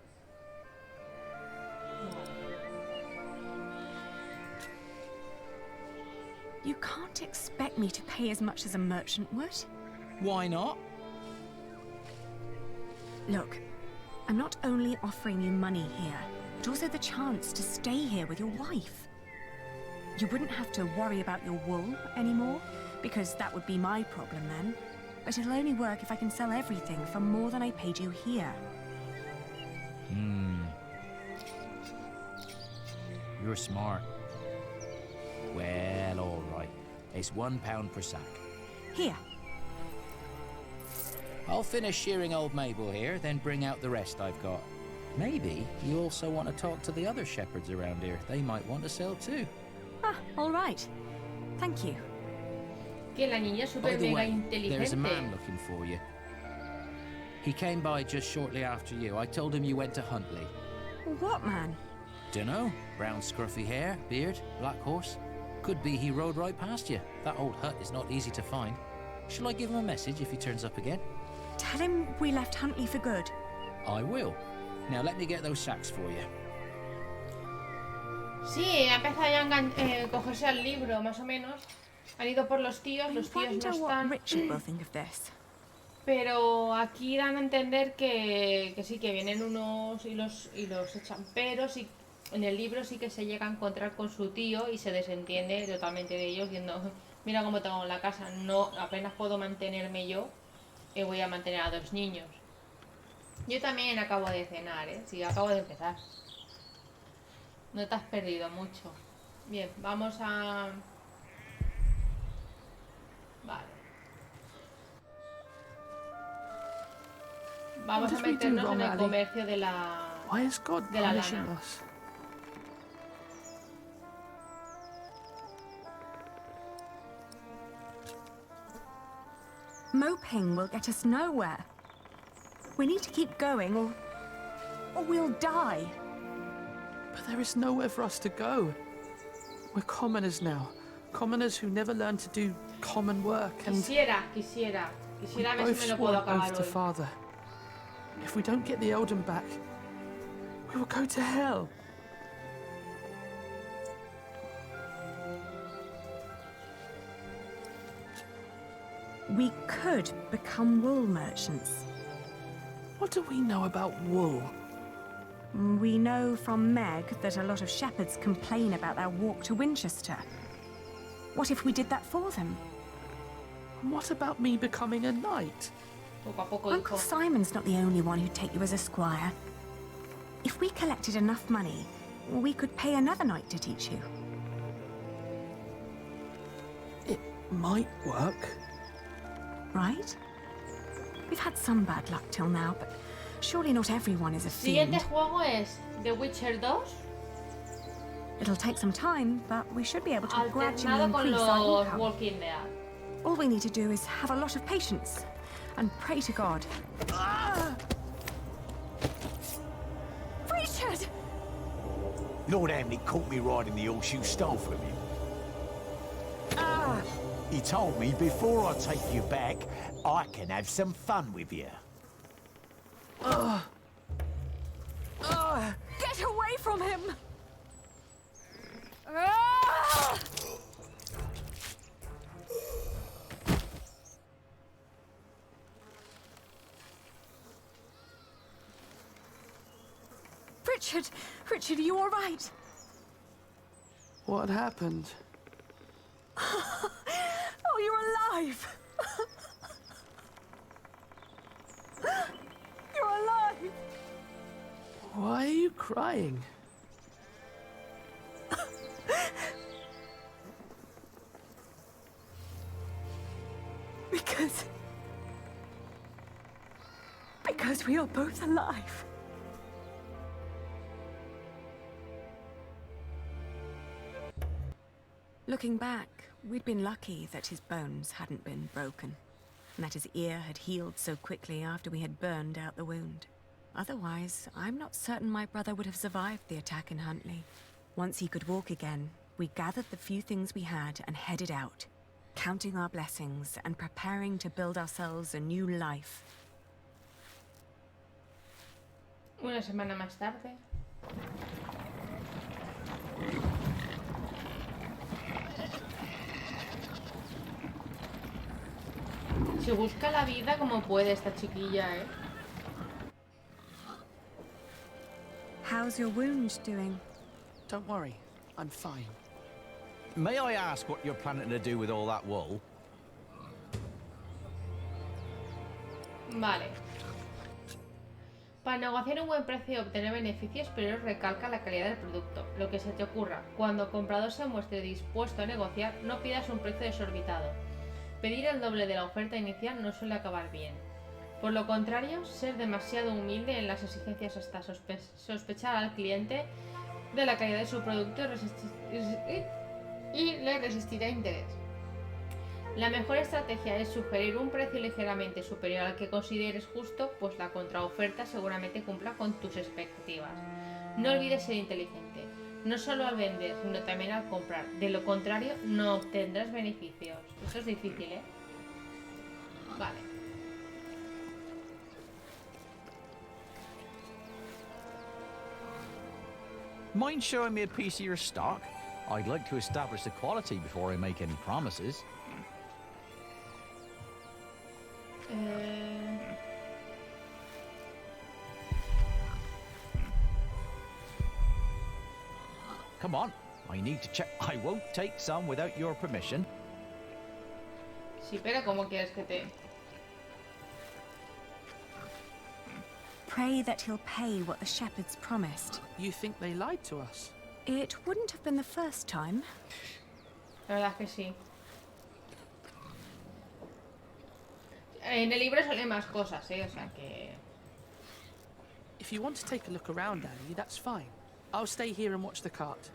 You can't expect me to pay as much as a merchant would. Why not? Look, I'm not only offering you money here, but also the chance to stay here with your wife. You wouldn't have to worry about your wool anymore, because that would be my problem then. But it'll only work if I can sell everything for more than I paid you here. You're smart. Well, all right. It's £1 per sack. Here. I'll finish shearing old Mabel here, then bring out the rest I've got. Maybe you also want to talk to the other shepherds around here. They might want to sell too. Ah, all right. Thank you. Que la niña es By súper the mega way, there's a man inteligente. looking for you. He came by just shortly after you. I told him you went to Huntley. What man? Dunno. Brown scruffy hair, beard, black horse. Could be he rode right past you. That old hut is not easy to find. Shall I give him a message if he turns up again? Tell him we left Huntley for good. I will. Now let me get those sacks for you. Sí, ha empezado ya a cogerse al libro, más o menos. Han ido por los tíos no están. Richard will think of this. Pero aquí dan a entender que sí, que vienen unos y los echan. Pero sí, en el libro sí que se llega a encontrar con su tío y se desentiende totalmente de ellos, diciendo, mira cómo tengo la casa, no, apenas puedo mantenerme yo y voy a mantener a 2 niños. Yo también acabo de cenar, sí, acabo de empezar. No te has perdido mucho. Bien, vamos a... Vale. Vamos a meternos en el comercio de la... Why is God de la punishing lana. us? Moping will get us nowhere. We need to keep going or we'll die. But there is nowhere for us to go. We're commoners now. Commoners who never learned to do common work and... Quisiera we ver both si me lo swore puedo an acabar oath to hoy. Father. If we don't get the Eldon back, we will go to hell. We could become wool merchants. What do we know about wool? We know from Meg that a lot of shepherds complain about their walk to Winchester. What if we did that for them? And what about me becoming a knight? Poco a poco, Uncle hijo. Simon's not the only one who'd take you as a squire. If we collected enough money, we could pay another knight to teach you. It might work. Right? We've had some bad luck till now, but surely not everyone is a fiend. Siguiente juego es The Witcher 2. It'll take some time, but we should be able to gradually Alternado con increase our los income. Walking Dead. All we need to do is have a lot of patience and pray to God. Richard! Lord Hamley caught me riding the horse you stole from him. He told me before I take you back, I can have some fun with you. Get away from him! Richard, are you all right? What happened? Oh, you're alive! You're alive! Why are you crying? Because we are both alive. Looking back, we'd been lucky that his bones hadn't been broken, and that his ear had healed so quickly after we had burned out the wound. Otherwise, I'm not certain my brother would have survived the attack in Huntley. Once he could walk again, we gathered the few things we had and headed out, counting our blessings and preparing to build ourselves a new life. Una semana más tarde. Se busca la vida como puede esta chiquilla, ¿eh? How's your wound doing? Don't worry, I'm fine. May I ask what you're planning to do with all that wool? Vale. Para negociar un buen precio y obtener beneficios, pero recalca la calidad del producto. Lo que se te ocurra. Cuando el comprador se muestre dispuesto a negociar, no pidas un precio desorbitado. Pedir el doble de la oferta inicial no suele acabar bien. Por lo contrario, ser demasiado humilde en las exigencias hasta sospechar al cliente de la calidad de su producto y le resistirá interés. La mejor estrategia es sugerir un precio ligeramente superior al que consideres justo, pues la contraoferta seguramente cumpla con tus expectativas. No olvides ser inteligente, no solo al vender, sino también al comprar. De lo contrario, no obtendrás beneficios. Esto es difícil, ¿eh? Vale. Mind showing me a piece of your stock? I'd like to establish the quality before I make any promises. Come on, I need to check. I won't take some without your permission. Sí, pero ¿cómo quieres que te...? Pray that he'll pay what the shepherds promised. You think they lied to us? It wouldn't have been the first time. La verdad es que sí. En el libro salen más cosas, ¿eh? O sea que... If you want to take a look around, Annie, that's fine. I'll stay here and watch the cart.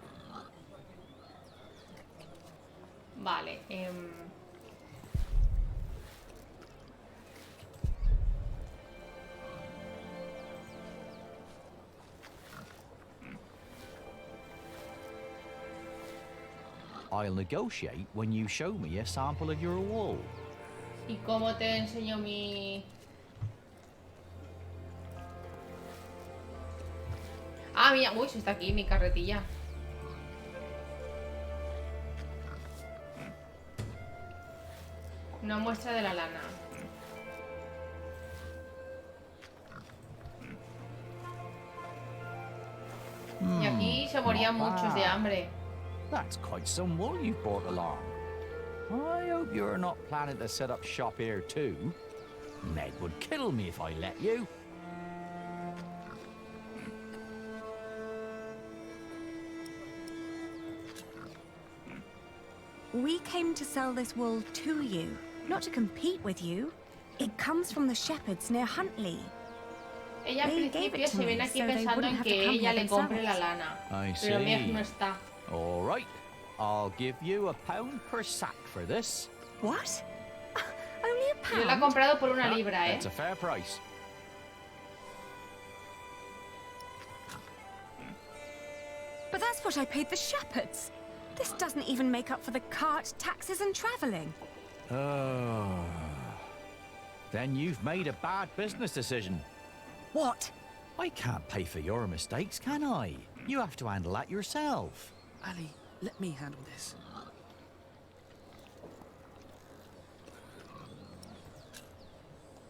Vale, I'll negotiate when you show me a sample of your wool. ¿Y cómo te enseño mi...? Ah, mira, uy, si está aquí mi carretilla. Una muestra de la lana. Y aquí se morían muchos de hambre. That's quite some wool you brought along. I hope you're not planning to set up shop here too. Ned would kill me if I let you. We came to sell this wool to you, not to compete with you. It comes from the shepherds near Huntley. Ella al principio se viene aquí pensando en que ella le compre la lana. Pero Meg no está. All right. I'll give you £1 per sack for this. What? Only a pound? Yo la he comprado por una libra, ¿eh? That's a fair price. But that's what I paid the shepherds. This doesn't even make up for the cart, taxes and travelling. Oh. Then you've made a bad business decision. What? I can't pay for your mistakes, can I? You have to handle that yourself. Ali, let me handle this.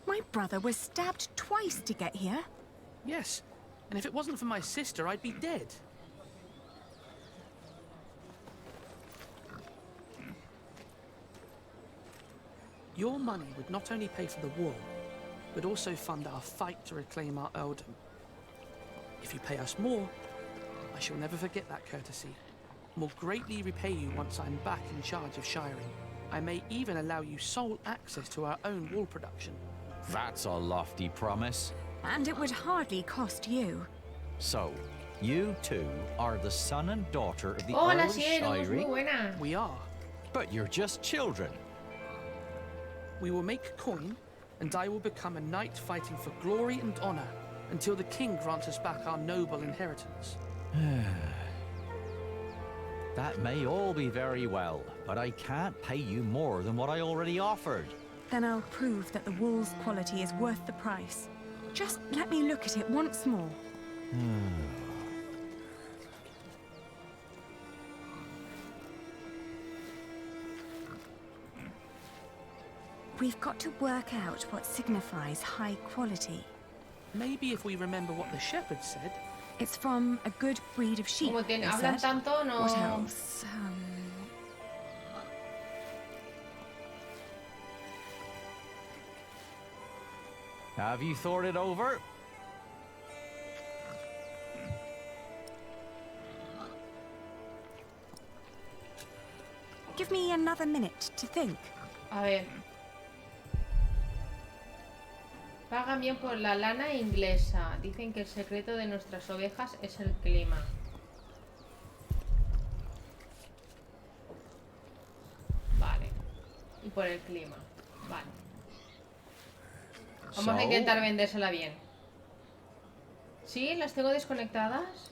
My brother was stabbed twice to get here. Yes, and if it wasn't for my sister, I'd be dead. Your money would not only pay for the wool, but also fund our fight to reclaim our earldom. If you pay us more, I shall never forget that courtesy, and will greatly repay you once I'm back in charge of shiring. I may even allow you sole access to our own wool production. That's a lofty promise. And it would hardly cost you. So, you two are the son and daughter of the Hola, Earl of cielo, muy Shirey? buena. We are. But you're just children. We will make coin, and I will become a knight fighting for glory and honor until the king grants us back our noble inheritance. That may all be very well, but I can't pay you more than what I already offered. Then I'll prove that the wool's quality is worth the price. Just let me look at it once more. We've got to work out what signifies high quality. Maybe if we remember what the shepherd said. It's from a good breed of sheep. Como hablan tanto, no. What else? Have you thought it over? Give me another minute to think. A ver. Pagan bien por la lana inglesa. Dicen que el secreto de nuestras ovejas es el clima. Vale. Y por el clima. Vale. Vamos a intentar vendérsela bien. ¿Sí? ¿Las tengo desconectadas?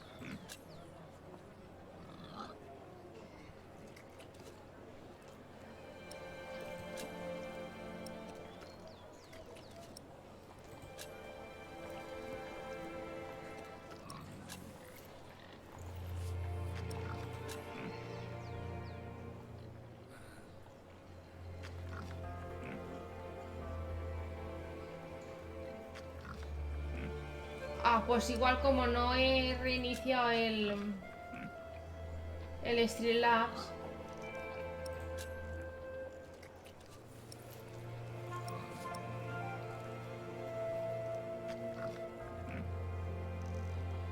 Ah, pues igual como no he reiniciado el Streamlabs.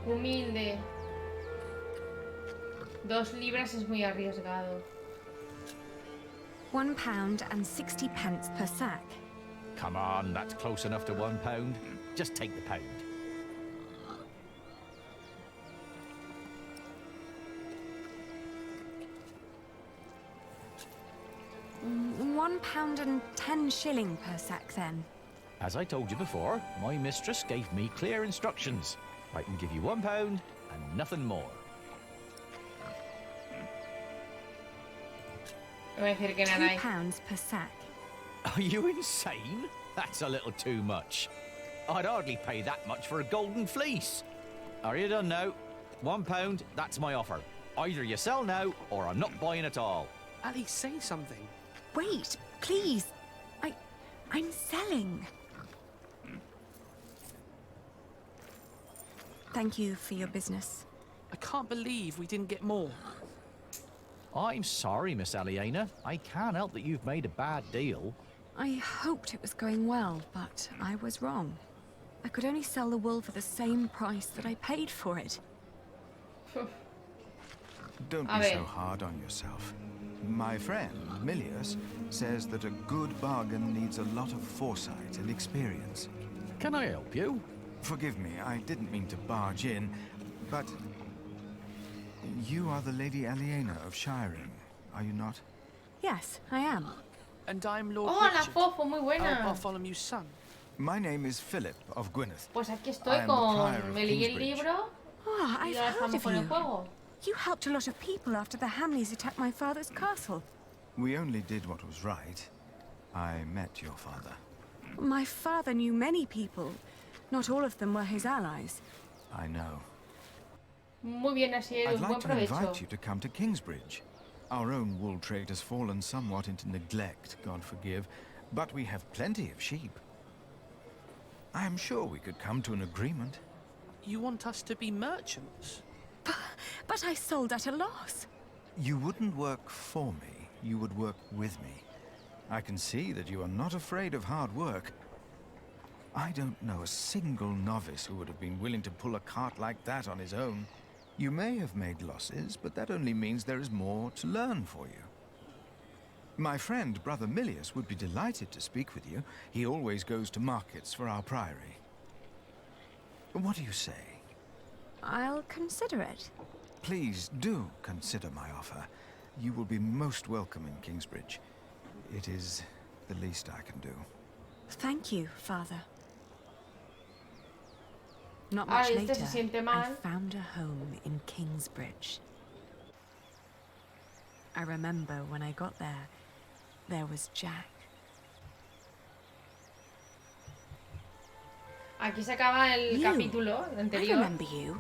Humilde. 2 libras es muy arriesgado. £1 and 60 pence per sack. Come on, that's close enough to £1. Just take the pound. £1 and 10 shilling per sack, then. As I told you before, my mistress gave me clear instructions. I can give you £1 and nothing more. £2 per sack. Are you insane? That's a little too much. I'd hardly pay that much for a golden fleece. Are you done now? £1, that's my offer. Either you sell now, or I'm not buying at all. Ali, say something. Wait, please. I'm selling. Thank you for your business. I can't believe we didn't get more. I'm sorry, Miss Aliena. I can't help that you've made a bad deal. I hoped it was going well, but I was wrong. I could only sell the wool for the same price that I paid for it. Don't be so hard on yourself. My friend, Milius, says that a good bargain needs a lot of foresight and experience. Can I help you? Forgive me, I didn't mean to barge in, but... You are the Lady Aliena of Shiring, are you not? Yes, I am. And I'm Lord Hola, Richard, Fofo, muy buena. Bartholomew's son. My name is Philip of Gwynedd. Pues aquí estoy con... Me leí el libro Oh, y I've ahora heard estamos of con el you. juego. You helped a lot of people after the Hamleys attacked my father's castle. We only did what was right. I met your father. My father knew many people. Not all of them were his allies. I know. Muy bien, así I'd es, buen like to invite provecho. you to come to Kingsbridge. Our own wool trade has fallen somewhat into neglect, God forgive, but we have plenty of sheep. I am sure we could come to an agreement. You want us to be merchants? But I sold at a loss. You wouldn't work for me, you would work with me. I can see that you are not afraid of hard work. I don't know a single novice who would have been willing to pull a cart like that on his own. You may have made losses, but that only means there is more to learn for you. My friend, Brother Milius, would be delighted to speak with you. He always goes to markets for our priory. What do you say? I'll consider it. Please do consider my offer. You will be most welcome in Kingsbridge. It is the least I can do. Thank you, Father. Not much later, I found a home in Kingsbridge. I remember when I got there, there was Jack. Aquí se acaba el capítulo anterior. I remember you.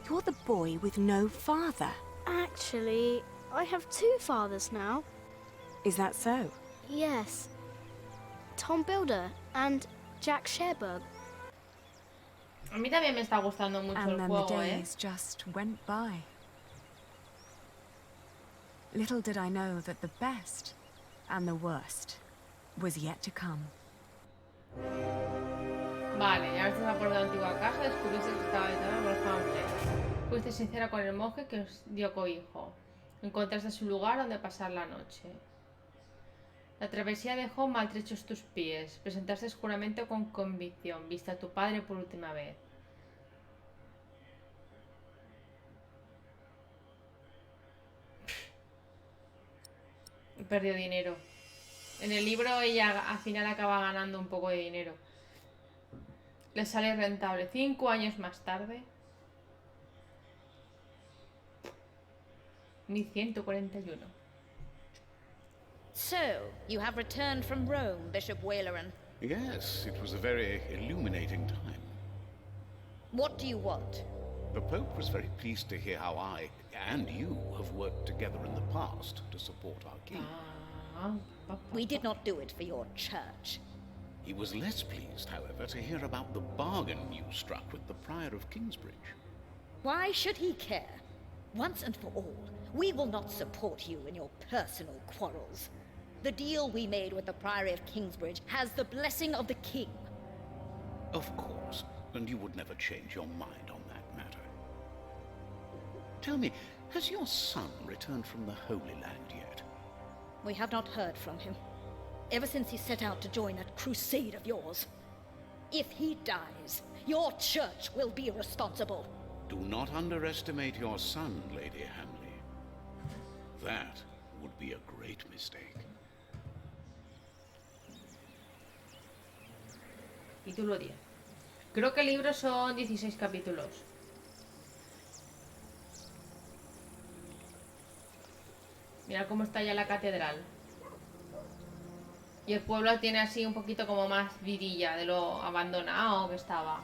You're the boy with no father. Actually, I have 2 fathers now. Is that so? Yes. Tom Builder and Jack Sherberg. A mí también me está gustando mucho el juego, And then the days just went by. Little did I know that the best and the worst was yet to come. Vale, ya estás a por la antigua caja, descubriste que estaba habitada por Hamlet. Fuiste sincera con el monje que os dio cobijo. Encontraste su lugar donde pasar la noche. La travesía dejó maltrechos tus pies. Presentaste juramento con convicción. Viste a tu padre por última vez. He perdido dinero. En el libro ella al final acaba ganando un poco de dinero. Le sale rentable. 5 años más tarde. 1141. So, you have returned from Rome, Bishop Waleran. Yes, it was a very illuminating time. What do you want? The Pope was very pleased to hear how I and you have worked together in the past to support our king. We did not do it for your church. He was less pleased, however, to hear about the bargain you struck with the Prior of Kingsbridge. Why should he care? Once and for all, we will not support you in your personal quarrels. The deal we made with the Priory of Kingsbridge has the blessing of the king. Of course, and you would never change your mind on that matter. Tell me, has your son returned from the Holy Land yet? We have not heard from him, ever since he set out to join that crusade of yours. If he dies, your church will be responsible. Do not underestimate your son, Lady Hamley. That would be a great mistake. Capítulo 10. Creo que el libro son 16 capítulos. Mira cómo está ya la catedral. Y el pueblo tiene así un poquito como más vidilla de lo abandonado que estaba.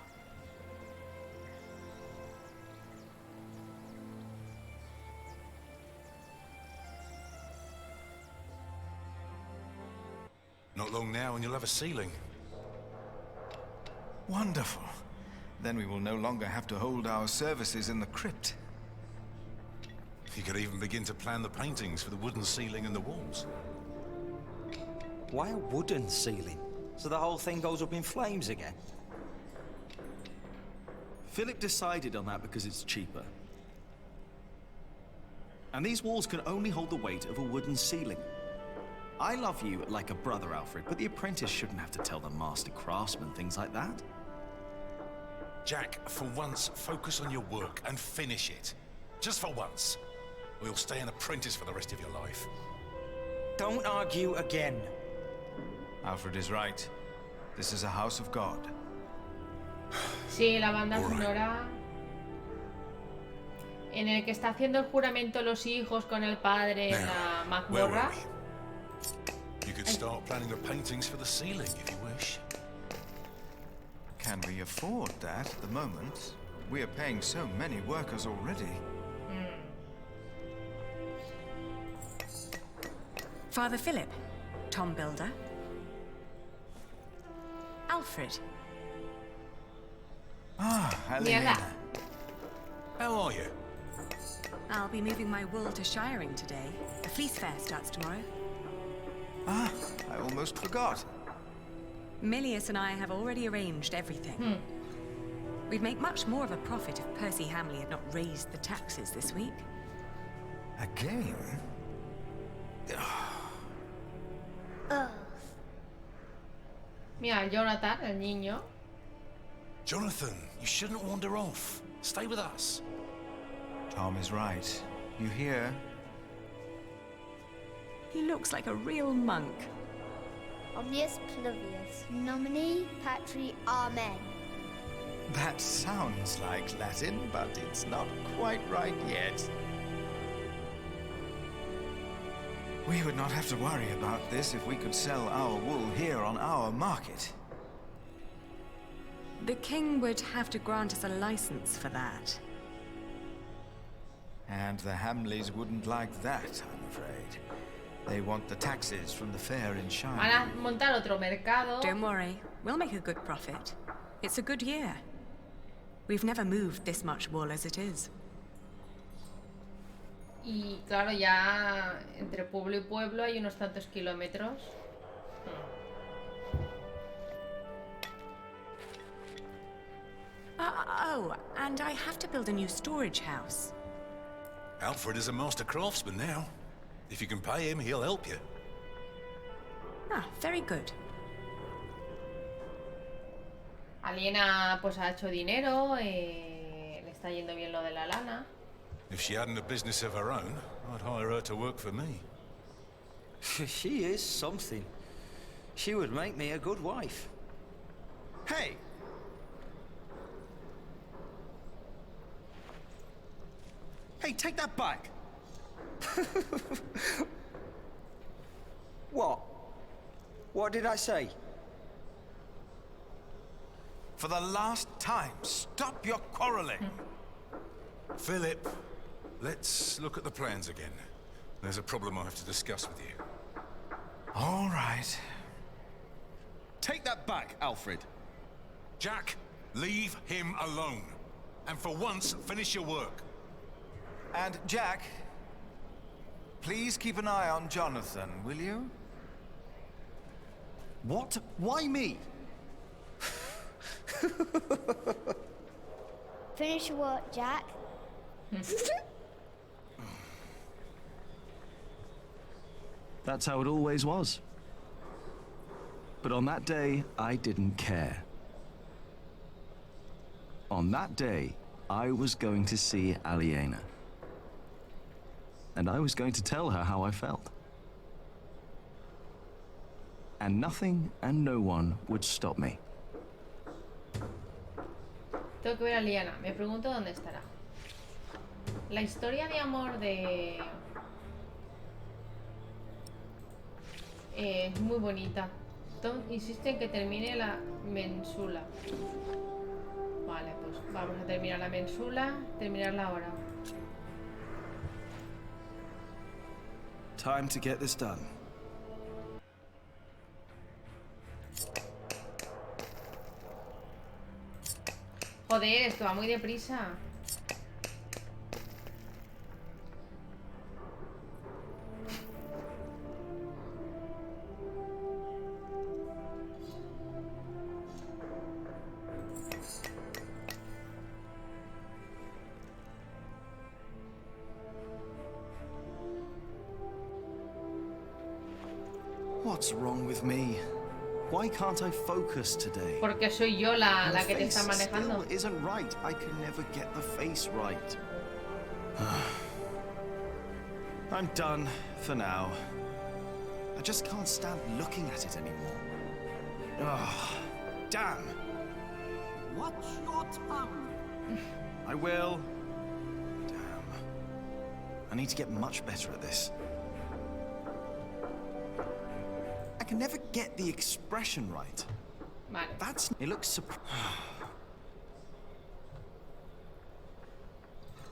Not long now and you'll have a ceiling. Wonderful. Then we will no longer have to hold our services in the crypt. You could even begin to plan the paintings for the wooden ceiling and the walls. Why a wooden ceiling? So the whole thing goes up in flames again? Philip decided on that because it's cheaper. And these walls can only hold the weight of a wooden ceiling. I love you like a brother, Alfred, but the apprentice shouldn't have to tell the master craftsman things like that. Jack, for once, focus on your work and finish it. Just for once. Or you'll stay an apprentice for the rest of your life. Don't argue again. Alfred is right. This is a house of God. Sí, la banda sonora en el que está haciendo el juramento los hijos con el padre en la mazmorra. You could start planning the paintings for the ceiling if you wish. Can we afford that at the moment? We are paying so many workers already. Father Philip, Tom Builder, Alfred. Ah, Helena. How are you? I'll be moving my wool to shiring today. The fleece fair starts tomorrow. Ah, I almost forgot. Milius and I have already arranged everything. We'd make much more of a profit if Percy Hamley had not raised the taxes this week. Again? Mira, Jonathan, el niño. Jonathan, you shouldn't wander off. Stay with us. Tom is right. You hear? He looks like a real monk. Omnius Pluvius, nomine patri amen. That sounds like Latin, but it's not quite right yet. We would not have to worry about this if we could sell our wool here on our market. The king would have to grant us a license for that. And the Hamleys wouldn't like that, I'm afraid. They want the taxes from the fair in Shire. Van a montar otro mercado. Don't worry, we'll make a good profit. It's a good year. We've never moved this much wool as it is. Y claro, ya entre pueblo y pueblo hay unos tantos kilómetros. Oh, and I have to build a new storage house. Alfred is a master craftsman now. If you can pay him, he'll help you. Ah, very good. Aliena pues ha hecho dinero, le está yendo bien lo de la lana. If she hadn't a business of her own, I'd hire her to work for me. She is something. She would make me a good wife. Hey! Hey, take that back! What? What did I say? For the last time, stop your quarreling! Philip, let's look at the plans again. There's a problem I have to discuss with you. All right. Take that back, Alfred. Jack, leave him alone. And for once, finish your work. And Jack, please keep an eye on Jonathan, will you? What? Why me? Finish your work, Jack. That's how it always was. But on that day, I didn't care. On that day, I was going to see Aliena. And I was going to tell her how I felt. And nothing and no one would stop me. Tengo que ver a Aliena. Me pregunto dónde estará. La historia de amor de... es muy bonita. Tom insiste en que termine la mensula. Vale, pues vamos a terminar la mensula. Terminarla ahora. Time to get this done. Joder, esto va muy deprisa. What's wrong with me? Why can't I focus today? Porque soy yo la My que te face está manejando. still isn't right. I can never get the face right. I'm done for now. I just can't stand looking at it anymore. Oh, damn. Watch your tongue. I will. Damn. I need to get much better at this. I can never get the expression right. Vale. It looks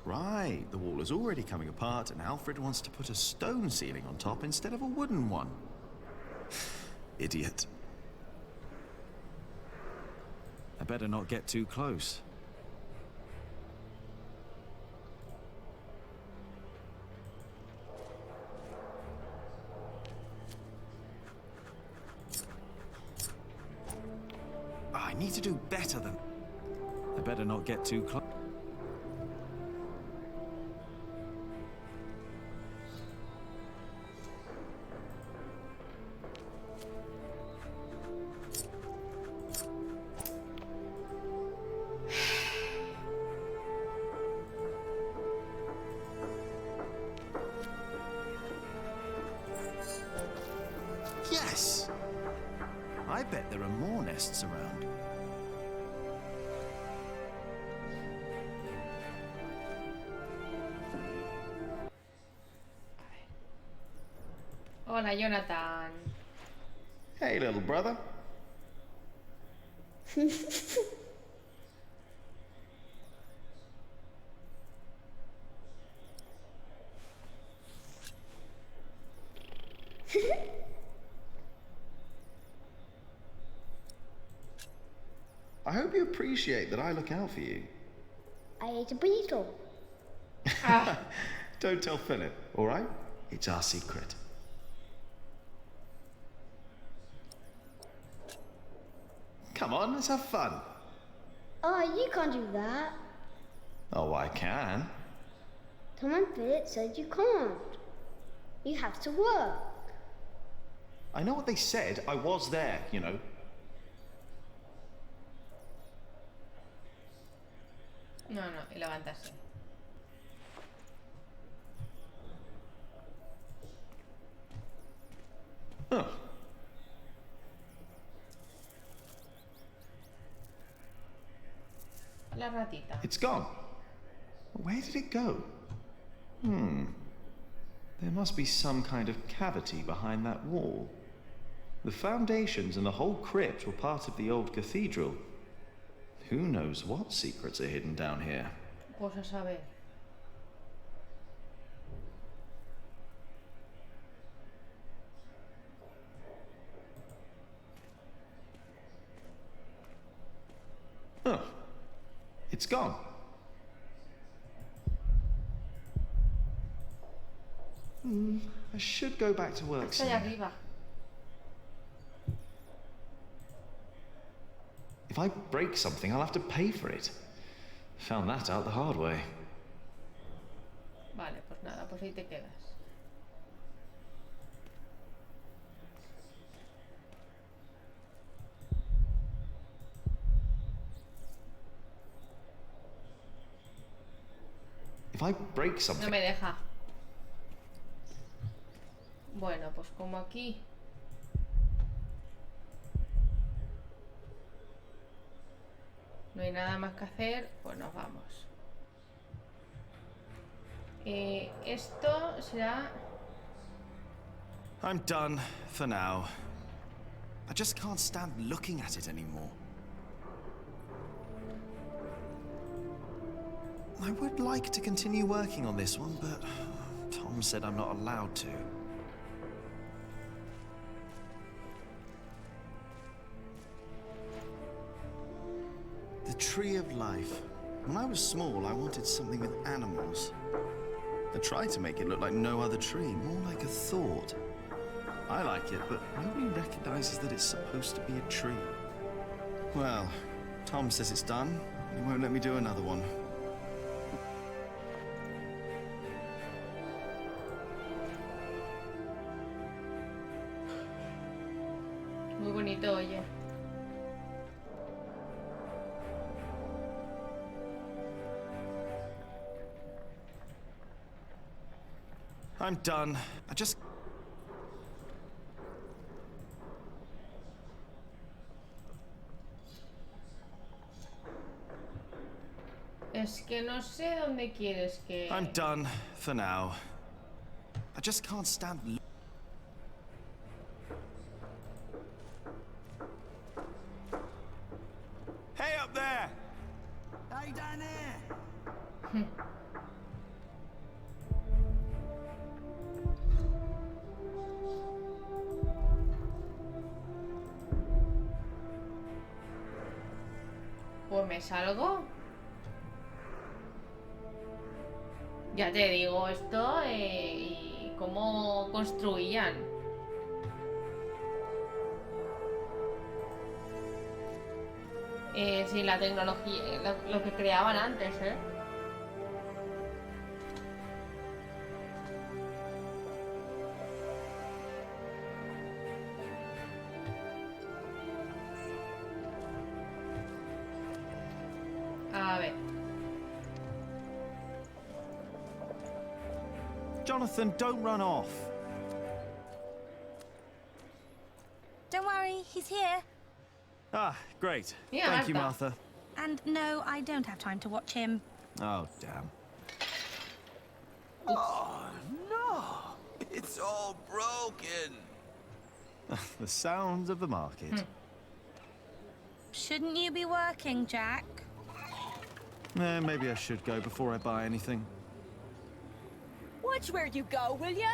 Right, the wall is already coming apart and Alfred wants to put a stone ceiling on top instead of a wooden one. Idiot. I better not get too close. I need to do better than... I better not get too close. Yes! I bet there are more nests around. Hola, Jonathan. Hey, little brother. I hope you appreciate that I look out for you. I ate a burrito. Don't tell Philip, all right? It's our secret. Come on, let's have fun. Oh, you can't do that. Oh, I can. Tom and Philip said you can't. You have to work. I know what they said. I was there, you know. No, y levantarse. Huh. La ratita. It's gone. Where did it go? There must be some kind of cavity behind that wall. The foundations and the whole crypt were part of the old cathedral. Who knows what secrets are hidden down here? Pues a saber. Huh. It's gone. I should go back to work Está soon. allá arriba. If I break something, I'll have to pay for it. Found that out the hard way. Vale, pues nada, pues ahí te quedas. If I break something... No me deja. Bueno, pues como aquí no hay nada más que hacer, pues nos vamos. Esto será... I'm done for now. I just can't stand looking at it anymore. I would like to continue working on this one, but Tom said I'm not allowed to. The Tree of Life. When I was small, I wanted something with animals. I tried to make it look like no other tree, more like a thought. I like it, but nobody recognizes that it's supposed to be a tree. Well, Tom says it's done. He won't let me do another one. Muy bonito, oye. I'm done. I just... Es que no sé dónde quieres que... I'm done for now. I just can't stand... Hey up there! Hey down there! Pues me salgo. Ya te digo esto y cómo construían. sin la tecnología, lo que creaban antes, ¿eh? A ver. Jonathan, don't run off. Don't worry, he's here. Ah, great. Yeah, Thank you, Martha. And no, I don't have time to watch him. Oh, damn. Oh, no! It's all broken. The sounds of the market. Shouldn't you be working, Jack? Maybe I should go before I buy anything. Watch where you go, will ya?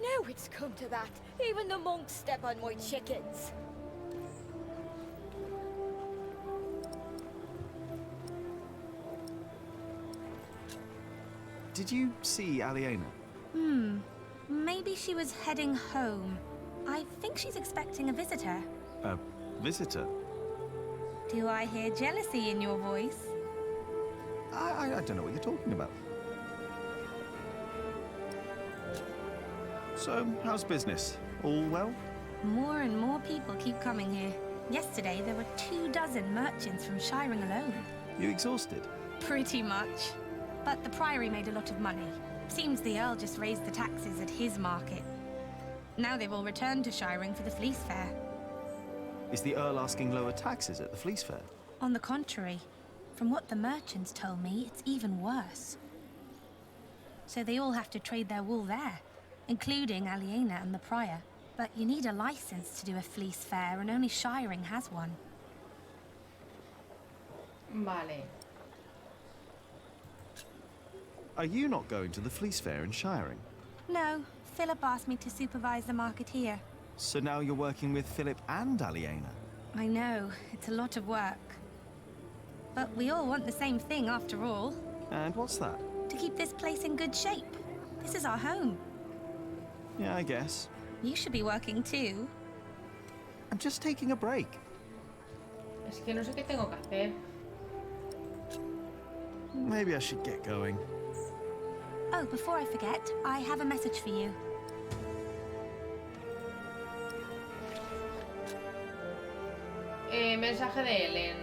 Now it's come to that. Even the monks step on my chickens. Did you see Aliena? Maybe she was heading home. I think she's expecting a visitor. A visitor? Do I hear jealousy in your voice? I don't know what you're talking about. So, how's business? All well? More and more people keep coming here. Yesterday, there were 24 merchants from Shiring alone. You exhausted? Pretty much. But the Priory made a lot of money. Seems the Earl just raised the taxes at his market. Now they've all returned to Shiring for the Fleece Fair. Is the Earl asking lower taxes at the Fleece Fair? On the contrary, from what the merchants told me, it's even worse. So they all have to trade their wool there, including Aliena and the Prior. But you need a license to do a Fleece Fair, and only Shiring has one. Vale. Are you not going to the Fleece Fair in Shiring? No, Philip asked me to supervise the market here. So now you're working with Philip and Aliena? I know, it's a lot of work. But we all want the same thing after all. And what's that? To keep this place in good shape. This is our home. Yeah, I guess. You should be working too. I'm just taking a break. Es que no sé qué tengo que hacer. Maybe I should get going. Oh, before I forget, I have a message for you. Mensaje de Ellen.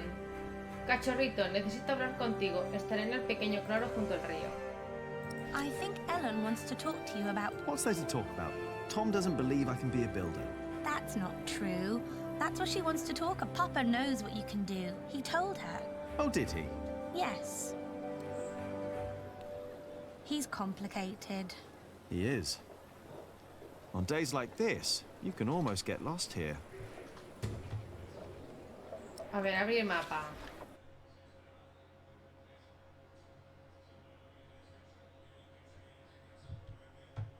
Cachorrito, necesito hablar contigo. Estaré en el pequeño claro junto al río. I think Ellen wants to talk to you about... What's there to talk about? Tom doesn't believe I can be a builder. That's not true. That's what she wants to talk. Papa knows what you can do. He told her. Oh, did he? Yes. He's complicated. He is. On days like this, you can almost get lost here. A ver, abrir mapa.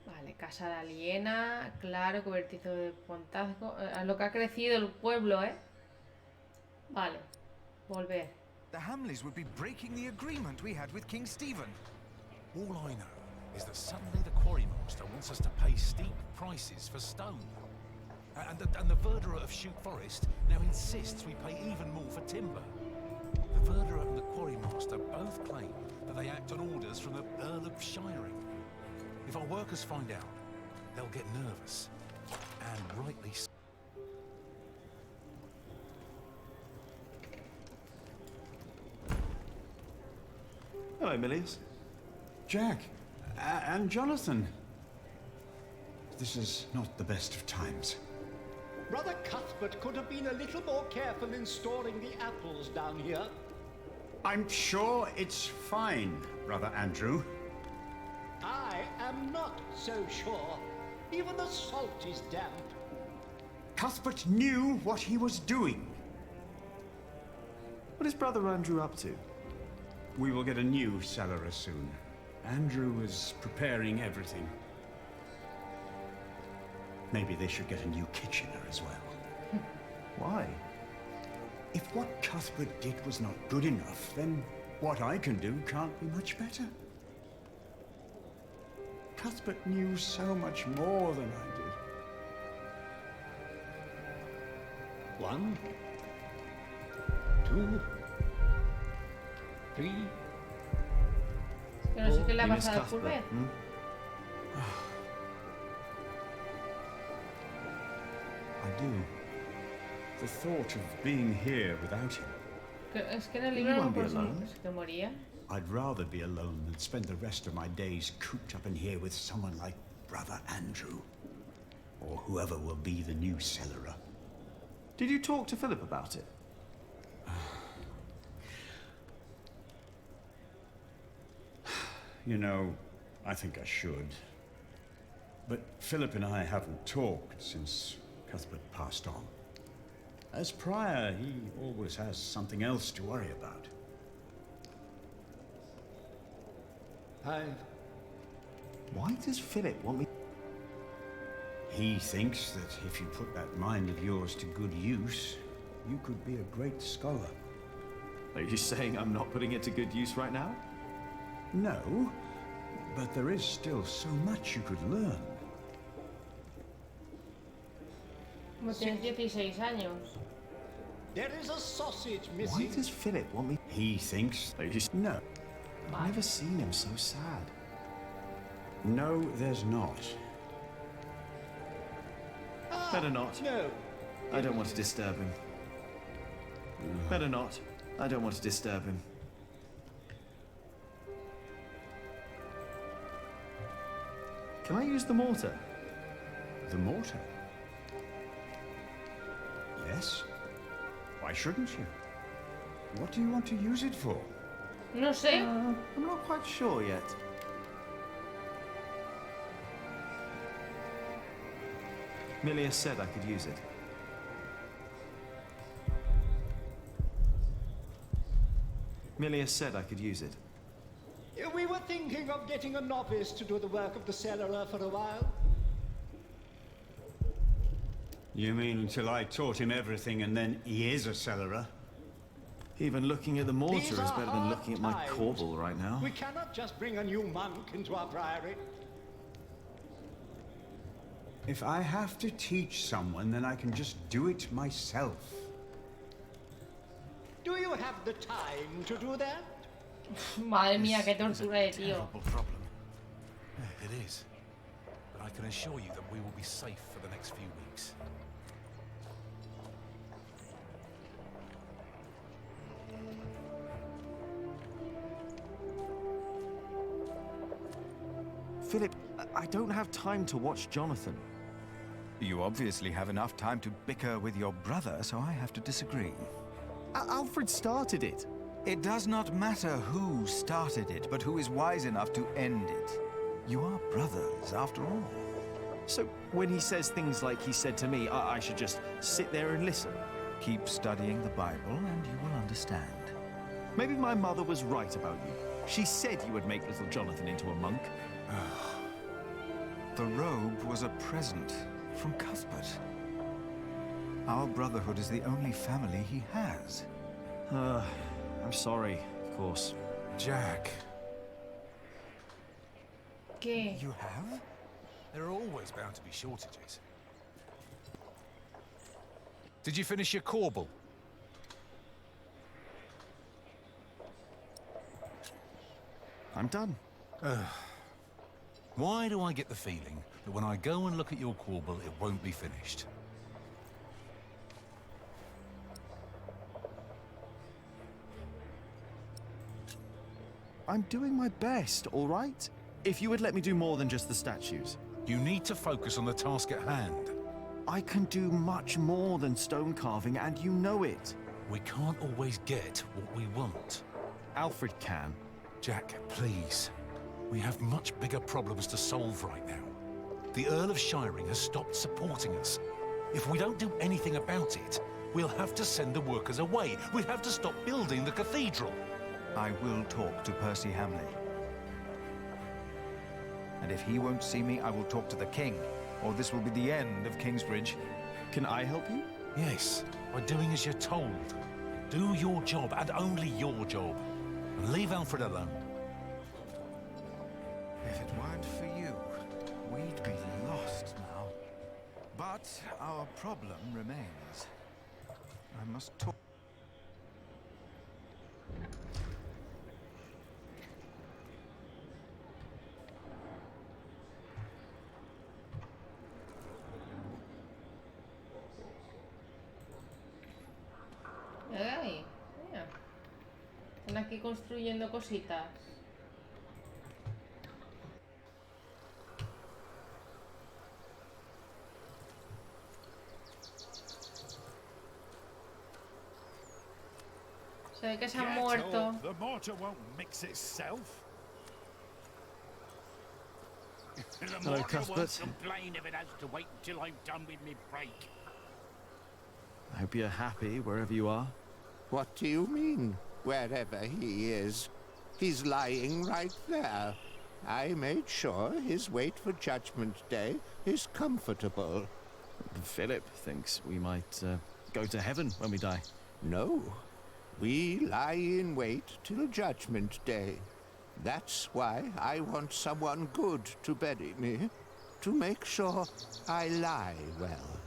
Vale, casa de Aliena, claro, cobertizo de Pontazgo. Lo que ha crecido el pueblo, ¿eh? Vale, volver. The Hamleys would be breaking the agreement we had with King Stephen. All I know is that suddenly the quarry master wants us to pay steep prices for stone. And the verderer of Shoot Forest now insists we pay even more for timber. The verderer and the quarry master both claim that they act on orders from the Earl of Shiring. If our workers find out, they'll get nervous. And rightly so. Hello, Milius. Jack, and Jonathan. This is not the best of times. Brother Cuthbert could have been a little more careful in storing the apples down here. I'm sure it's fine, Brother Andrew. I am not so sure. Even the salt is damp. Cuthbert knew what he was doing. What is Brother Andrew up to? We will get a new cellar soon. Andrew is preparing everything. Maybe they should get a new kitchener as well. Why? If what Cuthbert did was not good enough, then what I can do can't be much better. Cuthbert knew so much more than I did. One, 2, 3. Que no sé qué le ha You miss pasado al Cuthbert, Fulbert. I do. The thought of being here without him. Es que en el You libro no won't be por si alone. que moría. I'd rather be alone than spend the rest of my days cooped up in here with someone like Brother Andrew. Or whoever will be the new cellarer. Did you talk to Philip about it? You know, I think I should. But Philip and I haven't talked since Cuthbert passed on. As prior, he always has something else to worry about. Why does Philip want me? He thinks that if you put that mind of yours to good use, you could be a great scholar. Are you saying I'm not putting it to good use right now? No, but there is still so much you could learn. Como tienes 16 años. There is a sausage Why missing. does Philip want me? He thinks... No. I've never seen him so sad. No, there's not. Better not. No. I don't want to disturb him. Better not. I don't want to disturb him. Can I use the mortar? The mortar? Yes. Why shouldn't you? What do you want to use it for? No sé. I'm not quite sure yet. Milia said I could use it. Milia said I could use it. We were thinking of getting a novice to do the work of the cellarer for a while. You mean until I taught him everything and then he is a cellarer? Even looking at the mortar These is are better than hard looking at my times. corbel right now. We cannot just bring a new monk into our priory. If I have to teach someone, then I can just do it myself. Do you have the time to do that? Madre mía, qué tortura de tío. Terrible problem. Yeah, it is. But I can assure you that we will be safe for the next few weeks. Philip, I don't have time to watch Jonathan. You obviously have enough time to bicker with your brother, so I have to disagree. Alfred started it. It does not matter who started it, but who is wise enough to end it. You are brothers, after all. So when he says things like he said to me, I should just sit there and listen. Keep studying the Bible and you will understand. Maybe my mother was right about you. She said you would make little Jonathan into a monk. The robe was a present from Cuthbert. Our brotherhood is the only family he has. I'm sorry, of course. Jack. ¿Qué? You have? There are always bound to be shortages. Did you finish your corbel? I'm done. Why do I get the feeling that when I go and look at your corbel, it won't be finished? I'm doing my best, all right? If you would let me do more than just the statues. You need to focus on the task at hand. I can do much more than stone carving, and you know it. We can't always get what we want. Alfred can. Jack, please. We have much bigger problems to solve right now. The Earl of Shiring has stopped supporting us. If we don't do anything about it, we'll have to send the workers away. We'll have to stop building the cathedral. I will talk to Percy Hamley. And if he won't see me, I will talk to the king, or this will be the end of Kingsbridge. Can I help you? Yes, by doing as you're told. Do your job, and only your job. And leave Alfred alone. If it weren't for you, we'd be lost now. But our problem remains. I must talk. están aquí construyendo cositas. Se ve que se han muerto. The mortar won't mix itself. The Hello, mortar Cuthbert. won't complain if it has to wait until I'm done with me break. I hope you're happy wherever you are. What do you mean, wherever he is? He's lying right there. I made sure his wait for Judgment Day is comfortable. Philip thinks we might go to heaven when we die. No. We lie in wait till Judgment Day. That's why I want someone good to bury me, to make sure I lie well.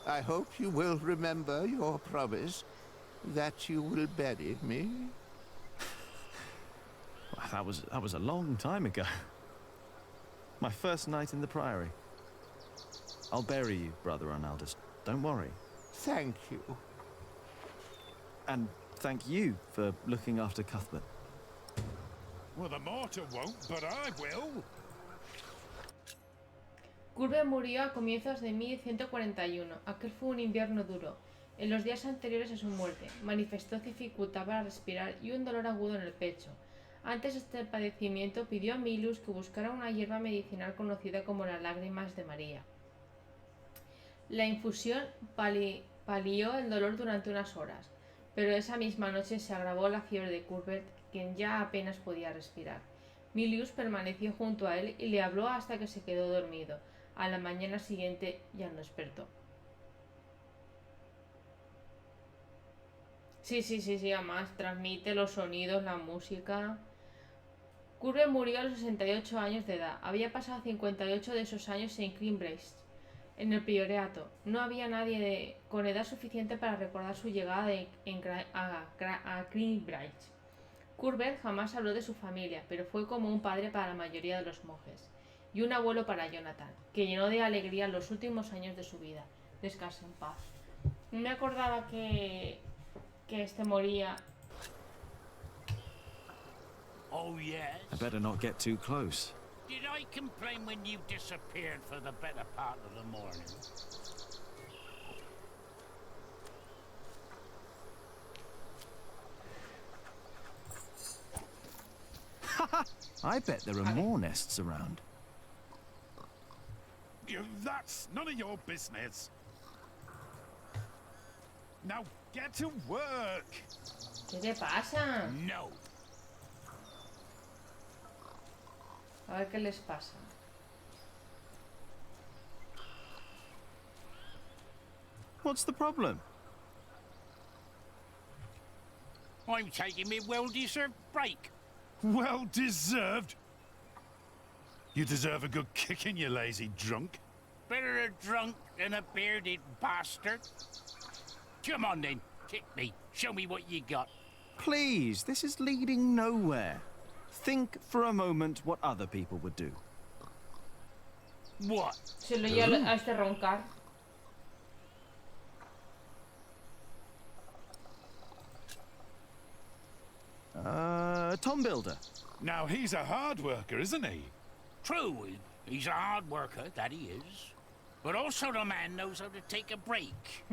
I hope you will remember your promise that you will bury me. That was a long time ago. My first night in the Priory. I'll bury you, Brother Arnaldus. Don't worry. Thank you. And thank you for looking after Cuthbert. Well, the mortar won't, but I will. Cuthbert murió a comienzos de 1141. Aquel fue un invierno duro. En los días anteriores a su muerte, manifestó dificultad para respirar y un dolor agudo en el pecho. Antes de este padecimiento, pidió a Milus que buscara una hierba medicinal conocida como las lágrimas de María. La infusión palió el dolor durante unas horas, pero esa misma noche se agravó la fiebre de Cuthbert, quien ya apenas podía respirar. Milius permaneció junto a él y le habló hasta que se quedó dormido. A la mañana siguiente ya no despertó. Sí, además transmite los sonidos, la música. Cuthbert murió a los 68 años de edad. Había pasado 58 de esos años en Cambridge, en el priorato. No había nadie con edad suficiente para recordar su llegada a Cambridge. Cuthbert jamás habló de su familia, pero fue como un padre para la mayoría de los monjes, y un abuelo para Jonathan, que llenó de alegría los últimos años de su vida. Descanse en paz. No me acordaba que este moría. Oh, yes? I better not get too close. Did I complain when you disappeared for the better part of the morning? I bet there are more nests around. That's none of your business. Now get to work. ¿Qué te pasa? No. A ver qué les pasa. What's the problem? I'm taking me well-deserved break. Well deserved. You deserve a good kicking, you lazy drunk. Better a drunk than a bearded bastard. Come on then, kick me. Show me what you got. Please, this is leading nowhere. Think for a moment what other people would do. What? Se lo oye a este roncar. Tom Builder. Now he's a hard worker, isn't he? True, he's a hard worker, that he is. But also the man knows how to take a break.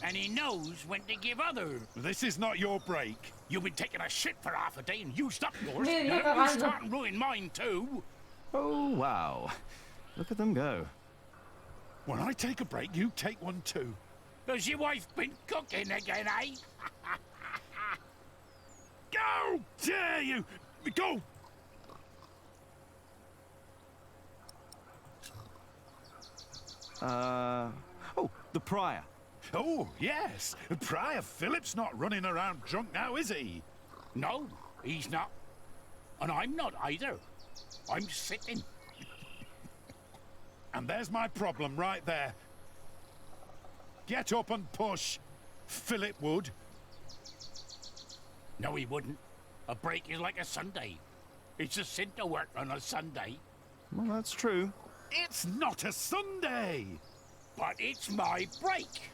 And he knows when to give other. This is not your break. You've been taking a shit for half a day and used up yours. Now don't you start and ruin mine too. Oh, wow. Look at them go. When I take a break, you take one too. Has your wife been cooking again, eh? Go! Dare you! Go! Oh, the Prior. Oh, yes. Prior Philip's not running around drunk now, is he? No, he's not. And I'm not either. I'm sitting. And there's my problem right there. Get up and push. Philip would. No, he wouldn't. A break is like a Sunday. It's a sin to work on a Sunday. Well, that's true. It's not a Sunday! But it's my break.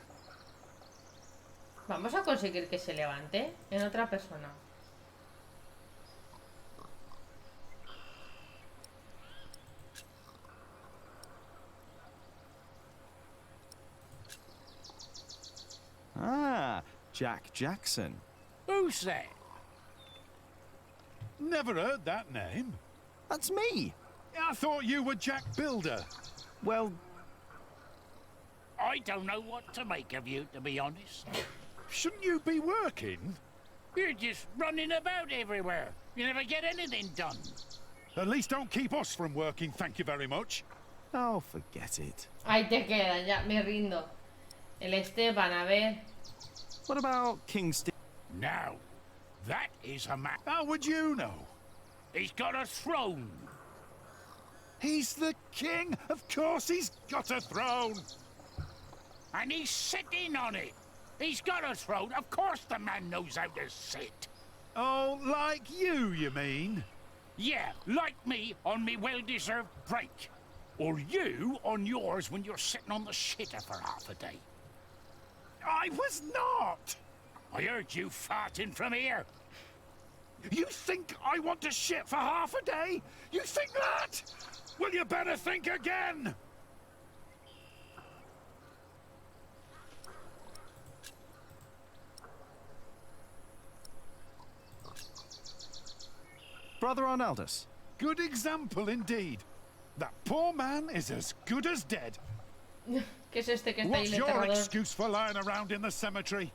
Vamos a conseguir que se levante en otra persona. Ah, Jack Jackson. Who's that? Never heard that name. That's me. I thought you were Jack Builder. Well, I don't know what to make of you, to be honest. Shouldn't you be working? You're just running about everywhere. You never get anything done. At least don't keep us from working, thank you very much. Oh, forget it. Ahí te queda, ya me rindo. El Esteban, a ver. What about King Steve? Now, that is a man. How would you know? He's got a throne. He's the king. Of course he's got a throne. And he's sitting on it. He's got a throne. Of course the man knows how to sit. Oh, like you mean? Yeah, like me on me well-deserved break. Or you on yours when you're sitting on the shitter for half a day. I was not! I heard you farting from here. You think I want to shit for half a day? You think that? Well, you better think again! Brother Arnaldus. Good example indeed. That poor man is as good as dead. ¿Qué es este que está ahí What's el your enterrador? excuse for lying around in the cemetery?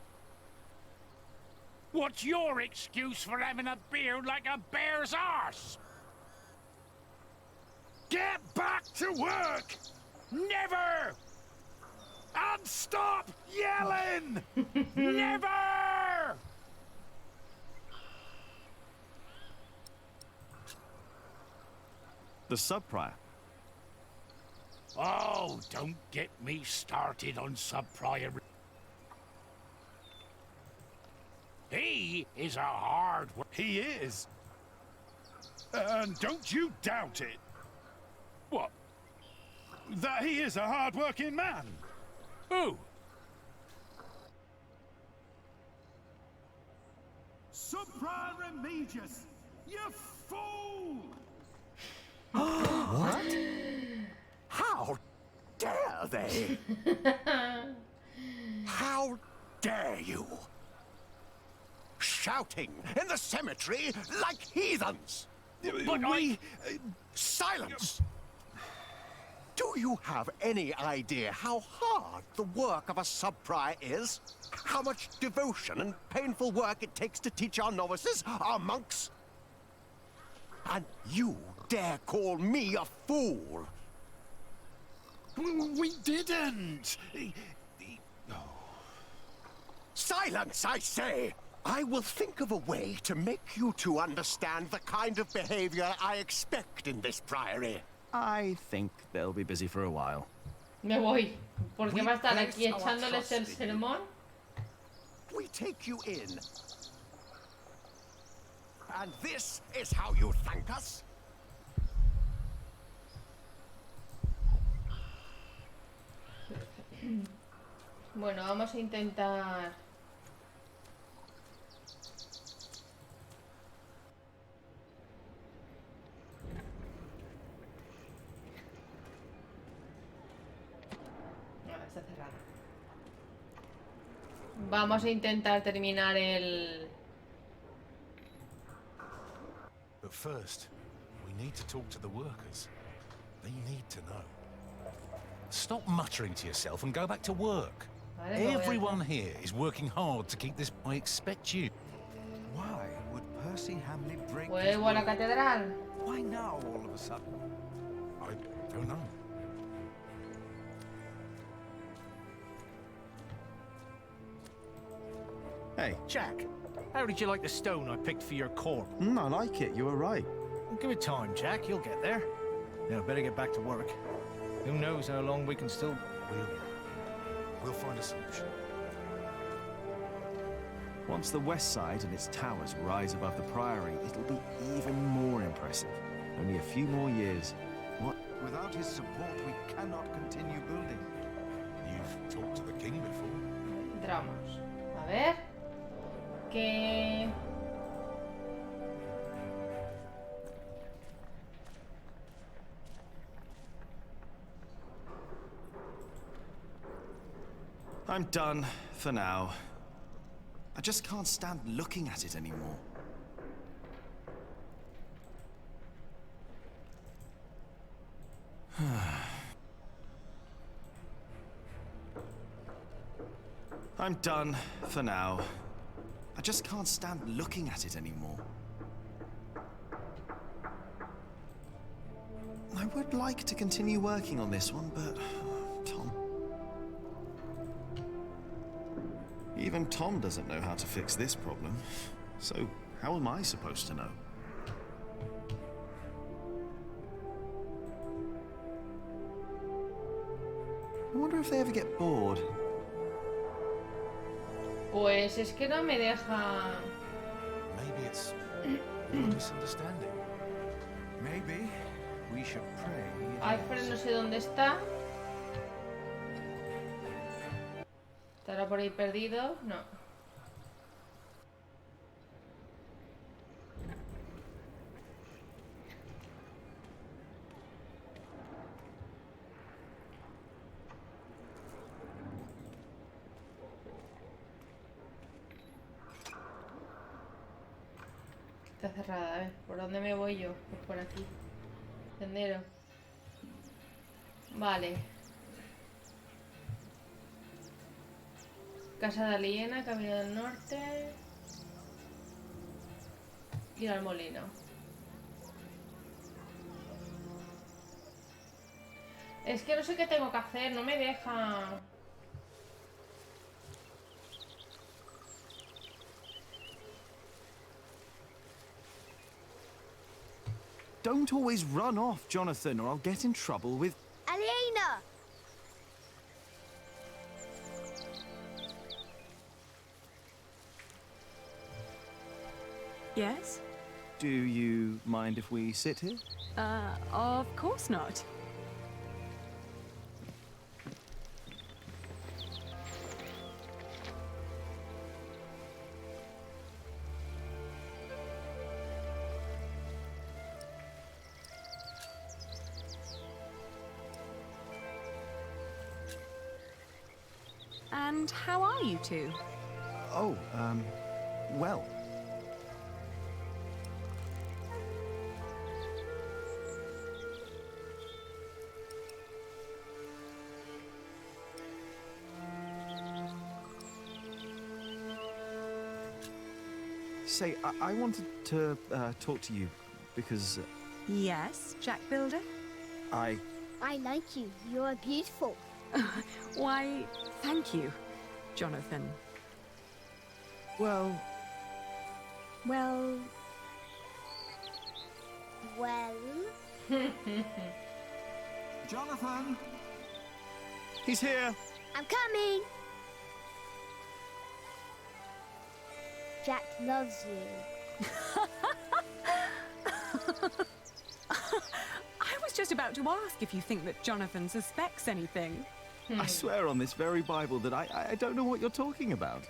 What's your excuse for having a beard like a bear's arse? Get back to work! Never! And stop yelling! Never! The sub-prior. Oh, don't get me started on sub-prior. He is a hard worker. He is. And don't you doubt it. What? That he is a hard-working man. Who? Sub-prior Remigius, you fool! What? How dare they? How dare you? Shouting in the cemetery like heathens! But Silence! Do you have any idea how hard the work of a sub-prior is? How much devotion and painful work it takes to teach our novices, our monks? And you dare call me a fool? We didn't! Silence, I say! I will think of a way to make you two understand the kind of behavior I expect in this priory. I think they'll be busy for a while. Me voy. Porque va a estar aquí echándoles el sermón. We take you in. And this is how you thank us? Bueno, vamos a intentar... Ah, está cerrado. Vamos a intentar terminar el... But first, we need to talk to the workers. They need to know. Stop muttering to yourself and go back to work. Everyone here is working hard to keep this. I expect you. Why would Percy Hamley break his Vuelvo a la word? catedral. Why now, all of a sudden? I don't know. Hey. Jack, how did you like the stone I picked for your corp? I like it. You were right. Well, give it time, Jack. You'll get there. Now, better get back to work. Who knows how long we can still... We'll find a solution. Once the west side and its towers rise above the priory, it'll be even more impressive. Only a few more years. What? Without his support, we cannot continue building. You've talked to the king before. Entramos. A ver. Que... I'm done for now. I just can't stand looking at it anymore. I'm done for now. I just can't stand looking at it anymore. I would like to continue working on this one, but Tom... Even Tom doesn't know how to fix this problem. So how am I supposed to know? I wonder if they ever get bored. Pues es que no me deja... Maybe it's a misunderstanding. Maybe we should pray. Alfred no sé dónde está. ¿Estará por ahí perdido? No. Está cerrada, a ver, ¿por dónde me voy yo? Pues por aquí. Sendero. Vale. Casa de Aliena, Camino del Norte. Ir al molino. Es que no sé qué tengo que hacer, no me deja. Don't always run off, Jonathan, or I'll get in trouble with... Aliena! Yes? Do you mind if we sit here? Of course not. And how are you two? Oh, well. Say, I wanted to talk to you because... Yes, Jack Builder? I like you. You're beautiful. Why, thank you, Jonathan. Well... Well... Jonathan! He's here! I'm coming! Jack loves you. I was just about to ask if you think that Jonathan suspects anything. I swear on this very Bible that I don't know what you're talking about.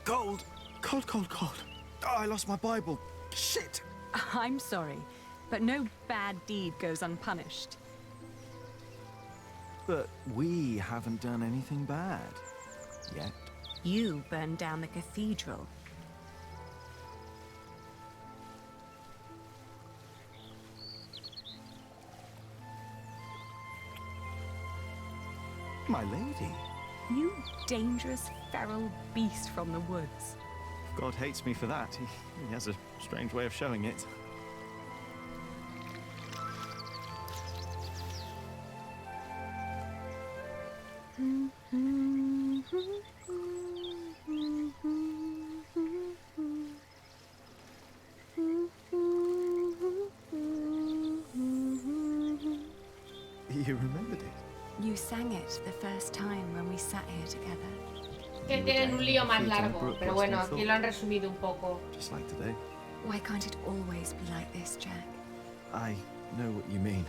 Cold. Cold, cold, cold. Oh, I lost my Bible. Shit. I'm sorry, but no bad deed goes unpunished. But we haven't done anything bad. Yet. You burned down the cathedral. My lady. You dangerous, feral beast from the woods. If God hates me for that, he has a strange way of showing it. You remembered it? You sang it the first time when we sat here together. Que tienen un lío más largo, pero bueno, aquí lo han resumido un poco. Just like today. Why can't it always be like this, Jack? I know what you mean.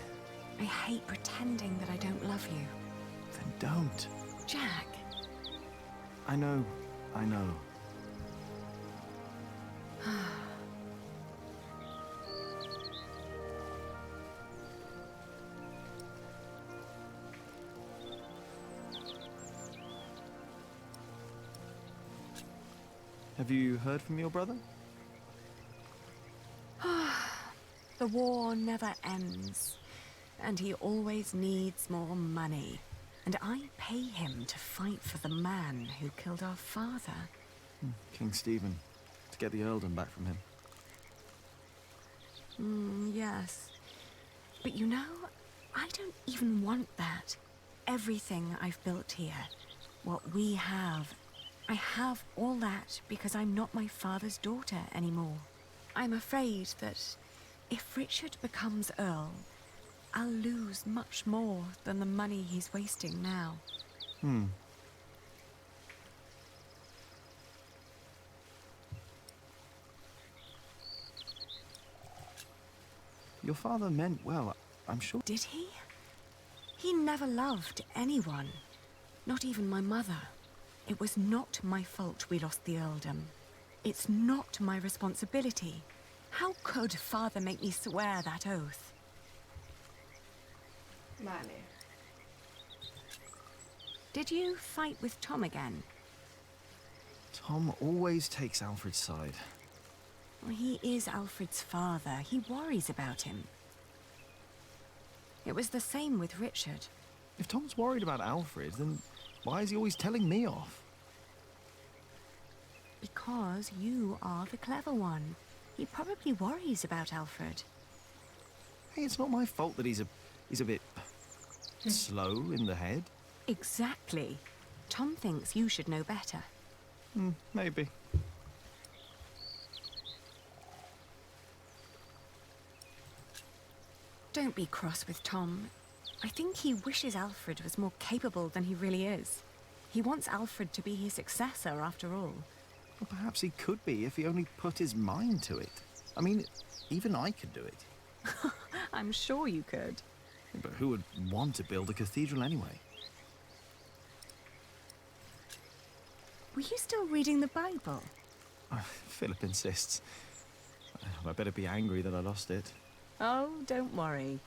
I hate pretending that I don't love you. Then don't. Jack! I know. Have you heard from your brother? The war never ends, and he always needs more money. And I pay him to fight for the man who killed our father. King Stephen, to get the earldom back from him. Yes. But you know, I don't even want that. Everything I've built here, what we have, I have all that because I'm not my father's daughter anymore. I'm afraid that if Richard becomes Earl, I'll lose much more than the money he's wasting now. Your father meant well, I'm sure. Did he? He never loved anyone, not even my mother. It was not my fault we lost the earldom. It's not my responsibility. How could father make me swear that oath? Vale. Did you fight with Tom again? Tom always takes Alfred's side. Well, he is Alfred's father. He worries about him. It was the same with Richard. If Tom's worried about Alfred, then why is he always telling me off? Because you are the clever one. He probably worries about Alfred. Hey, it's not my fault that he's a bit slow in the head. Exactly. Tom thinks you should know better. Maybe. Don't be cross with Tom. I think he wishes Alfred was more capable than he really is. He wants Alfred to be his successor, after all. Well, perhaps he could be if he only put his mind to it. I mean, even I could do it. I'm sure you could. But who would want to build a cathedral anyway? Were you still reading the Bible? Philip insists. I better be angry that I lost it. Oh, don't worry.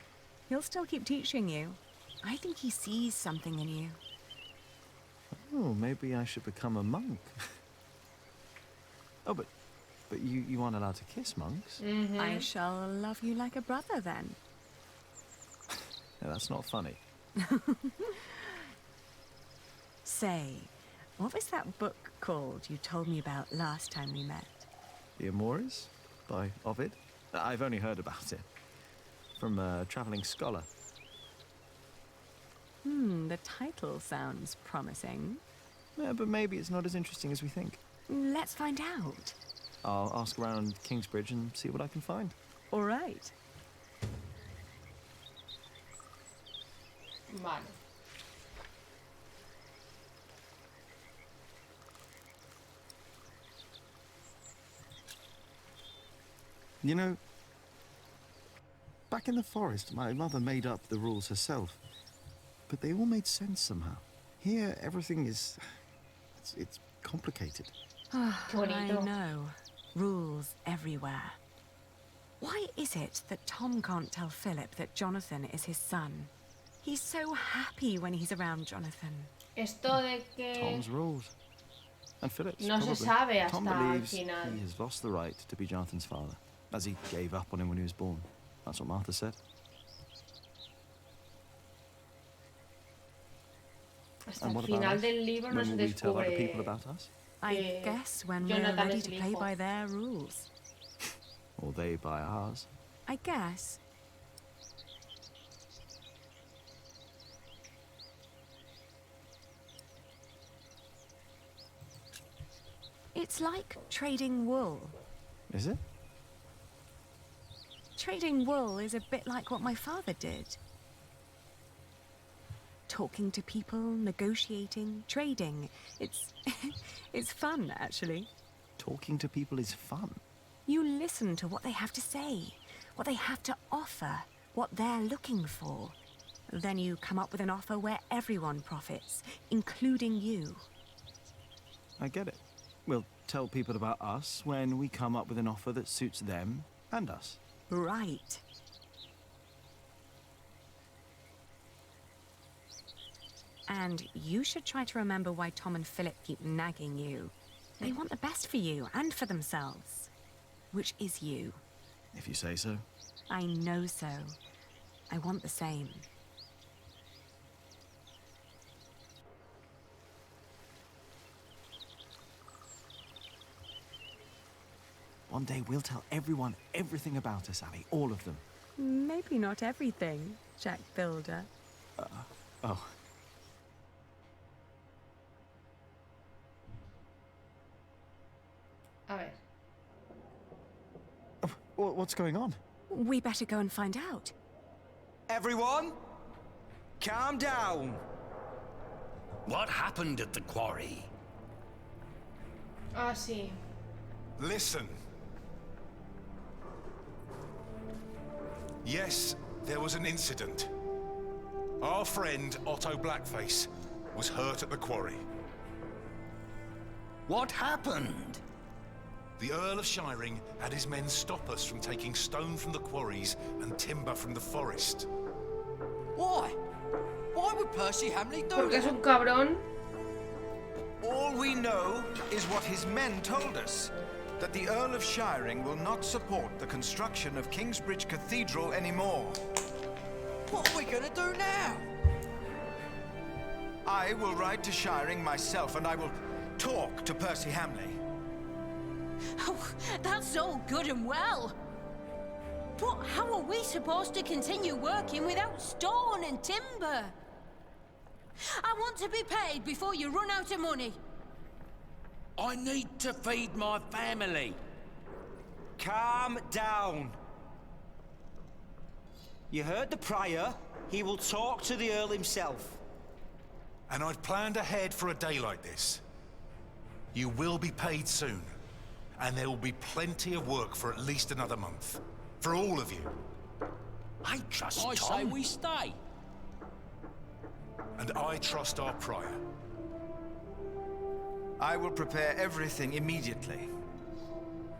He'll still keep teaching you. I think he sees something in you. Oh, maybe I should become a monk. Oh, but you aren't allowed to kiss monks. I shall love you like a brother, then. Yeah, that's not funny. Say, what was that book called you told me about last time we met? The Amores by Ovid. I've only heard about it from a travelling scholar. The title sounds promising. Yeah, but maybe it's not as interesting as we think. Let's find out. I'll ask around Kingsbridge and see what I can find. All right. Vale. You know, back in the forest, my mother made up the rules herself. But they all made sense somehow. Here, everything is... It's complicated. I know. Rules everywhere. Why is it that Tom can't tell Philip that Jonathan is his son? He's so happy when he's around Jonathan. Esto de que Tom's rules. And Philip's no probably. se sabe hasta Tom al believes final. he has lost the right to be Jonathan's father, as he gave up on him when he was born. That's what Martha said. Hasta el final del libro no se When will we tell other people descubre. about us? I guess when we're Jonathan ready es to el play hijo. by their rules. Or they by ours. I guess. It's like trading wool. Is it? Trading wool is a bit like what my father did. Talking to people, negotiating, trading. It's... it's fun, actually. Talking to people is fun. You listen to what they have to say, what they have to offer, what they're looking for. Then you come up with an offer where everyone profits, including you. I get it. We'll tell people about us when we come up with an offer that suits them and us. Right. And you should try to remember why Tom and Philip keep nagging you. They want the best for you and for themselves. Which is you. If you say so. I know so. I want the same. One day we'll tell everyone everything about us, Abby. All of them. Maybe not everything, Jack Builder. Oh. A ver. What's going on? We better go and find out. Everyone, calm down. What happened at the quarry? Ah, sí. Listen. Yes, there was an incident. Our friend, Otto Blackface, was hurt at the quarry. What happened? The Earl of Shiring had his men stop us from taking stone from the quarries and timber from the forest. Why? Why would Percy Hamley do Porque es that? un cabrón. All we know is what his men told us. That the Earl of Shiring will not support the construction of Kingsbridge Cathedral anymore. What are we gonna do now? I will ride to Shiring myself and I will talk to Percy Hamley. Oh, that's all good and well. But how are we supposed to continue working without stone and timber? I want to be paid before you run out of money. I need to feed my family. Calm down. You heard the Prior. He will talk to the Earl himself. And I'd planned ahead for a day like this. You will be paid soon. And there will be plenty of work for at least another month. For all of you. I trust I Tom. say we stay. And I trust our Prior. I will prepare everything immediately.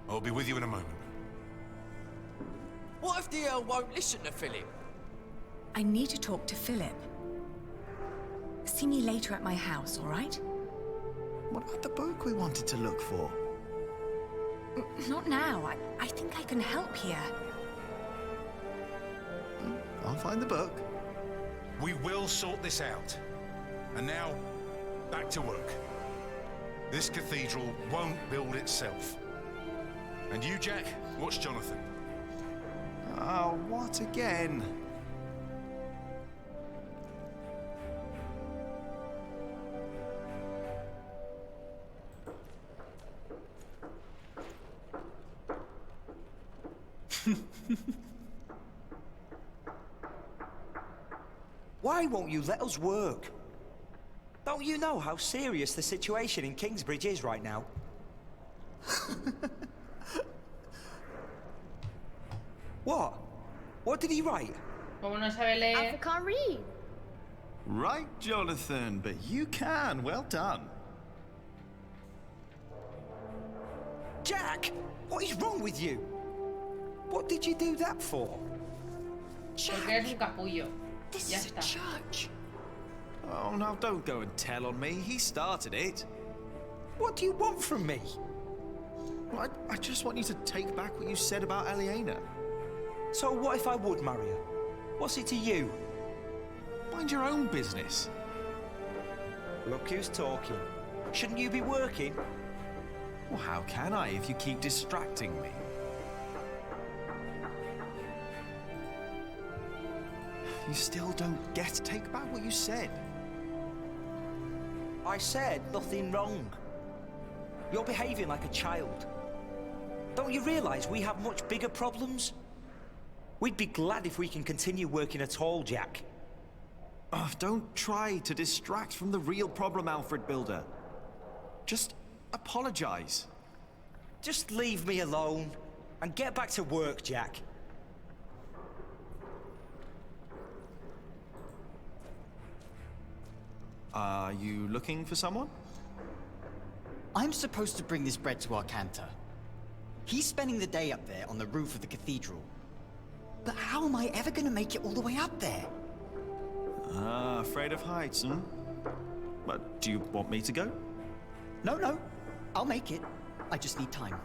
I'll be with you in a moment. What if the Earl won't listen to Philip? I need to talk to Philip. See me later at my house, all right? What about the book we wanted to look for? Not now. I think I can help here. I'll find the book. We will sort this out. And now, back to work. This cathedral won't build itself. And you, Jack, watch Jonathan. Oh, what again? Why won't you let us work? Don't you know how serious the situation in Kingsbridge is right now? What? What did he write? Como no sabe leer. Alpha can't read. Right, Jonathan, but you can. Well done. Jack, what is wrong with you? What did you do that for? Porque eres un capullo. This Ya is está. a church. Oh, now don't go and tell on me. He started it. What do you want from me? Well, I just want you to take back what you said about Aliena. So what if I would marry her? What's it to you? Mind your own business. Look who's talking. Shouldn't you be working? Well, how can I if you keep distracting me? You still don't get. Take back what you said. I said nothing wrong. You're behaving like a child. Don't you realize we have much bigger problems? We'd be glad if we can continue working at all, Jack. Oh, don't try to distract from the real problem, Alfred Builder. Just apologize. Just leave me alone. And get back to work, Jack. Are you looking for someone? I'm supposed to bring this bread to our cantor. He's spending the day up there on the roof of the cathedral. But how am I ever gonna make it all the way up there? Ah, afraid of heights, hmm? But do you want me to go? No. I'll make it. I just need time.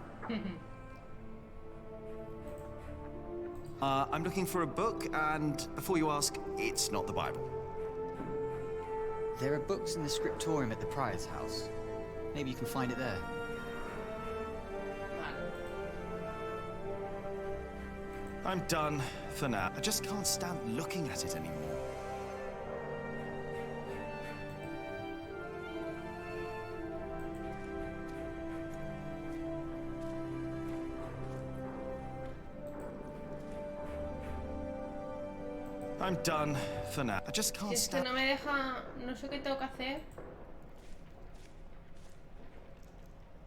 I'm looking for a book, and before you ask, it's not the Bible. There are books in the scriptorium at the prior's house. Maybe you can find it there. I'm done for now. I just can't stand looking at it anymore. I'm done for now. I just can't Si es que stand. no me deja, no sé qué tengo que hacer.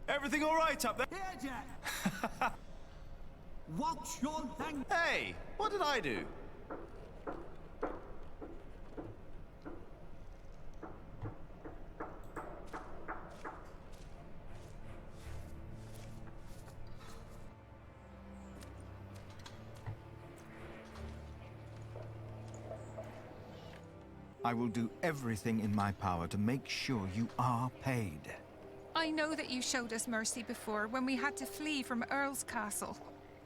Everything all right up there? Yeah, Jack. What's your language? Hey, what did I do? I will do everything in my power to make sure you are paid. I know that you showed us mercy before when we had to flee from Earl's castle.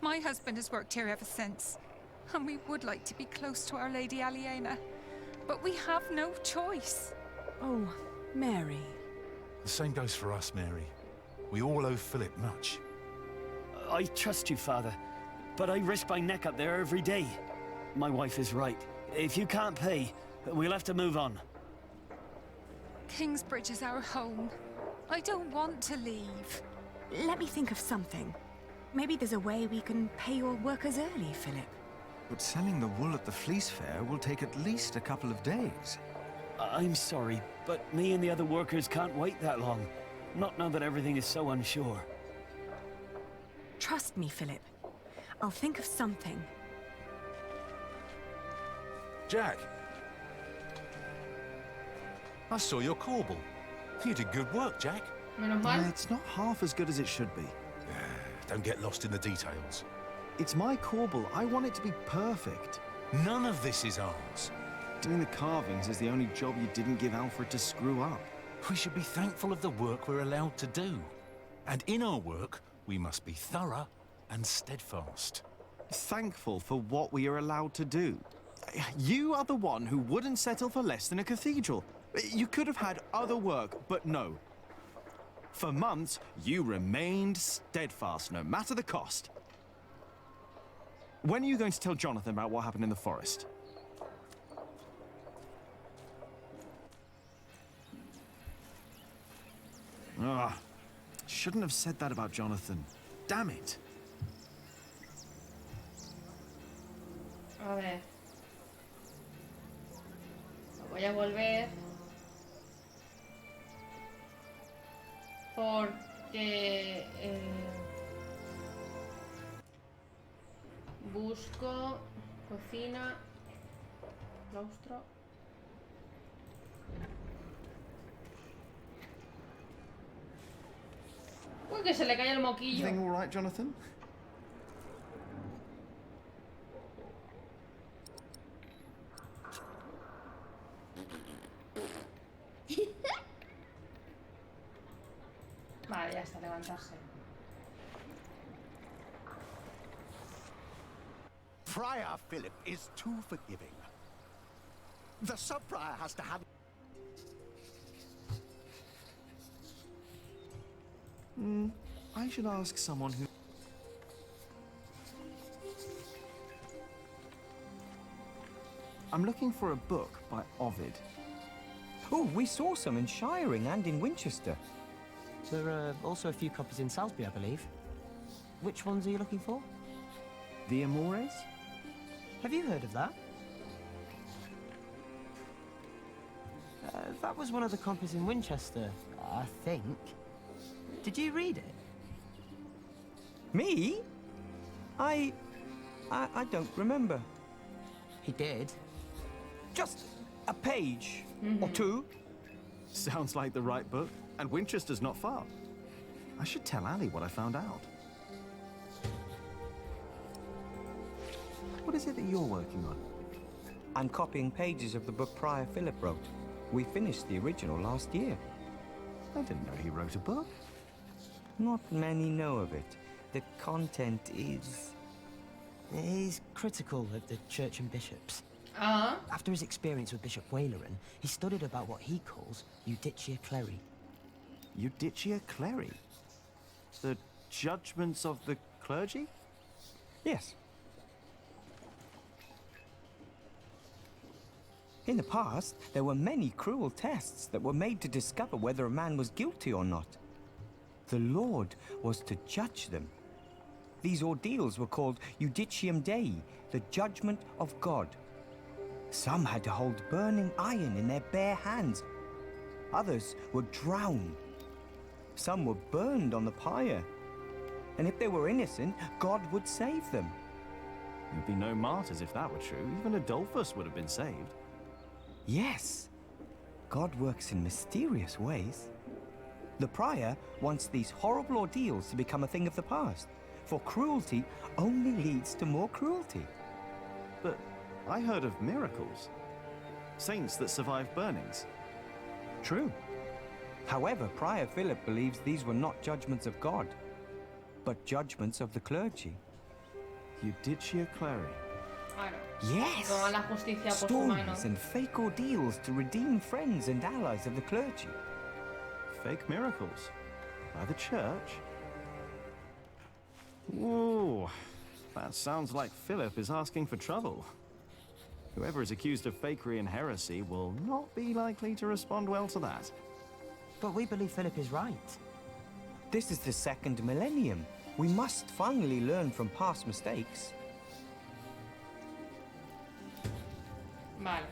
My husband has worked here ever since, and we would like to be close to Our Lady Aliena, but we have no choice. Oh, Mary. The same goes for us, Mary. We all owe Philip much. I trust you, Father, but I risk my neck up there every day. My wife is right. If you can't pay, we'll have to move on. Kingsbridge is our home. I don't want to leave. Let me think of something. Maybe there's a way we can pay your workers early, Philip. But selling the wool at the fleece fair will take at least a couple of days. I'm sorry, but me and the other workers can't wait that long. Not now that everything is so unsure. Trust me, Philip. I'll think of something. Jack. I saw your corbel. You did good work, Jack. Menos mal. It's not half as good as it should be. Don't get lost in the details. It's my corbel. I want it to be perfect. None of this is ours. Doing the carvings is the only job you didn't give Alfred to screw up. We should be thankful of the work we're allowed to do. And in our work, we must be thorough and steadfast. Thankful for what we are allowed to do. You are the one who wouldn't settle for less than a cathedral. You could have had other work, but no. For months, you remained steadfast, no matter the cost. When are you going to tell Jonathan about what happened in the forest? Ah, shouldn't have said that about Jonathan. Damn it. A ver. Voy a volver. Porque busco cocina, claustro. Uy, que se le cae el moquillo. Everything all right, Jonathan? Vale, ya está, levantarse. Friar Philip is too forgiving. The sub-prior has to have... I should ask someone who... I'm looking for a book by Ovid. Oh, we saw some in Shiring and in Winchester. There are also a few copies in Salisbury, I believe. Which ones are you looking for? The Amores? Have you heard of that? That was one of the copies in Winchester, I think. Did you read it? Me? I don't remember. He did. Just a page or two. Sounds like the right book, and Winchester's not far. I should tell Ali what I found out. What is it that you're working on? I'm copying pages of the book Prior Philip wrote. We finished the original last year. I didn't know he wrote a book. Not many know of it. The content is... He's critical of the church and bishops. Uh-huh. After his experience with Bishop Waleran, he studied about what he calls Judicia Cleri. Judicia Cleri? The judgments of the clergy? Yes. In the past, there were many cruel tests that were made to discover whether a man was guilty or not. The Lord was to judge them. These ordeals were called Judicium Dei, the judgment of God. Some had to hold burning iron in their bare hands. Others were drowned. Some were burned on the pyre. And if they were innocent, God would save them. There'd be no martyrs if that were true. Even Adolphus would have been saved. Yes. God works in mysterious ways. The prior wants these horrible ordeals to become a thing of the past, for cruelty only leads to more cruelty. But I heard of miracles. Saints that survived burnings. True. However, Prior Philip believes these were not judgments of God, but judgments of the clergy. Judicia Cleri. Claro. Yes! Toda la justicia por su mano. Stories and fake ordeals to redeem friends and allies of the clergy. Fake miracles? By the church? Ooh, that sounds like Philip is asking for trouble. Whoever is accused of fakery and heresy will not be likely to respond well to that. But we believe Philip is right. This is the second millennium. We must finally learn from past mistakes. Vale.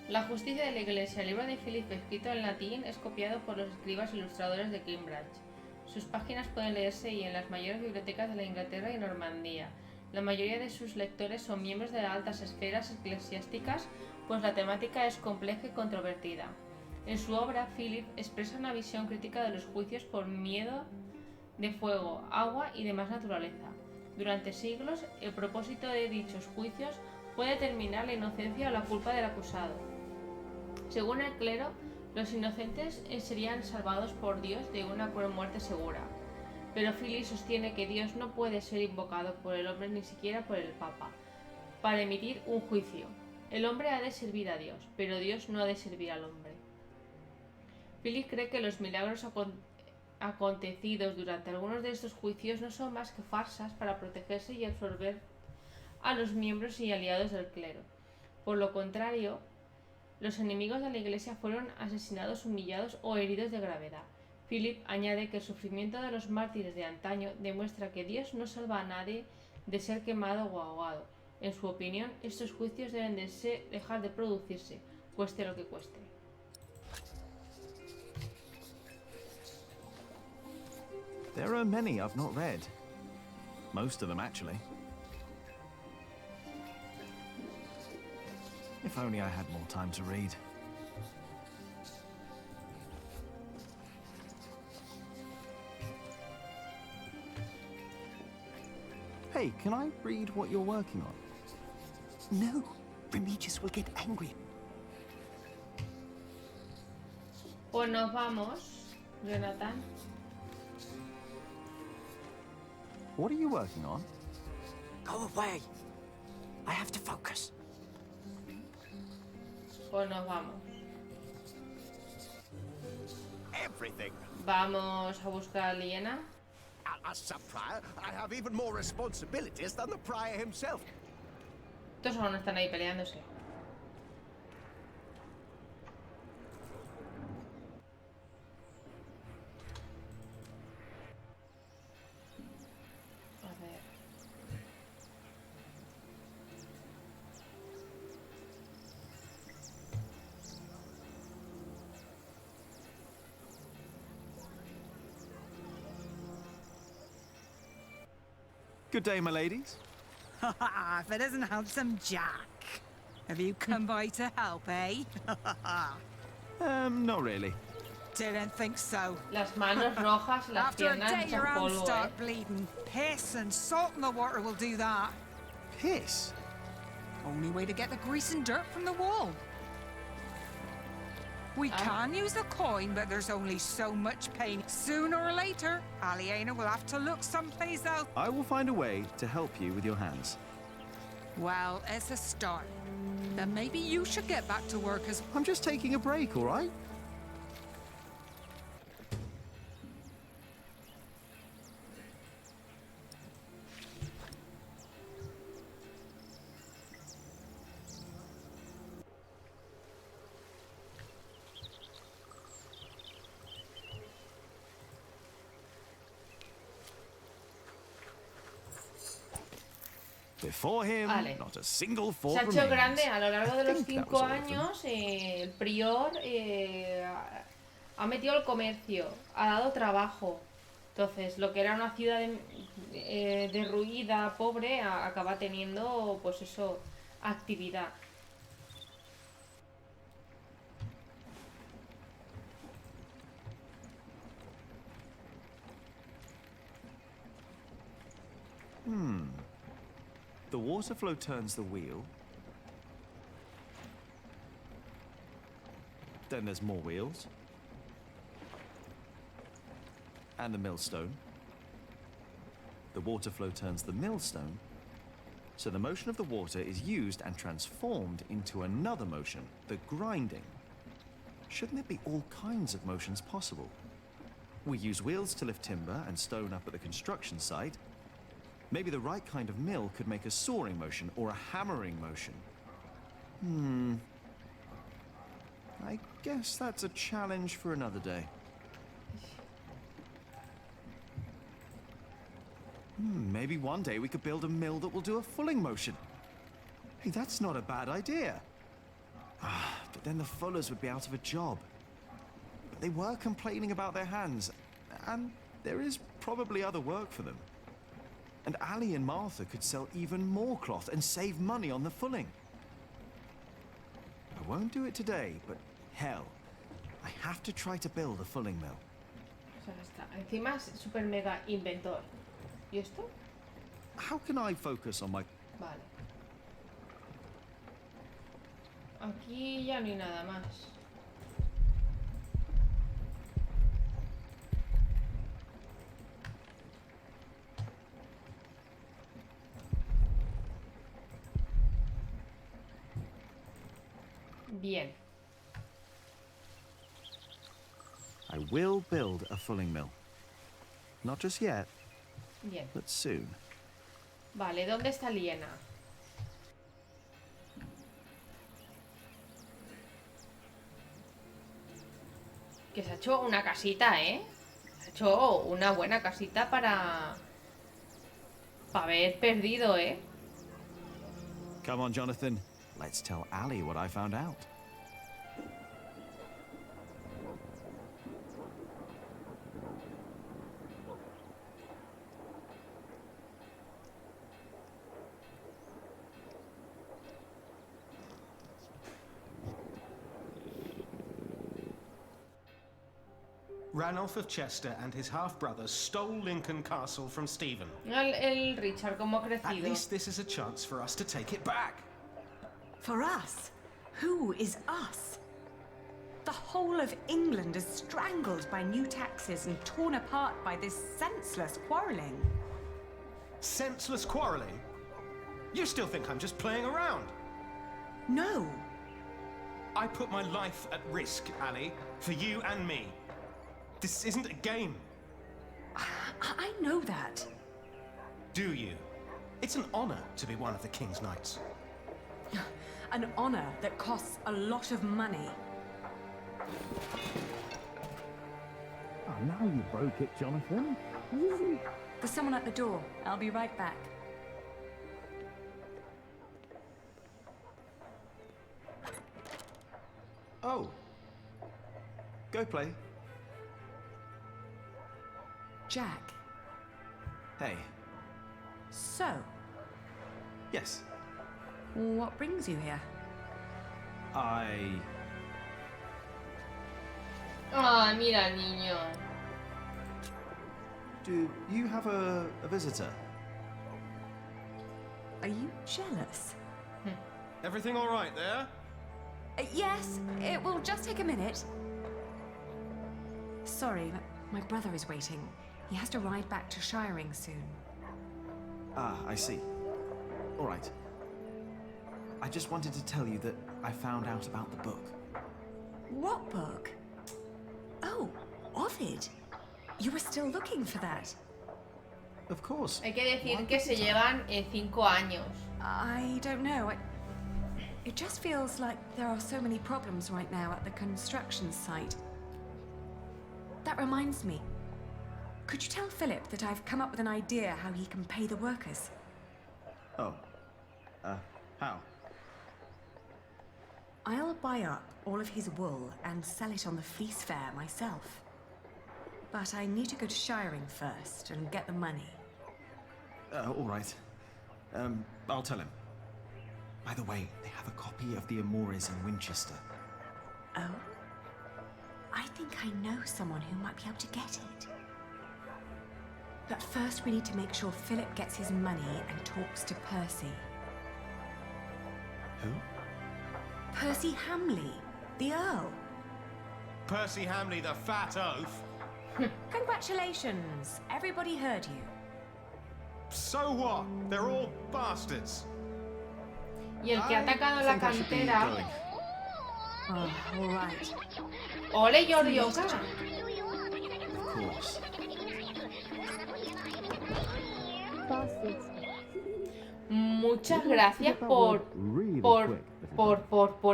La justicia de la Iglesia, el libro de Philip escrito en latín, es copiado por los escribas ilustradores de Cambridge. Sus páginas pueden leerse y en las mayores bibliotecas de la Inglaterra y Normandía. La mayoría de sus lectores son miembros de altas esferas eclesiásticas, pues la temática es compleja y controvertida. En su obra, Philip expresa una visión crítica de los juicios por miedo de fuego, agua y demás naturaleza. Durante siglos, el propósito de dichos juicios fue determinar la inocencia o la culpa del acusado. Según el clero, los inocentes serían salvados por Dios de una cruel muerte segura. Pero Philip sostiene que Dios no puede ser invocado por el hombre ni siquiera por el Papa para emitir un juicio. El hombre ha de servir a Dios, pero Dios no ha de servir al hombre. Philip cree que los milagros acontecidos durante algunos de estos juicios no son más que farsas para protegerse y absorber a los miembros y aliados del clero. Por lo contrario, los enemigos de la Iglesia fueron asesinados, humillados o heridos de gravedad. Philip añade que el sufrimiento de los mártires de antaño demuestra que Dios no salva a nadie de ser quemado o ahogado. En su opinión, estos juicios deben dejar de producirse, cueste lo que cueste. There are many I've not read. Most of them, actually. If only I had more time to read. Hey, can I read what you're working on? No, Remigius will get angry. Pues nos vamos, Jonathan. What are you working on? Go away. I have to focus. Pues nos vamos. Everything. Vamos a buscar a Liena. As sub-prior, I have even more responsibilities than the prior himself. Todos aún están ahí peleándose. A ver. Good day, my ladies. If it isn't handsome Jack. Have you come by to help, eh? Not really. Didn't think so. Las manos rojas, las After a piernas day, your hechas hands polvo, start bleeding. Piss and salt in the water will do that. Piss? Only way to get the grease and dirt from the wall. We can use the coin, but there's only so much paint. Sooner or later, Aliena will have to look someplace else. I will find a way to help you with your hands. Well, it's a start. Then maybe you should get back to work as... I'm just taking a break, all right? Before him, not a single Se fault ha hecho remains. grande a lo largo de los Think that 5 was all of them. años. El prior ha metido el comercio, ha dado trabajo. Entonces, lo que era una ciudad derruida, pobre, acaba teniendo, pues eso, actividad. The water flow turns the wheel. Then there's more wheels. And the millstone. The water flow turns the millstone. So the motion of the water is used and transformed into another motion, the grinding. Shouldn't there be all kinds of motions possible? We use wheels to lift timber and stone up at the construction site. Maybe the right kind of mill could make a sawing motion or a hammering motion. I guess that's a challenge for another day. Maybe one day we could build a mill that will do a fulling motion. Hey, that's not a bad idea. But then the fullers would be out of a job. But they were complaining about their hands, and there is probably other work for them. And Ali and Martha could sell even more cloth and save money on the fulling. I won't do it today, but hell, I have to try to build a fulling mill. O sea, está. Encima es super mega inventor. ¿Y esto? How can I focus on my... Vale. Aquí ya no hay nada más. Bien. I will build a fulling mill. Not just yet, Bien. but soon. Vale, ¿dónde está Liena? Que se ha hecho una casita, ¿eh? Se ha hecho una buena casita para haber perdido, ¿eh? Come on, Jonathan. Let's tell Ali what I found out. Ranulph of Chester and his half-brothers stole Lincoln Castle from Stephen. El Richard, cómo ha At crecido. least this is a chance for us to take it back. For us? Who is us? The whole of England is strangled by new taxes and torn apart by this senseless quarrelling. Senseless quarrelling? You still think I'm just playing around? No. I put my life at risk, Ali, for you and me. This isn't a game. I know that. Do you? It's an honor to be one of the King's Knights. An honor that costs a lot of money. Oh, now you broke it, Jonathan. There's someone at the door. I'll be right back. Oh. Go play. Jack. Hey. So, Yes. what brings you here? Ah, mira el niño. Do you have a visitor? Are you jealous? Everything all right there? Yes, it will just take a minute. Sorry, but my brother is waiting. He has to ride back to Shiring soon. Ah, I see. All right. I just wanted to tell you that I found out about the book. What book? Oh, Ovid. You were still looking for that. Of course. Hay que decir que se llevan 5 años. I don't know. It just feels like there are so many problems right now at the construction site. That reminds me. Could you tell Philip that I've come up with an idea how he can pay the workers? Oh. How? I'll buy up all of his wool and sell it on the fleece fair myself. But I need to go to Shiring first and get the money. All right. I'll tell him. By the way, they have a copy of the Amores in Winchester. Oh? I think I know someone who might be able to get it. But first we need to make sure Philip gets his money and talks to Percy. Who? Percy Hamley, the Earl. Percy Hamley, the fat oaf. Congratulations! Everybody heard you. So what? They're all bastards. Y el que ha atacado la cantera. Oh, all right. Ole, Yordioka. Of course. Muchas gracias por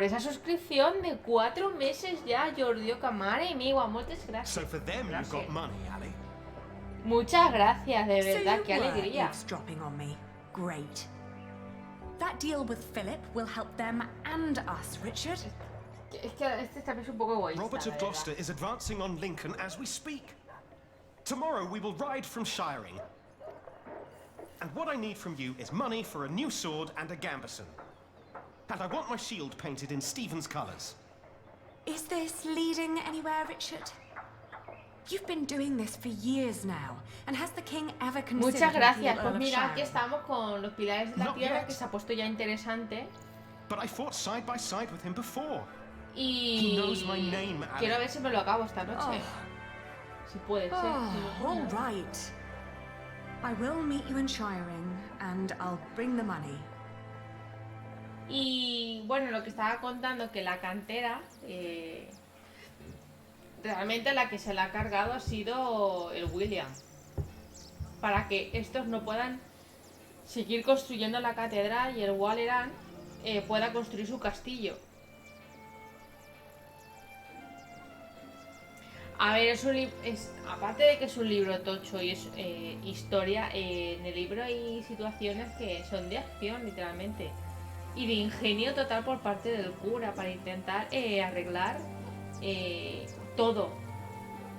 esa suscripción de 4 meses ya, Yordioka. Madre mía, muchas gracias. So for them you got money, Ali. Muchas gracias, de verdad, So qué you were alegría. eavesdropping on me. Great. That deal with Philip will help them and us, Richard. Es que este también es un poco egoísta. Robert la of Gloucester verdad. is advancing on Lincoln as we speak. Tomorrow we will ride from Shiring. And what I need from you is money for a new sword and a gambeson. And I want my shield painted in Stephen's colours. Is this leading anywhere, Richard? You've been doing this for years now, and has the king ever considered Muchas gracias. making the Pues Earl of mira, aquí Shiring? estamos con los pilares de la Not tierra, yet. que se ha puesto ya interesante. But I fought side by side with him before. Y He knows my name, Ali. quiero ver si me lo acabo esta noche. Si puede ser. Oh, all right. I will meet you in Shiring, and I'll bring the money. Y bueno, lo que estaba contando, que la cantera, realmente la que se la ha cargado ha sido el William. Para que estos no puedan seguir construyendo la catedral y el Walleran pueda construir su castillo. A ver, aparte de que es un libro tocho y es historia, en el libro hay situaciones que son de acción, literalmente. Y de ingenio total por parte del cura para intentar arreglar todo.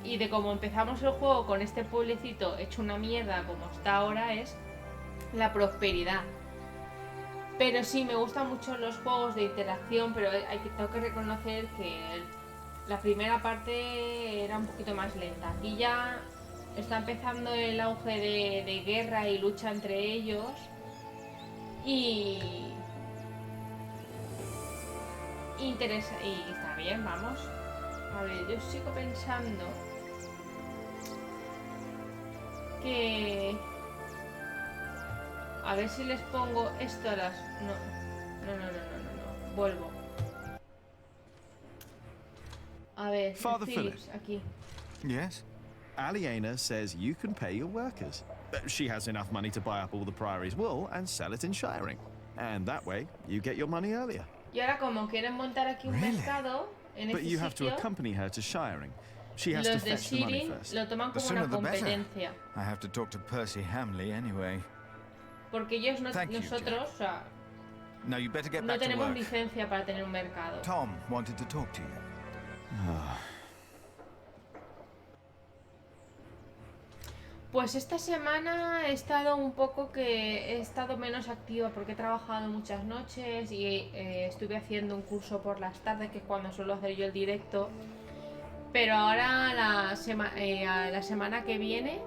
Y de cómo empezamos el juego con este pueblecito hecho una mierda como está ahora es la prosperidad. Pero sí, me gustan mucho los juegos de interacción, pero tengo que reconocer que la primera parte era un poquito más lenta. Aquí ya está empezando el auge de guerra y lucha entre ellos. Y está bien, vamos. A ver, yo sigo pensando que... A ver si les pongo esto a las... No. Vuelvo. A ver, Father Phillips, aquí. Yes? Aliena says you can pay your workers. She has enough money to buy up all the priory's wool and sell it in Shiring. And that way, you get your money earlier. Y ahora como quieren montar aquí un mercado en But este you have to sitio, accompany her to Shiring. She has to los de fetch the money Shirin first. lo toman The como sooner una the better. competencia. I have to talk to Percy Hamley anyway. Porque ellos Thank you, nosotros, o sea, Now you better get no back to tenemos work. licencia para tener un mercado. Tom wanted to talk to you. Pues esta semana he estado he estado menos activa porque he trabajado muchas noches y estuve haciendo un curso por las tardes, que es cuando suelo hacer yo el directo. Pero ahora la semana que viene,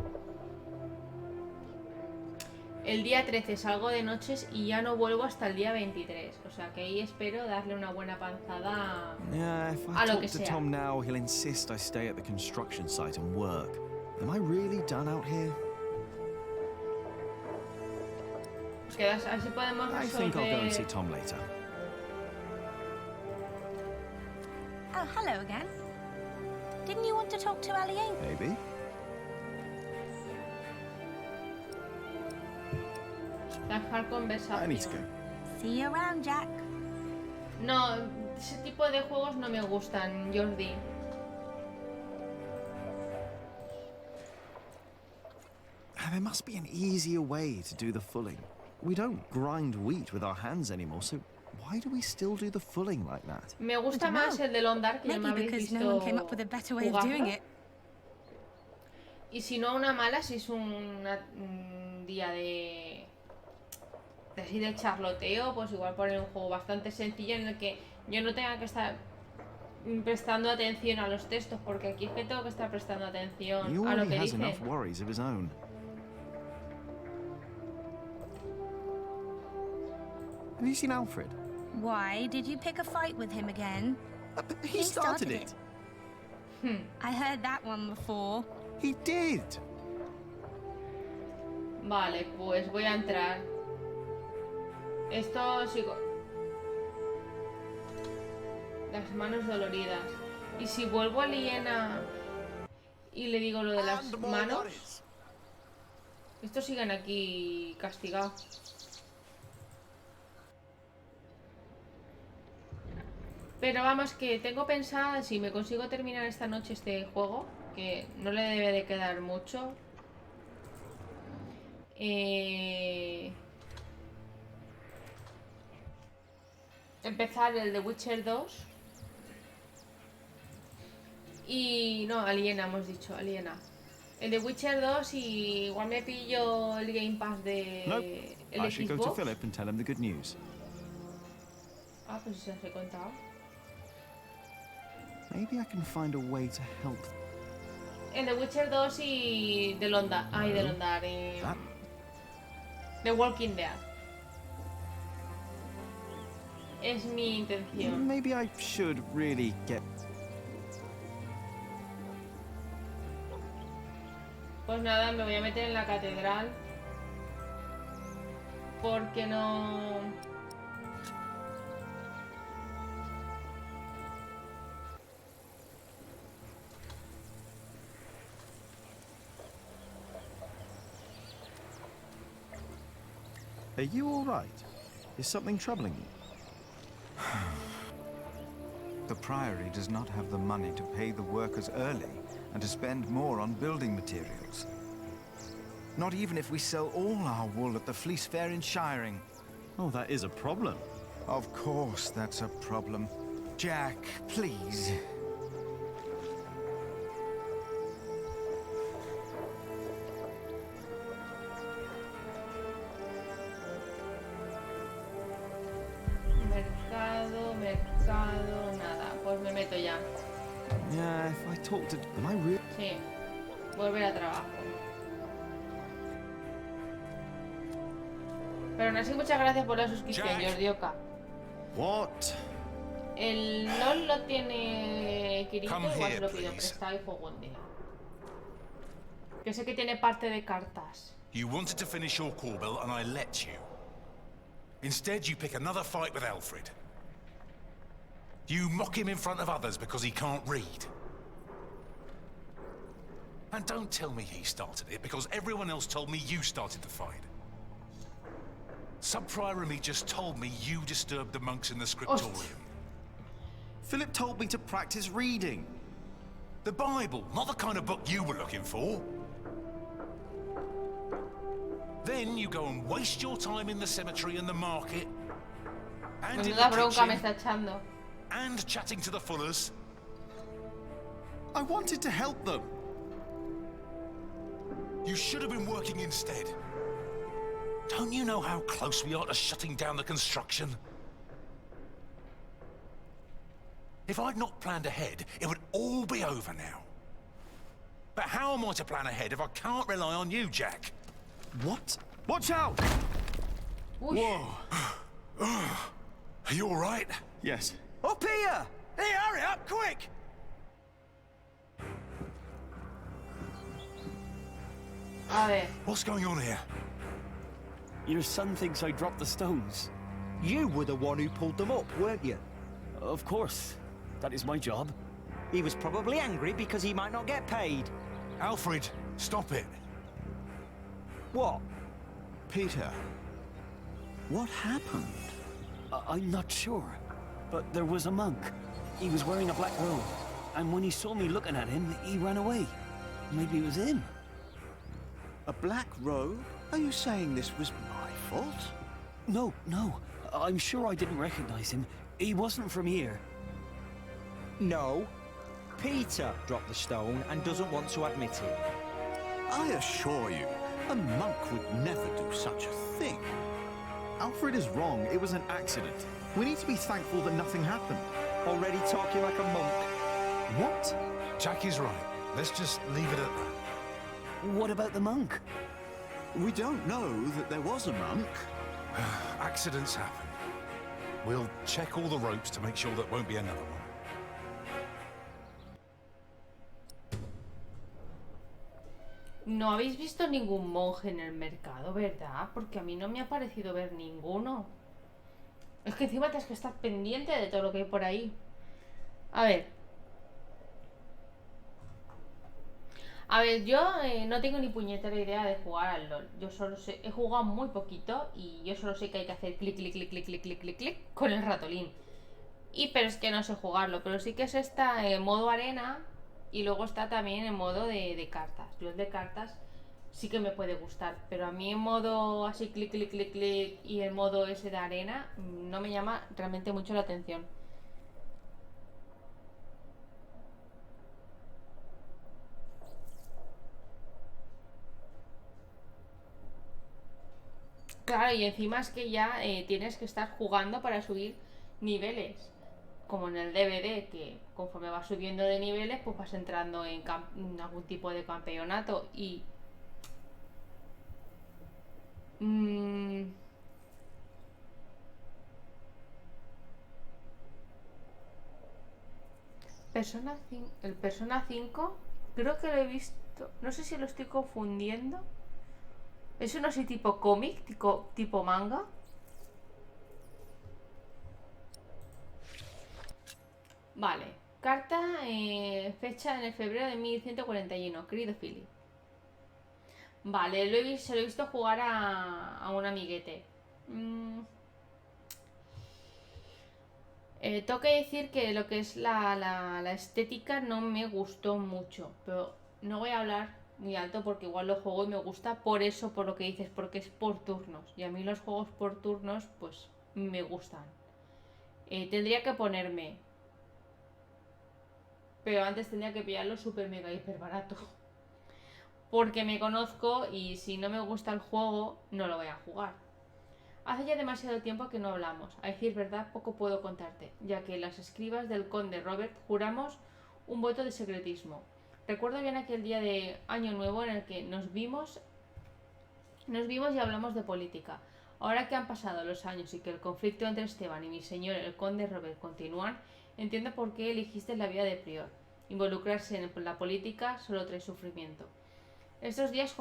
el día 13 salgo de noches y ya no vuelvo hasta el día 23. O sea que ahí espero darle una buena panzada Yeah, if a I lo que talk to sea. Tom now, he'll insist I stay at the construction site and work. Am I really done out here? Así podemos I think I'll go and see resolver. Tom later. Oh, hello again. Didn't you want to talk to Aliena? Maybe. Dejar conversación. I need to go. See you around, Jack. No, ese tipo de juegos no me gustan, Jordi. There must be an easier way to do the fulling. We don't grind wheat with our hands anymore, so why do we still do the fulling like that? Me gusta más el de Londar, que ya me Maybe habéis because visto no one came up with a better way of jugarlo. doing it. Y si no, una mala, si es un día así de charloteo, pues igual poner un juego bastante sencillo en el que yo no tenga que estar prestando atención a los textos, porque aquí es que tengo que estar prestando He atención a lo already que has dice. enough worries of his own. Have you seen Alfred? Why? Did you pick a fight with him again? He started it. I heard that one before. He did. Vale, pues voy a entrar. Esto sigo. Las manos doloridas. Y si vuelvo a Liena y le digo lo de las manos, estos siguen aquí castigados. Pero vamos, que tengo pensado, si me consigo terminar esta noche este juego, que no le debe de quedar mucho, empezar el de Witcher 2. Y no, Aliena hemos dicho, Aliena. El de Witcher 2 y igual me pillo el Game Pass de Nope. el I should go to Xbox. Philip and tell him the good news. Ah, pues se os he contado. Maybe I can find a way to help. El de Witcher 2 y de Londar. Ay, de Londar. The Walking Dead. Es mi intención. Maybe I should really get. Pues nada, me voy a meter en la catedral. Porque no. Are you all right? Is something troubling you? The Priory does not have the money to pay the workers early and to spend more on building materials. Not even if we sell all our wool at the Fleece Fair in Shiring. Oh, that is a problem. Of course that's a problem. Jack, please. Mercado, nada. Pues me meto ya. Yeah, if I talk to. Am I really? Sí. Volver a trabajo. Pero aún así, muchas gracias por la suscripción, Jordioka. What? El LOL lo tiene Kirito, Come igual se here, lo pido please. prestado y juego un día. Que sé que tiene parte de cartas. You wanted to finish your Corbel and I let you. Instead, you pick another fight with Alfred. You mock him in front of others because he can't read. And don't tell me he started it, because everyone else told me you started the fight. Sub-Prior and me just told me you disturbed the monks in the scriptorium. Philip told me to practice reading. The Bible, not the kind of book you were looking for. Then you go and waste your time in the cemetery and the market, and in Menuda the bronca me kitchen, está echando. and chatting to the Fullers. I wanted to help them. You should have been working instead. Don't you know how close we are to shutting down the construction? If I'd not planned ahead, it would all be over now. But how am I to plan ahead if I can't rely on you, Jack? What? Watch out! Whoa. Are you all right? Yes. Up here! Hey, hurry up, quick! A ver. What's going on here? Your son thinks I dropped the stones. You were the one who pulled them up, weren't you? Of course. That is my job. He was probably angry because he might not get paid. Alfred, stop it. What? Peter, what happened? I'm not sure, but there was a monk. He was wearing a black robe, and when he saw me looking at him, he ran away. Maybe it was him. A black robe? Are you saying this was my fault? No, no. I'm sure I didn't recognize him. He wasn't from here. No. Peter dropped the stone and doesn't want to admit it. I assure you, a monk would never do such a thing. Alfred is wrong. It was an accident. We need to be thankful that nothing happened. Already talking like a monk. What? Jack is right. Let's just leave it at that. What about the monk? We don't know that there was a monk. Accidents happen. We'll check all the ropes to make sure there won't be another one. No habéis visto ningún monje en el mercado, ¿verdad? Porque a mí no me ha parecido ver ninguno. Es que encima tienes que estar pendiente de todo lo que hay por ahí. A ver. A ver, yo no tengo ni puñetera idea de jugar al LOL. Yo solo sé, he jugado muy poquito y yo solo sé que hay que hacer clic, clic, clic, clic, clic, clic, clic, clic con el ratolín. Pero es que no sé jugarlo, pero sí que es esta en modo arena y luego está también en modo de cartas. Yo el de cartas sí que me puede gustar, pero a mí en modo así clic, clic, clic, clic y el modo ese de arena no me llama realmente mucho la atención. Claro, y encima es que ya tienes que estar jugando para subir niveles. Como en el DVD, que conforme vas subiendo de niveles, pues vas entrando en algún tipo de campeonato. Y... el Persona 5, creo que lo he visto. No sé si lo estoy confundiendo. ¿Es uno así tipo cómic, tipo manga? Vale. Carta, fecha en el febrero de 1141. Querido Philip. Vale, se lo he visto jugar a un amiguete. Tengo que decir que lo que es la estética no me gustó mucho. Pero no voy a hablar muy alto porque igual lo juego y me gusta por eso, por lo que dices, porque es por turnos. Y a mí los juegos por turnos, pues, me gustan. Tendría que ponerme... Pero antes tendría que pillarlo súper mega hiper barato. Porque me conozco y si no me gusta el juego, no lo voy a jugar. Hace ya demasiado tiempo que no hablamos. A decir verdad, poco puedo contarte, ya que las escribas del conde Robert juramos un voto de secretismo. Recuerdo bien aquel día de Año Nuevo en el que nos vimos y hablamos de política. Ahora que han pasado los años y que el conflicto entre Esteban y mi señor el conde Robert continúan, entiendo por qué elegiste la vida de prior. Involucrarse en la política solo trae sufrimiento. Estos días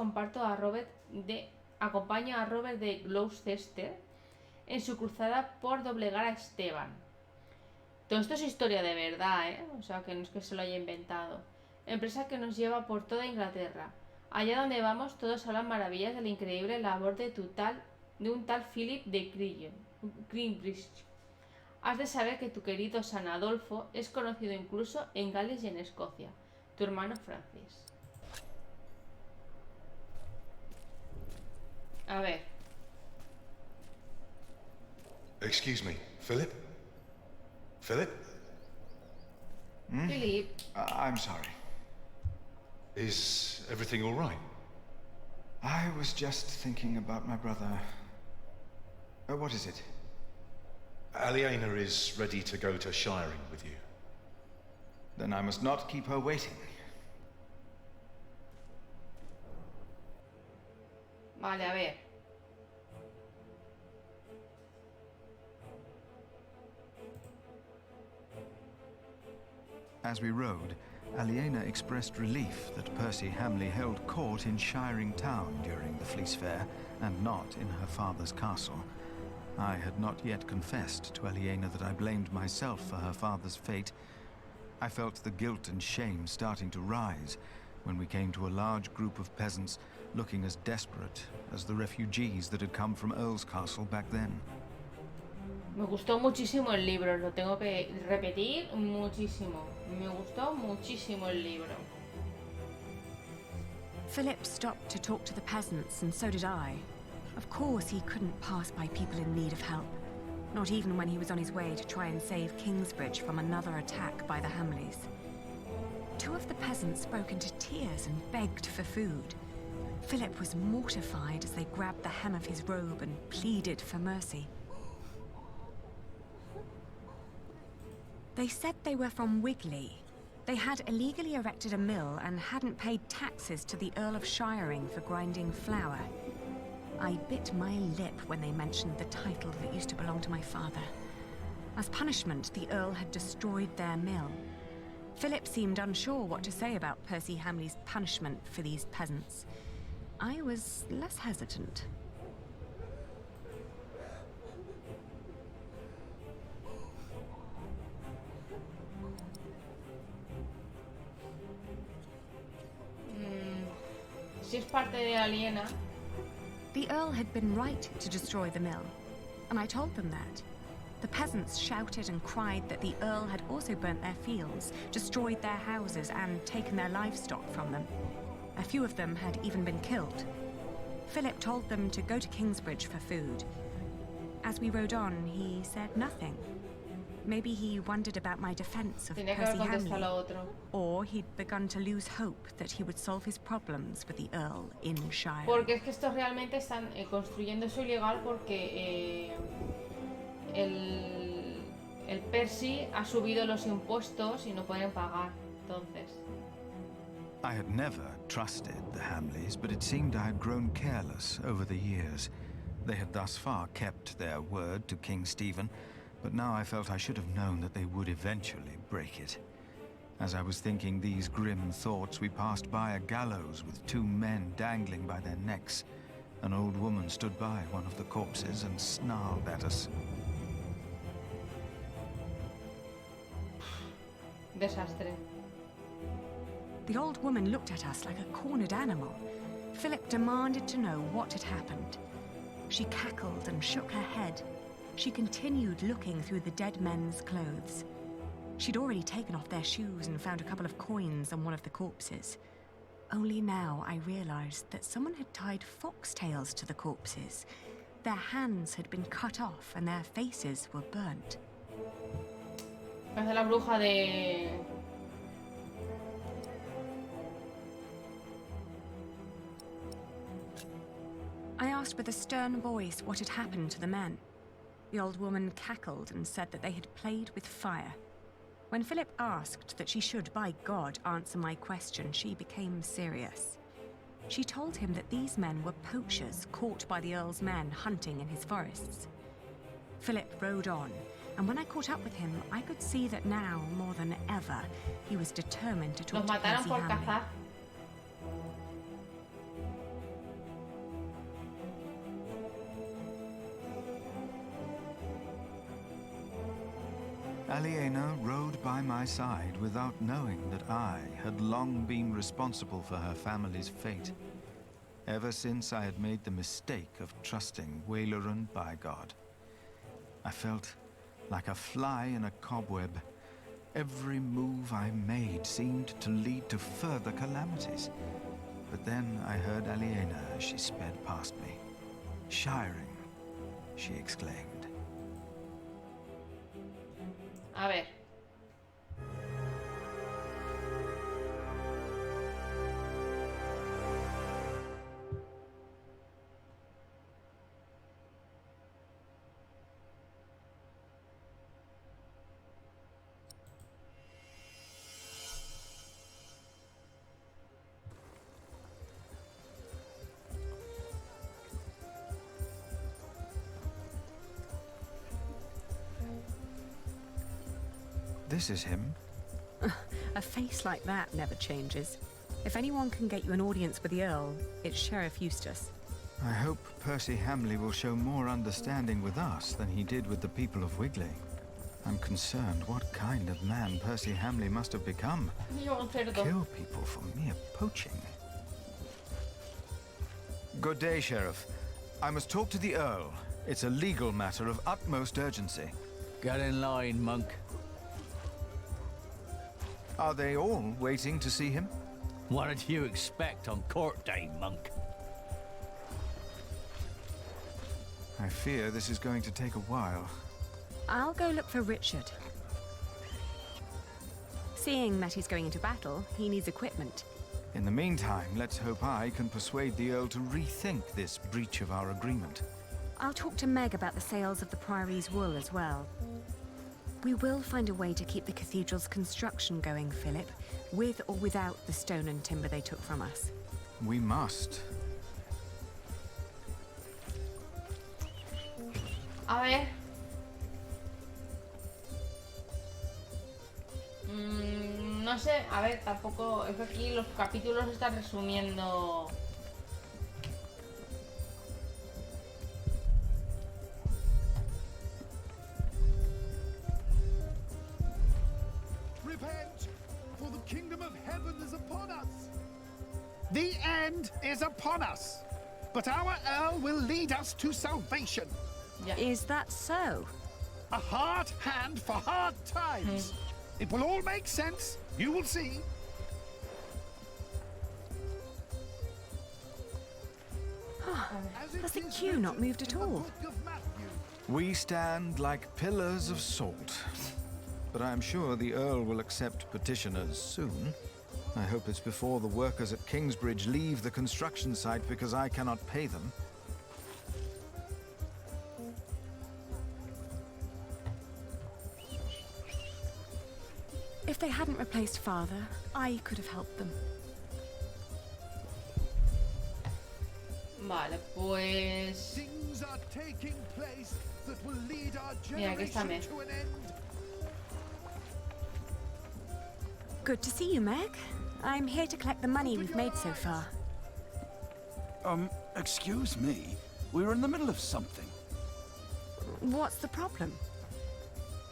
acompaño a Robert de Gloucester en su cruzada por doblegar a Esteban. Todo esto es historia de verdad, ¿eh? O sea, que no es que se lo haya inventado. Empresa que nos lleva por toda Inglaterra. Allá donde vamos, todos hablan maravillas de la increíble labor de un tal Philip de Greenbridge. Has de saber que tu querido San Adolfo es conocido incluso en Gales y en Escocia. Tu hermano Francis. A ver. Excuse me, Philip? Philip? Philip. I'm sorry. Is everything all right? I was just thinking about my brother. What is it? Aliena is ready to go to Shiring with you. Then I must not keep her waiting. Vale, a ver. As we rode, Aliena expressed relief that Percy Hamley held court in Shiring Town during the Fleece Fair, and not in her father's castle. I had not yet confessed to Aliena that I blamed myself for her father's fate. I felt the guilt and shame starting to rise when we came to a large group of peasants looking as desperate as the refugees that had come from Earl's Castle back then. Me gustó muchísimo el libro, lo tengo que repetir muchísimo. Me gustó muchísimo el libro. Philip stopped to talk to the peasants, and so did I. Of course, he couldn't pass by people in need of help. Not even when he was on his way to try and save Kingsbridge from another attack by the Hamleys. Two of the peasants broke into tears and begged for food. Philip was mortified as they grabbed the hem of his robe and pleaded for mercy. They said they were from Wigley. They had illegally erected a mill and hadn't paid taxes to the Earl of Shiring for grinding flour. I bit my lip when they mentioned the title that used to belong to my father. As punishment, the Earl had destroyed their mill. Philip seemed unsure what to say about Percy Hamley's punishment for these peasants. I was less hesitant. Si es parte de Aliena. The Earl had been right to destroy the mill, and I told them that. The peasants shouted and cried that the Earl had also burnt their fields, destroyed their houses, and taken their livestock from them. A few of them had even been killed. Philip told them to go to Kingsbridge for food. As we rode on, he said nothing. Maybe he wondered about my defense of Percy Hamley, or he'd begun to lose hope that he would solve his problems with the Earl in Shire. Porque es que estos realmente están construyendo eso ilegal porque el Percy ha subido los impuestos y no pueden pagar. Entonces. I had never trusted the Hamleys, but it seemed I had grown careless over the years. They had thus far kept their word to King Stephen, but now I felt I should have known that they would eventually break it. As I was thinking these grim thoughts, we passed by a gallows with two men dangling by their necks. An old woman stood by one of the corpses and snarled at us. Desastre. The old woman looked at us like a cornered animal. Philip demanded to know what had happened. She cackled and shook her head. She continued looking through the dead men's clothes. She'd already taken off their shoes and found a couple of coins on one of the corpses. Only now I realized that someone had tied foxtails to the corpses. Their hands had been cut off and their faces were burnt. Parece la bruja de... I asked with a stern voice what had happened to the men. The old woman cackled and said that they had played with fire. When Philip asked that she should, by God, answer my question, she became serious. She told him that these men were poachers caught by the Earl's men hunting in his forests. Philip rode on, and when I caught up with him, I could see that now, more than ever, he was determined to talk to Percy Hamley. Aliena rode by my side without knowing that I had long been responsible for her family's fate. Ever since I had made the mistake of trusting Wayleran by God. I felt like a fly in a cobweb. Every move I made seemed to lead to further calamities. But then I heard Aliena as she sped past me. "Shiring," she exclaimed. A ver. this is him. A face like that never changes. If anyone can get you an audience with the Earl, it's Sheriff Eustace. I hope Percy Hamley will show more understanding with us than he did with the people of Wigley. I'm concerned what kind of man Percy Hamley must have become. Kill people for mere poaching. Good day, Sheriff. I must talk to the Earl. It's a legal matter of utmost urgency. Get in line, monk. Are they all waiting to see him? What did you expect on court day, monk? I fear this is going to take a while. I'll go look for Richard. Seeing that he's going into battle, he needs equipment. In the meantime, let's hope I can persuade the Earl to rethink this breach of our agreement. I'll talk to Meg about the sales of the Priory's wool as well. We will find a way to keep the cathedral's construction going, Philip, with or without the stone and timber they took from us. We must. A ver. No sé, a ver, tampoco... Es que aquí los capítulos están resumiendo... Repent, for the kingdom of heaven is upon us. The end is upon us, but our Earl will lead us to salvation. Yeah. Is that so? A hard hand for hard times. It will all make sense. You will see. Has the queue not moved at all? We stand like pillars of salt. But I am sure the Earl will accept petitioners soon. I hope it's before the workers at Kingsbridge leave the construction site because I cannot pay them. If they hadn't replaced Father, I could have helped them. Vale, pues... Things are taking place that will lead our Mira, aquí está generation Meg. to an end. Good to see you, Meg. I'm here to collect the money we've made so far. Excuse me. We're in the middle of something. What's the problem?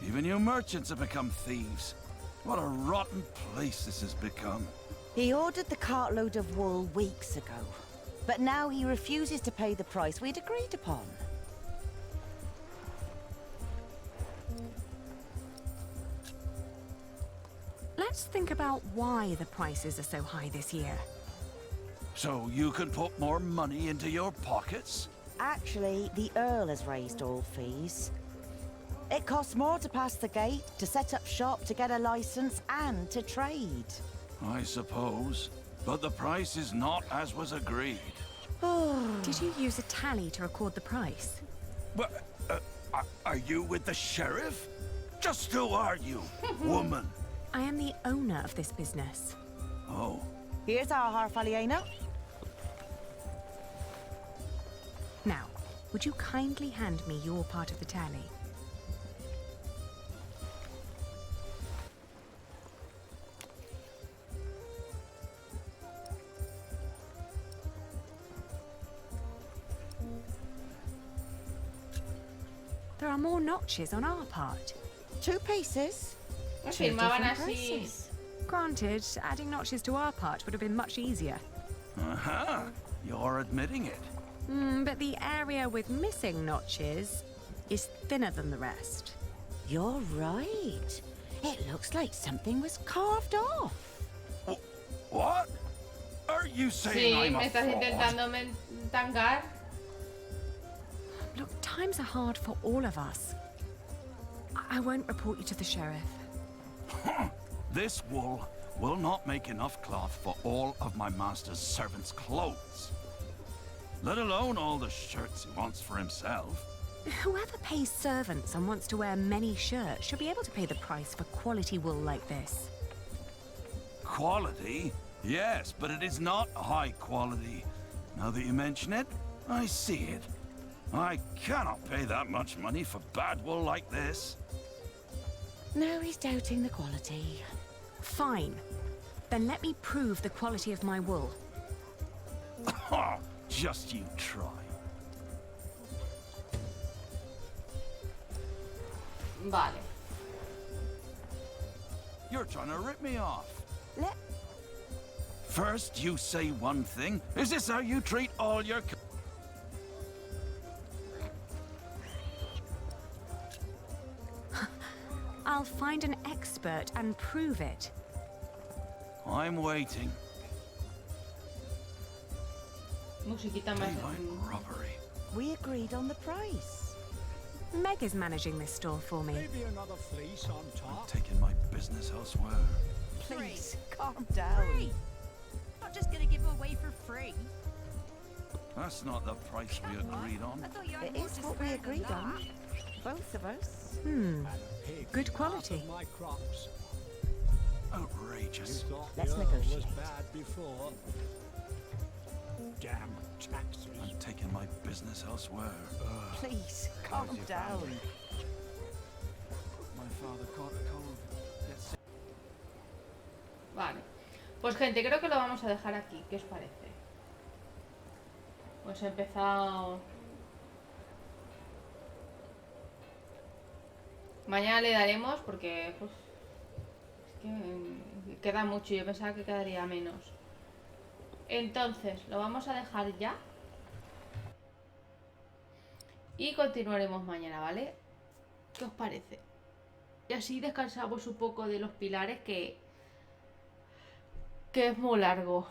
Even you merchants have become thieves. What a rotten place this has become. He ordered the cartload of wool weeks ago, but now he refuses to pay the price we'd agreed upon. Let's think about why the prices are so high this year. So you can put more money into your pockets? Actually, the Earl has raised all fees. It costs more to pass the gate, to set up shop, to get a license, and to trade. I suppose. But the price is not as was agreed. Did you use a tally to record the price? But, are you with the sheriff? Just who are you, woman? I am the owner of this business. Oh. Here's our Harfaliena. Now, would you kindly hand me your part of the tally? There are more notches on our part. 2 pieces. Two Firmaban different así. prices. Granted, adding notches to our part would have been much easier. Uh-huh. You're admitting it. But the area with missing notches is thinner than the rest. You're right. It looks like something was carved off. What? Are you saying Sí, I'm me a estás fraud? intentando tangar. Look, times are hard for all of us. I won't report you to the sheriff. This wool will not make enough cloth for all of my master's servants' clothes. Let alone all the shirts he wants for himself. Whoever pays servants and wants to wear many shirts should be able to pay the price for quality wool like this. Quality? Yes, but it is not high quality. Now that you mention it, I see it. I cannot pay that much money for bad wool like this. No, he's doubting the quality. Fine. Then let me prove the quality of my wool. Just you try. Vale. You're trying to rip me off. Let... First you say one thing. Is this how you treat all your... I'll find an expert and prove it. I'm waiting. Musiquita más. Robbery. We agreed on the price. Meg is managing this store for me. Maybe another fleece on top. Taking my business elsewhere. Please, calm down. Free. Not just gonna give them away for free. That's not the price we agreed on. It is what we agreed on. Both of us. Good quality. My crops. Outrageous. Let's the Earl negotiate. was bad before. Damn taxes. I'm taking my business elsewhere. Please, calm down. My father caught a cold. Vale. Pues gente, creo que lo vamos a dejar aquí. ¿Qué os parece? Pues he empezado... Mañana le daremos porque pues, es que queda mucho. Yo pensaba que quedaría menos. Entonces, lo vamos a dejar ya. Y continuaremos mañana, ¿vale? ¿Qué os parece? Y así descansamos un poco de los pilares que es muy largo.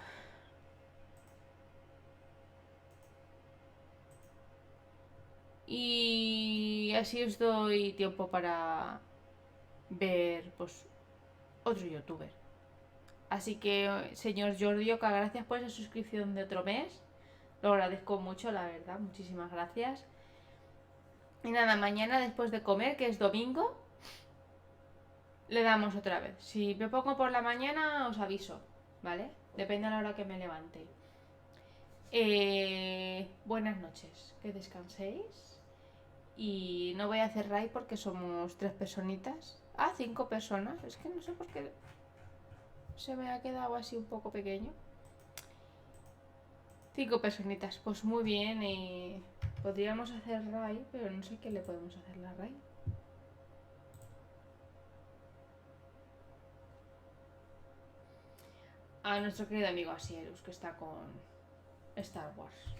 Y así os doy tiempo para ver, pues, otro youtuber. Así que, señor Giorgio, que gracias por esa suscripción de otro mes. Lo agradezco mucho, la verdad. Muchísimas gracias. Y nada, mañana después de comer, que es domingo, le damos otra vez. Si me pongo por la mañana, os aviso, ¿vale? Depende de la hora que me levante. Buenas noches, que descanséis. Y no voy a hacer raid porque somos 3 personitas. 5 personas. Es que no sé por qué se me ha quedado así un poco pequeño. 5 personitas. Pues muy bien. Podríamos hacer raid, pero no sé qué le podemos hacer la raid. A nuestro querido amigo Asierus, que está con Star Wars.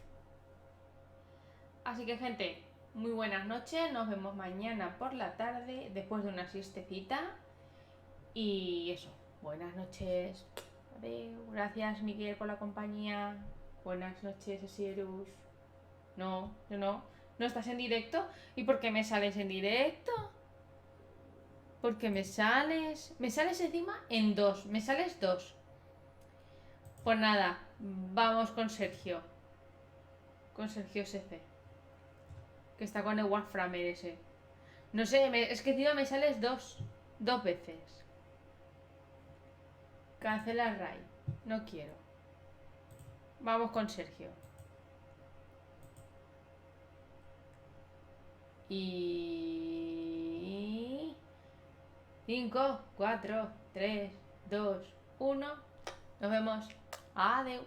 Así que, gente, muy buenas noches. Nos vemos mañana por la tarde, después de una siestecita. Y eso, buenas noches. Adiós. Gracias, Miguel, por la compañía. Buenas noches, Asierus. No, no. ¿No estás en directo? ¿Y por qué me sales en directo? Porque me sales... Me sales encima en 2. Me sales 2. Pues nada, vamos con Sergio. Con Sergio SC. Que está con el Warframer ese. No sé, es que encima me sales 2 veces. Cancela el raid. No quiero. Vamos con Sergio. Y... 5, 4, 3, 2, 1. Nos vemos. Adiós.